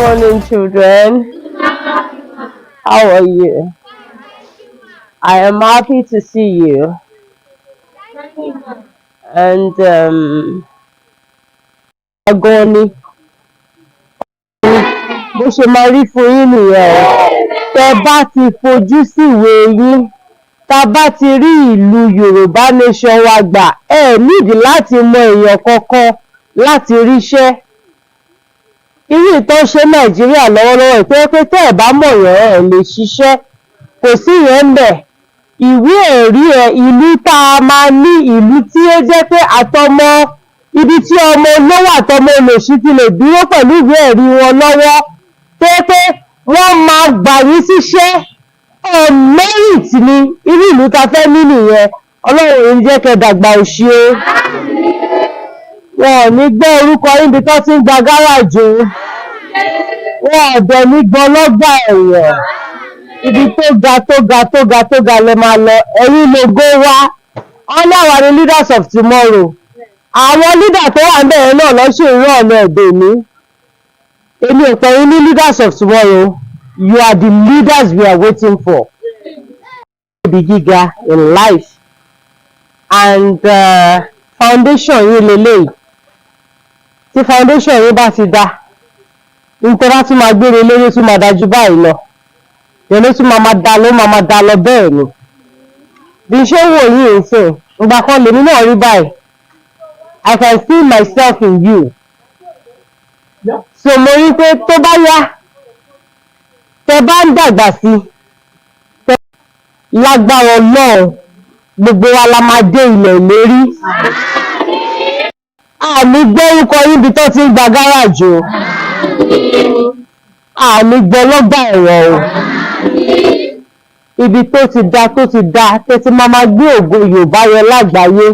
Morning, children. How are you? I am happy to see you. And Agoni, bó ṣe máa rí fún yín nìyẹn o. Tẹ́ bá ti fojú sí ìwé yín, tá bá ti rí ìlú Yorùbá nation wa gbà, ẹ nídìí láti mọ èèyàn kankan láti ríṣẹ́. Irú ìtàn ṣe Nàìjíríà lọ́wọ́lọ́wọ́ ìpé pé tẹ́ ẹ̀ bá mọ̀ yẹn ẹ̀ lè ṣiṣẹ́, kò sí yẹn ń bẹ̀. Ìwé ẹ̀rí ìlú tá a máa ní ìlú tí ó jẹ́ pé àtọmọ ibi tí ọmọ olówó àtọmọ olòṣì ti lè dúró pẹ̀lú ìwé ẹ̀rí wọn lọ́wọ́, pé wọ́n máa gbà yín síṣẹ́ on merit ni irú ìlú ta fẹ́ ní nìyẹn. Ọlọ́run ń jẹ́ kẹ́ dàgbà òṣì o. Wọn ò ní gbé orúkọ yín bí tó ti ń gba gáràjì. Wọn ò dẹ̀ ní gbọ́ lọ́gbà ẹ̀wọ̀n. Ibi tó ga lẹ máa lọ. Ẹ̀yin lógo wa. Ọlá wa ni leaders of tomorrow. Àwọn leader tó wà níbẹ̀ náà lọ ṣe ìran ọ̀nà ẹ̀dẹ̀ mi. Èmi ò pẹ̀yìn ní leaders of tomorrow. You are the leaders we are waiting for. Ibi gíga in life. And foundation yín leléyìí. Tí foundation yín bá ti dá, nítorí tún máa gbére lórí tún máa dájú báyìí lọ. Yẹn tún máa dá lọ bẹ́ẹ̀ ni. Bí ṣé wò yìí ń sìn, ìgbà kan lèmi náà rí báyìí. I can see myself in you. So mo rí pé tó bá yá, tẹ bá ń dàgbà sí, lágbára Ọlọ́run, gbogbo wa la máa dé ilẹ̀ ìlérí. àmì gbórúkọ yín bí tó ti ń gba gáràjì o àmì gbọ́ lọ́gbà ẹ̀wọ̀n o ibi tó ti da tẹ́tí máa gbé ògo Yorùbá yẹn lágbàáyé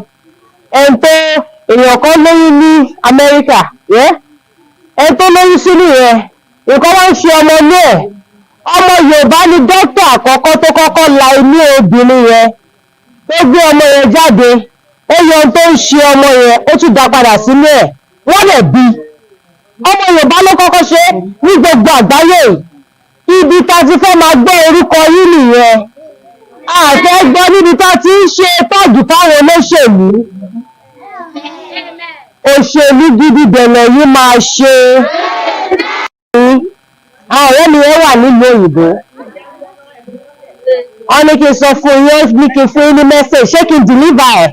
ẹni tó èèyàn kan lóyún ní Amẹ́ríkà ẹni tó lóyún sí nìyẹn nǹkan wá ń ṣe ọmọ ilé ẹ̀ ọmọ Yorùbá ni dókítà àkọ́kọ́ tó kọ́kọ́ la inú obìnrin yẹn tó gbé ọmọ yẹn jáde ó yọ ohun tó ń ṣe ọmọ yẹn ó tún dá padà sínú ẹ̀ wọ́n lè bí ọmọ Yorùbá ló kọ́kọ́ ṣe ní gbogbo àgbáyé ibi tá ti fẹ́ máa gbọ́ orúkọ yín nìyẹn àfẹ́ gbọ́ níbi tá ti ń ṣe tọ́jú fáwọn olóṣèlú òṣèlú gidi bẹ̀rẹ̀ yìí máa ṣe àwọn ọ̀rẹ́ mi wà nílùú òyìnbó wọ́n ní kí n sọ fún yín ní kí n fún yín ní message ṣé kí n deliver ẹ̀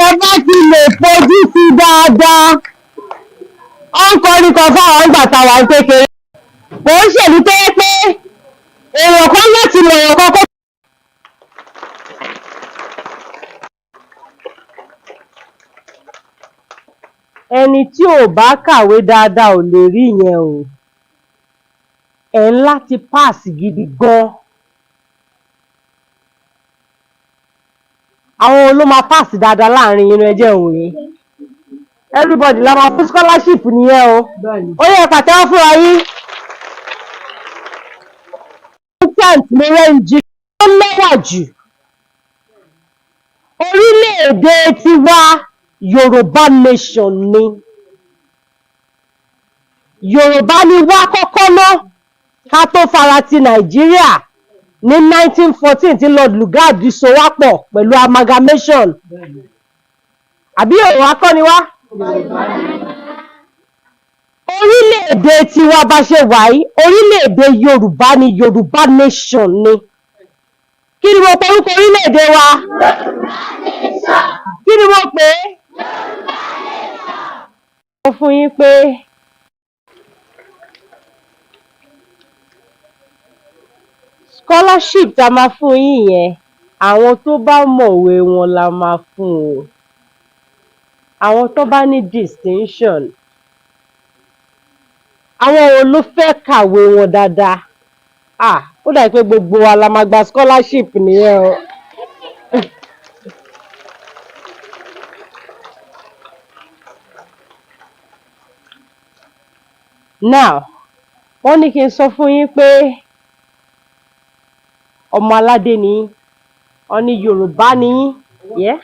ẹ bá ti lè fojú sí dáadáa ó ń kọrin kan fáwọn ìgbà táwa ń kékeré kò ń ṣèlú tó yẹ pé èèyàn kan láti mọ èèyàn kan kó. ẹni tí ò bá kàwé dáadáa ò lè rí yẹn o ẹ̀ ń láti pass gidi gan. àwọn ló máa pass dáadáa láàrin inú ẹjẹ́ òun everybody la máa fún scholarship nìyẹn o ó yẹ pàtẹ́wọ́ fúnra yín. ní rẹ́ǹjì tó lọ́wọ́ jù orílẹ̀-èdè tiwa Yorùbá nation ni Yorùbá ni wá kọ́kọ́ ná ká tó fara ti Nàìjíríà ní 1914 tí Lord Lugard so wá pọ̀ pẹ̀lú amalgamation àbí Yorùbá kọ́ ni wá orílẹ̀-èdè tiwa bá ṣe wà yìí orílẹ̀-èdè Yorùbá ni Yorùbá nation ni kí ni mo pè orúkọ orílẹ̀-èdè wa kí ni mo pè é mo fún yín pé scholarship tá máa fún yín yẹn àwọn tó bá mọ̀wé wọn la máa fún o àwọn tó bá ní distinction àwọn wo ló fẹ́ kàwé wọn dáadáa ó dàbí pé gbogbo wa la máa gba scholarship nìyẹn o. now wọ́n ní kí n sọ fún yín pé ọmọ aládé ni yín wọ́n ní Yorùbá ni yín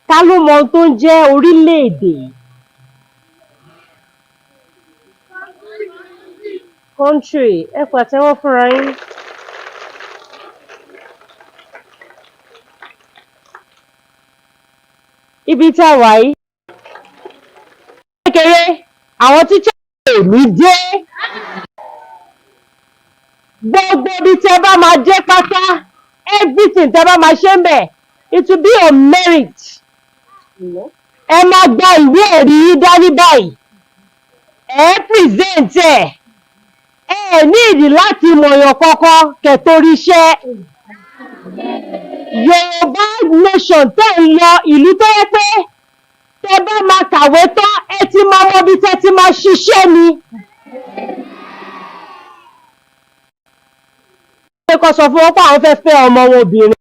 ta ló mọ ohun tó ń jẹ́ orílẹ̀-èdè country ẹ pàtẹ́wọ́ fúnra yín. ibi tá a wà yìí kékeré àwọn tíṣà èmi dé gbogbo ibi tẹ́ bá máa dé pátá everything tẹ́ bá máa ṣe ń bẹ̀ it will be on merit ẹ máa gba ìwé ẹ̀rí dání báyìí ẹ present ẹ ní ìdí láti mọ̀yàn kankan kẹ̀tórí iṣẹ́ Yorùbá nation tẹ́ ń lọ ìlú tó yẹ pé tẹ́ bá máa kàwé tán ẹ ti máa mọ bí tẹ́ ti máa ṣiṣẹ́ ni. ṣé kò sọ fún wọn pé àwọn fẹ́ fẹ́ ọmọ wọn obìnrin.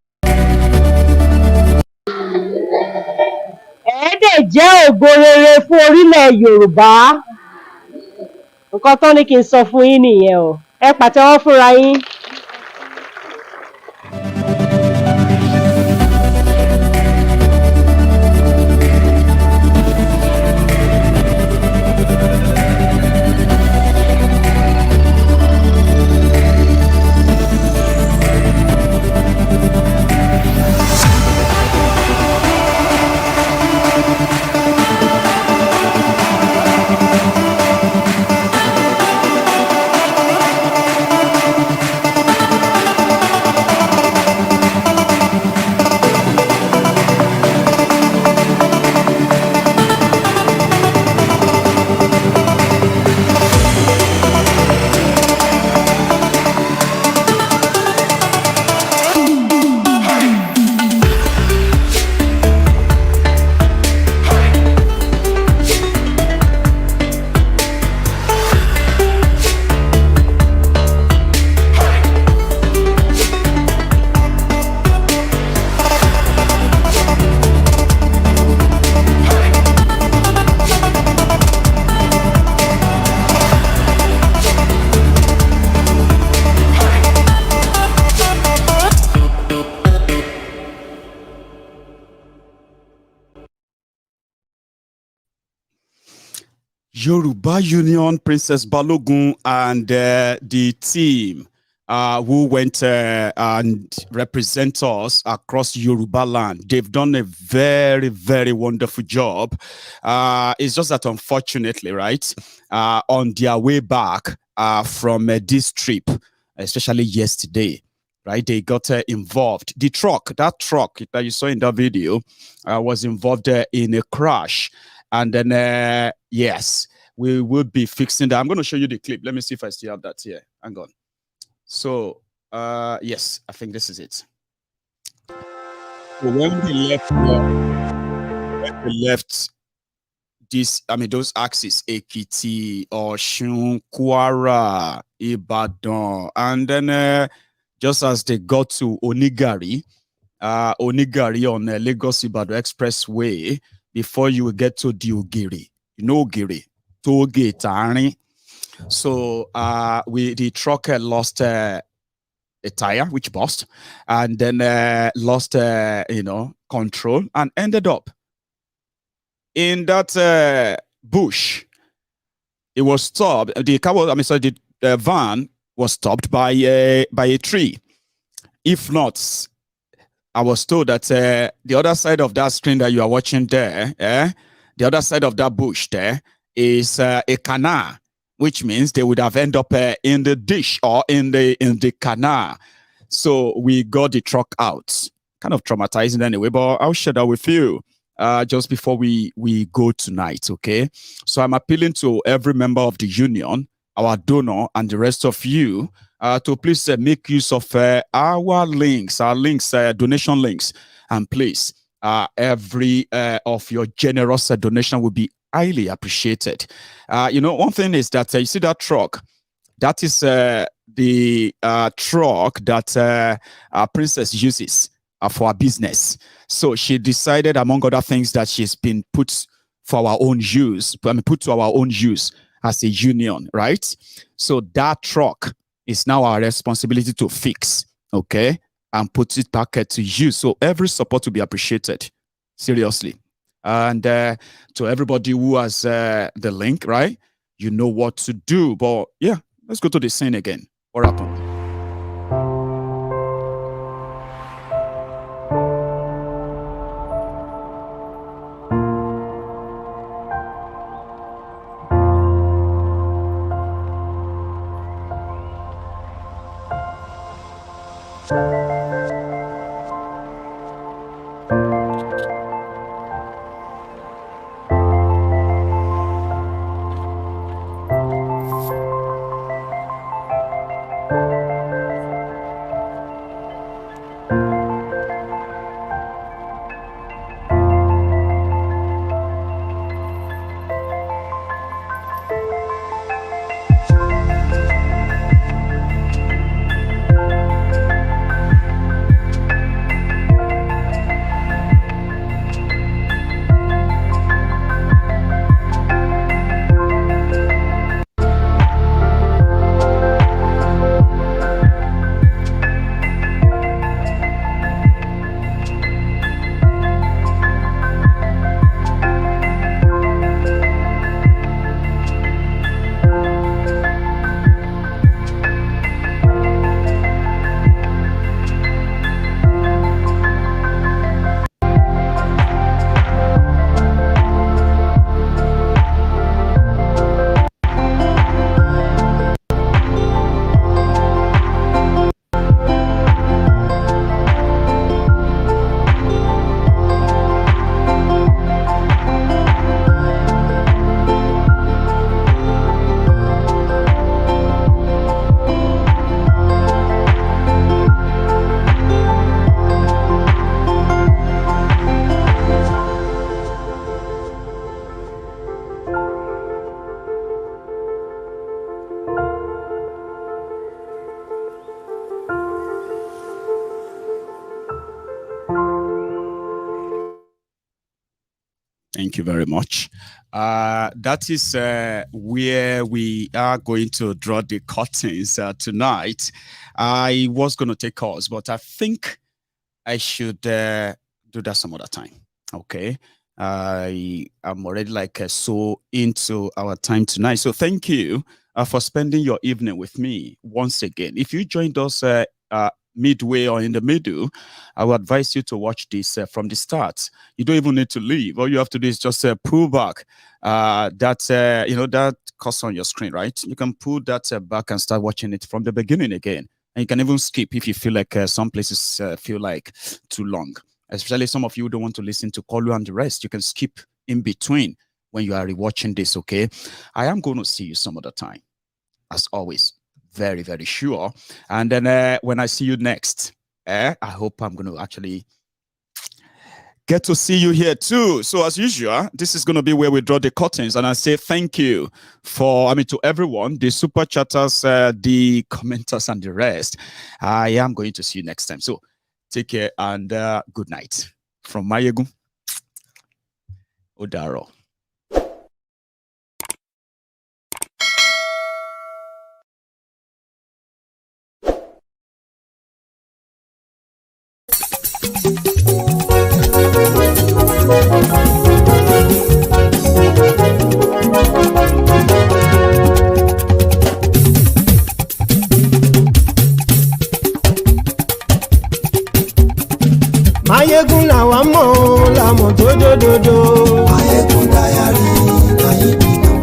ẹ̀ẹ́dẹ̀ jẹ́ ògo rere fún orílẹ̀ Yorùbá nǹkan tán ní kí n sọ fún yín nìyẹn o ẹ pàtẹ́wọ́ fúnra yín. Yoruba Union, Princess Balogun, and the team who went and represent us across Yoruba land. They've done a very, very wonderful job. It's just that unfortunately, right, on their way back from this trip, especially yesterday, right, they got involved. The truck, that truck that you saw in that video, was involved in a crash. And then, yes, we will be fixing that. I'm going to show you the clip. Let me see if I still have that here. Hang on. So, yes, I think this is it. So when we left this, I mean, those axes, Ekiti, Oshun, Kwara, Ibadan, and then just as they got to Onigari on Lagos Ibadan Expressway, before you will get to the Ogiri, you know Ogiri, toll gate, so the truck lost a tire which burst, and then lost control and ended up in that bush. It was stopped. The car was, the van was stopped by a tree. If not, I was told that the other side of that screen that you are watching there, the other side of that bush there is a canal, which means they would have ended up in the ditch or in the canal. So we got the truck out. Kind of traumatizing anyway, but I'll share that with you just before we go tonight, okay? So I'm appealing to every member of the union, our donor, and the rest of you to please make use of our links, donation links, and please, every of your generous donation will be highly appreciated. One thing is that you see that truck, that is the truck that Princess uses for her business. So she decided, among other things, that she's been put for our own use, put to our own use as a union, right? So that truck is now our responsibility to fix, okay, and put it back to use. So every support will be appreciated, seriously. And to everybody who has the link, right, you know what to do. But yeah, let's go to the scene again. What happened? Thank you very much. That is where we are going to draw the curtains tonight. I was going to take calls, but I think I should do that some other time. Okay. I am already so into our time tonight. So thank you for spending your evening with me once again. If you joined us midway or in the middle, I would advise you to watch this from the start. You don't even need to leave. All you have to do is just pull back that cursor on your screen, right? You can pull that back and start watching it from the beginning again. And you can even skip if you feel like some places feel like too long. Especially some of you don't want to listen to Kolu and the rest. You can skip in between when you are rewatching this, okay? I am going to see you some other time, as always. Very, very sure. And then when I see you next, I hope I'm going to actually get to see you here too. So as usual, this is going to be where we draw the curtains. And I say thank you to everyone, the super chatters, the commenters, and the rest. I am going to see you next time. So take care and good night. From Mayegun, Odaro. Mayegun làwa mọ̀ làmọ̀ tó dòdòdò. Mayegun Diary Nayibi #1.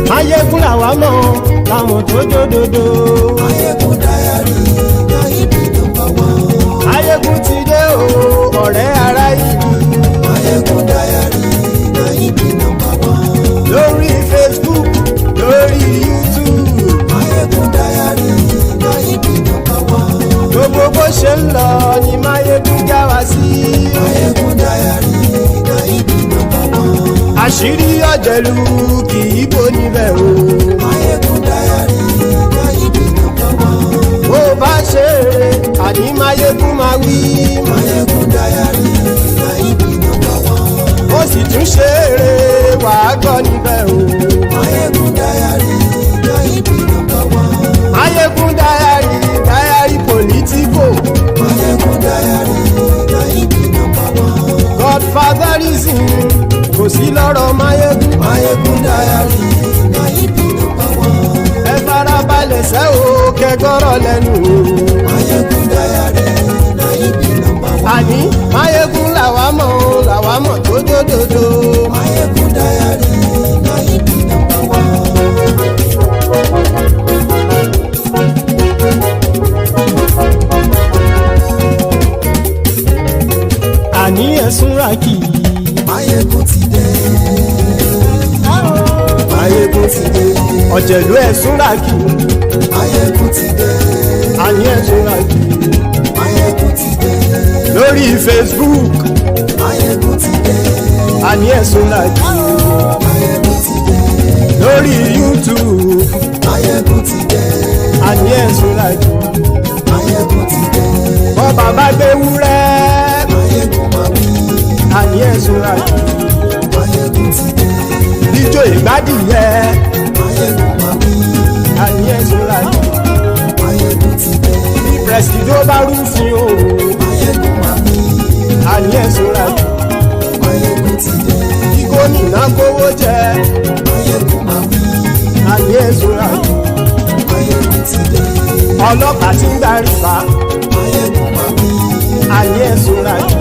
Mayegun làwa mọ̀ làmọ̀ tó dòdòdò. Mayegun Diary Nayibi #1. Mayegun ti dé o ọ̀rẹ́ ará ìlú. Mayegun Diary Nayibi #1. Lórí Facebook lórí YouTube. Mayegun Diary Nayibi #1. Gbogbo bó ṣe ń lọ ni Mayegun já wa sí. Mayegun Diary Nayibi #1. Àṣírí ọ̀jẹ̀lú kì í bò níbẹ̀ o. Mayegun Diary Nayibi #1. Bó bá ṣe eré àní Mayegun máa wí. Mayegun Diary Nayibi #1. Ó sì tún ṣe eré wàá gbọ́ níbẹ̀ o. Mayegun Diary Nayibi #1. Mayegun Diary politico. Mayegun Diary Nayibi #1. Godfatherism kò sí lọ́rọ̀ Mayegun. Mayegun Diary Nayibi #1. Ẹ farabalẹ̀ sẹ́ o kẹgọ́rọ̀ lẹ́nu. Mayegun Diary Nayibi #1. Àní Mayegun làwa mọ̀ tó dòdòdò. Mayegun Diary Nayibi #1. Àní ẹ̀sùn ràkì. Mayegun ti dé. Mayegun ti dé. Ọ̀jẹ̀lú ẹ̀sùn ràkì. Mayegun ti dé. Àní ẹ̀sùn ràkì. Mayegun ti dé. Lórí Facebook. Mayegun ti dé. Àní ẹ̀sùn ràkì. Mayegun ti dé. Lórí YouTube. Mayegun ti dé. Àní ẹ̀sùn ràkì. Mayegun ti dé. Bọ́ bàbá gbé wúrẹ́. Mayegun máa wí. Àní ẹ̀sùn ràkì. Mayegun ti dé. Ijó ìgbádìyẹ. Mayegun máa wí. Àní ẹ̀sùn ràkì. Mayegun ti dé. Bí Presido bá rúfin o. Mayegun máa wí. Àní ẹ̀sùn ràkì. Mayegun ti dé. Bí gómìnà kówó jẹ. Mayegun máa wí. Àní ẹ̀sùn ràkì. Mayegun ti dé. Ọlọ́pàá tí ń gba rìbá. Mayegun máa wí. Àní ẹ̀sùn ràkì.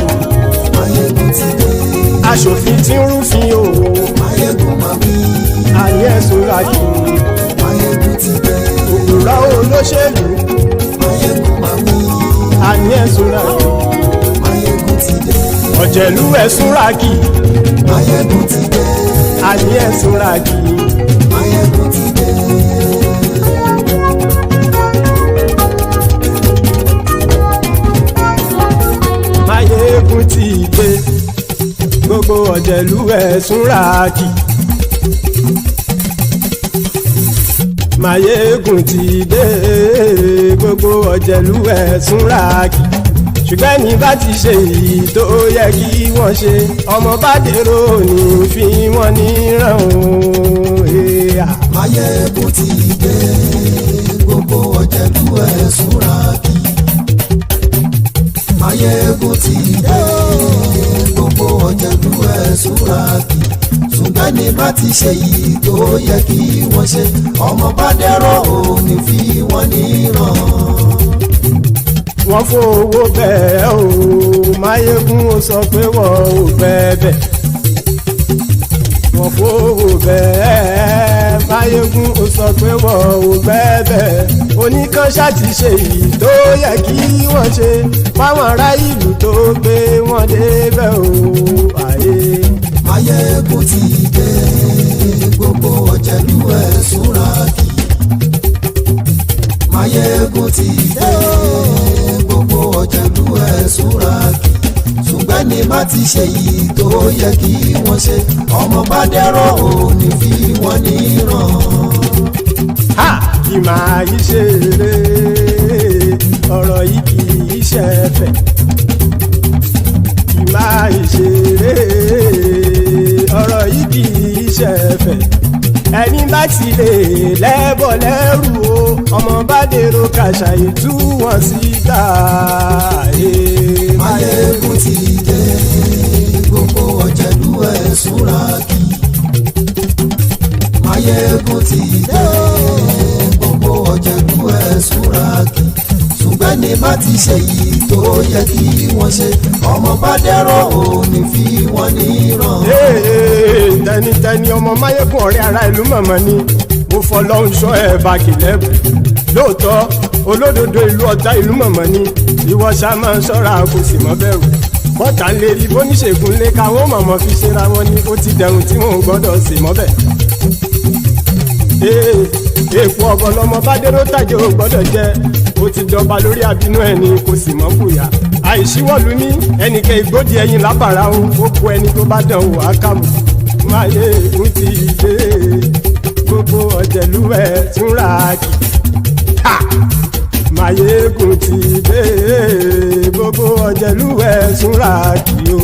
Mayegun ti dé. Aṣòfin tí ń rúfin o. Mayegun máa wí. Àní ẹ̀sùn ràkì. Mayegun ti dé. Òpùrọ́ olóṣèlú. Mayegun máa wí. Àní ẹ̀sùn ràkì. Mayegun ti dé. Ọ̀jẹ̀lú ẹ̀sùn ràkì. Mayegun ti dé. Àní ẹ̀sùn ràkì. Mayegun ti dé. Mayegun ti dé. Gbogbo ọ̀jẹ̀lú ẹ̀sùn ràkì. Mayegun ti dé. Gbogbo ọ̀jẹ̀lú ẹ̀sùn ràkì. Ṣùgbọ́n ní bá ti ṣe èyí tó yẹ kí wọ́n ṣe, ọmọ bá dèrò ní fi wọ́n níran o. Mayegun ti dé. Gbogbo ọ̀jẹ̀lú ẹ̀sùn ràkì. Máyégún ti dé gbogbo ọ̀jẹ̀lú ẹ̀ súra kì ṣùgbọ́n ní bá ti ṣe yìí tó yẹ kí wọ́n ṣe ọmọ bá dẹ́rọ̀ ò ní fi wọ́n níran. Wọ́n fowó bẹ́ẹ̀ o Máyégún ó sọ pé wọ́n ò bẹ́ẹ̀ wọ́n fowó bẹ́ẹ̀ Máyégún ó sọ pé wọ́n ò bẹ́ẹ̀ oníkanṣá ti ṣe yìí tó yẹ kí wọ́n ṣe fáwọn ará ìlú tó gbé wọn débẹ̀ o àyè. Máyégún ti dé gbogbo ọ̀jẹ̀lú ẹ̀ súra kì Máyégún ti dé gbogbo ọ̀jẹ̀lú ẹ̀ súra kì ṣùgbọ́n ní má ti ṣe yìí tó yẹ kí wọ́n ṣe ọmọ bá dẹ́rọ̀ ò ní fi wọ́n níran. Kì máa yí ṣeré ọ̀rọ̀ yìí kì í ṣẹ̀fẹ̀ kì máa yí ṣeré ọ̀rọ̀ yìí kì í ṣẹ̀fẹ̀ ẹni bá ti lè lẹ́bọ̀ lẹ́rù o ọmọ bá dèrò kàṣàyè tú wọn síta. Máyégún ti dé gbogbo ọ̀jẹ̀lú ẹ̀ súra kì Máyégún ti dé gbogbo ọ̀jẹ̀lú ẹ̀ súra kì ṣùgbọ́n ní bá ti ṣe yìí tó yẹ kí wọ́n ṣe ọmọ bá dẹ́rọ̀ ò ní fi wọ́n níran. Tẹnitẹni ọmọ Máyégún ọ̀rẹ́ ara ìlú mọ̀mọ́ ni mo fọlọ́hún sọ ẹ̀ bá kìlẹ́bù lóòótọ́ olódodo ìlú ọ̀tá ìlú mọ̀mọ́ ni ìwọ ṣá máa ń ṣọ́ra kò sì mọ́ bẹ̀rù bọ́tà ń lè rí bóníṣègùn lé káwọn mọ̀mọ́ fi ṣera wọn ni ó ti dẹrùn tí wọn ò gbọ́dọ̀ sì mọ́ bẹ̀. Èèpo ọ̀bọ̀lọmọ bá dérò tàjẹ́ ò gbọ́dọ̀ jẹ́ ó ti dọba lórí àbínú ẹni kò sì mọ́ fòyà àìsíwọ́lu ní ẹnìkẹ́ ìgbódì ẹyin lábàrá o ó kó ẹni tó bá dán o àkàmù. Máyégún ti dé gbogbo ọ̀jẹ̀lú ẹ̀ túnra kì Máyégún ti dé gbogbo ọ̀jẹ̀lú ẹ̀ túnra kì o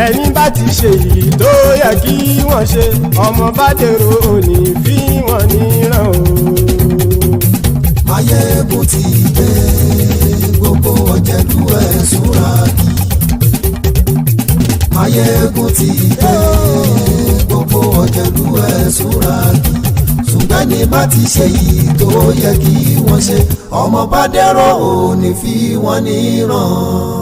ẹni bá ti ṣe yìí tó yẹ kí wọ́n ṣe ọmọ bá dèrò òní fi wọ́n níran o. Máyégún ti dé gbogbo ọ̀jẹ̀lú ẹ̀ súra kì Máyégún ti dé gbogbo ọ̀jẹ̀lú ẹ̀ súra kì ṣùgbọ́n ní bá ti ṣe yìí tó yẹ kí wọ́n ṣe ọmọ bá dẹ́rọ̀ ò ní fi wọ́n níran.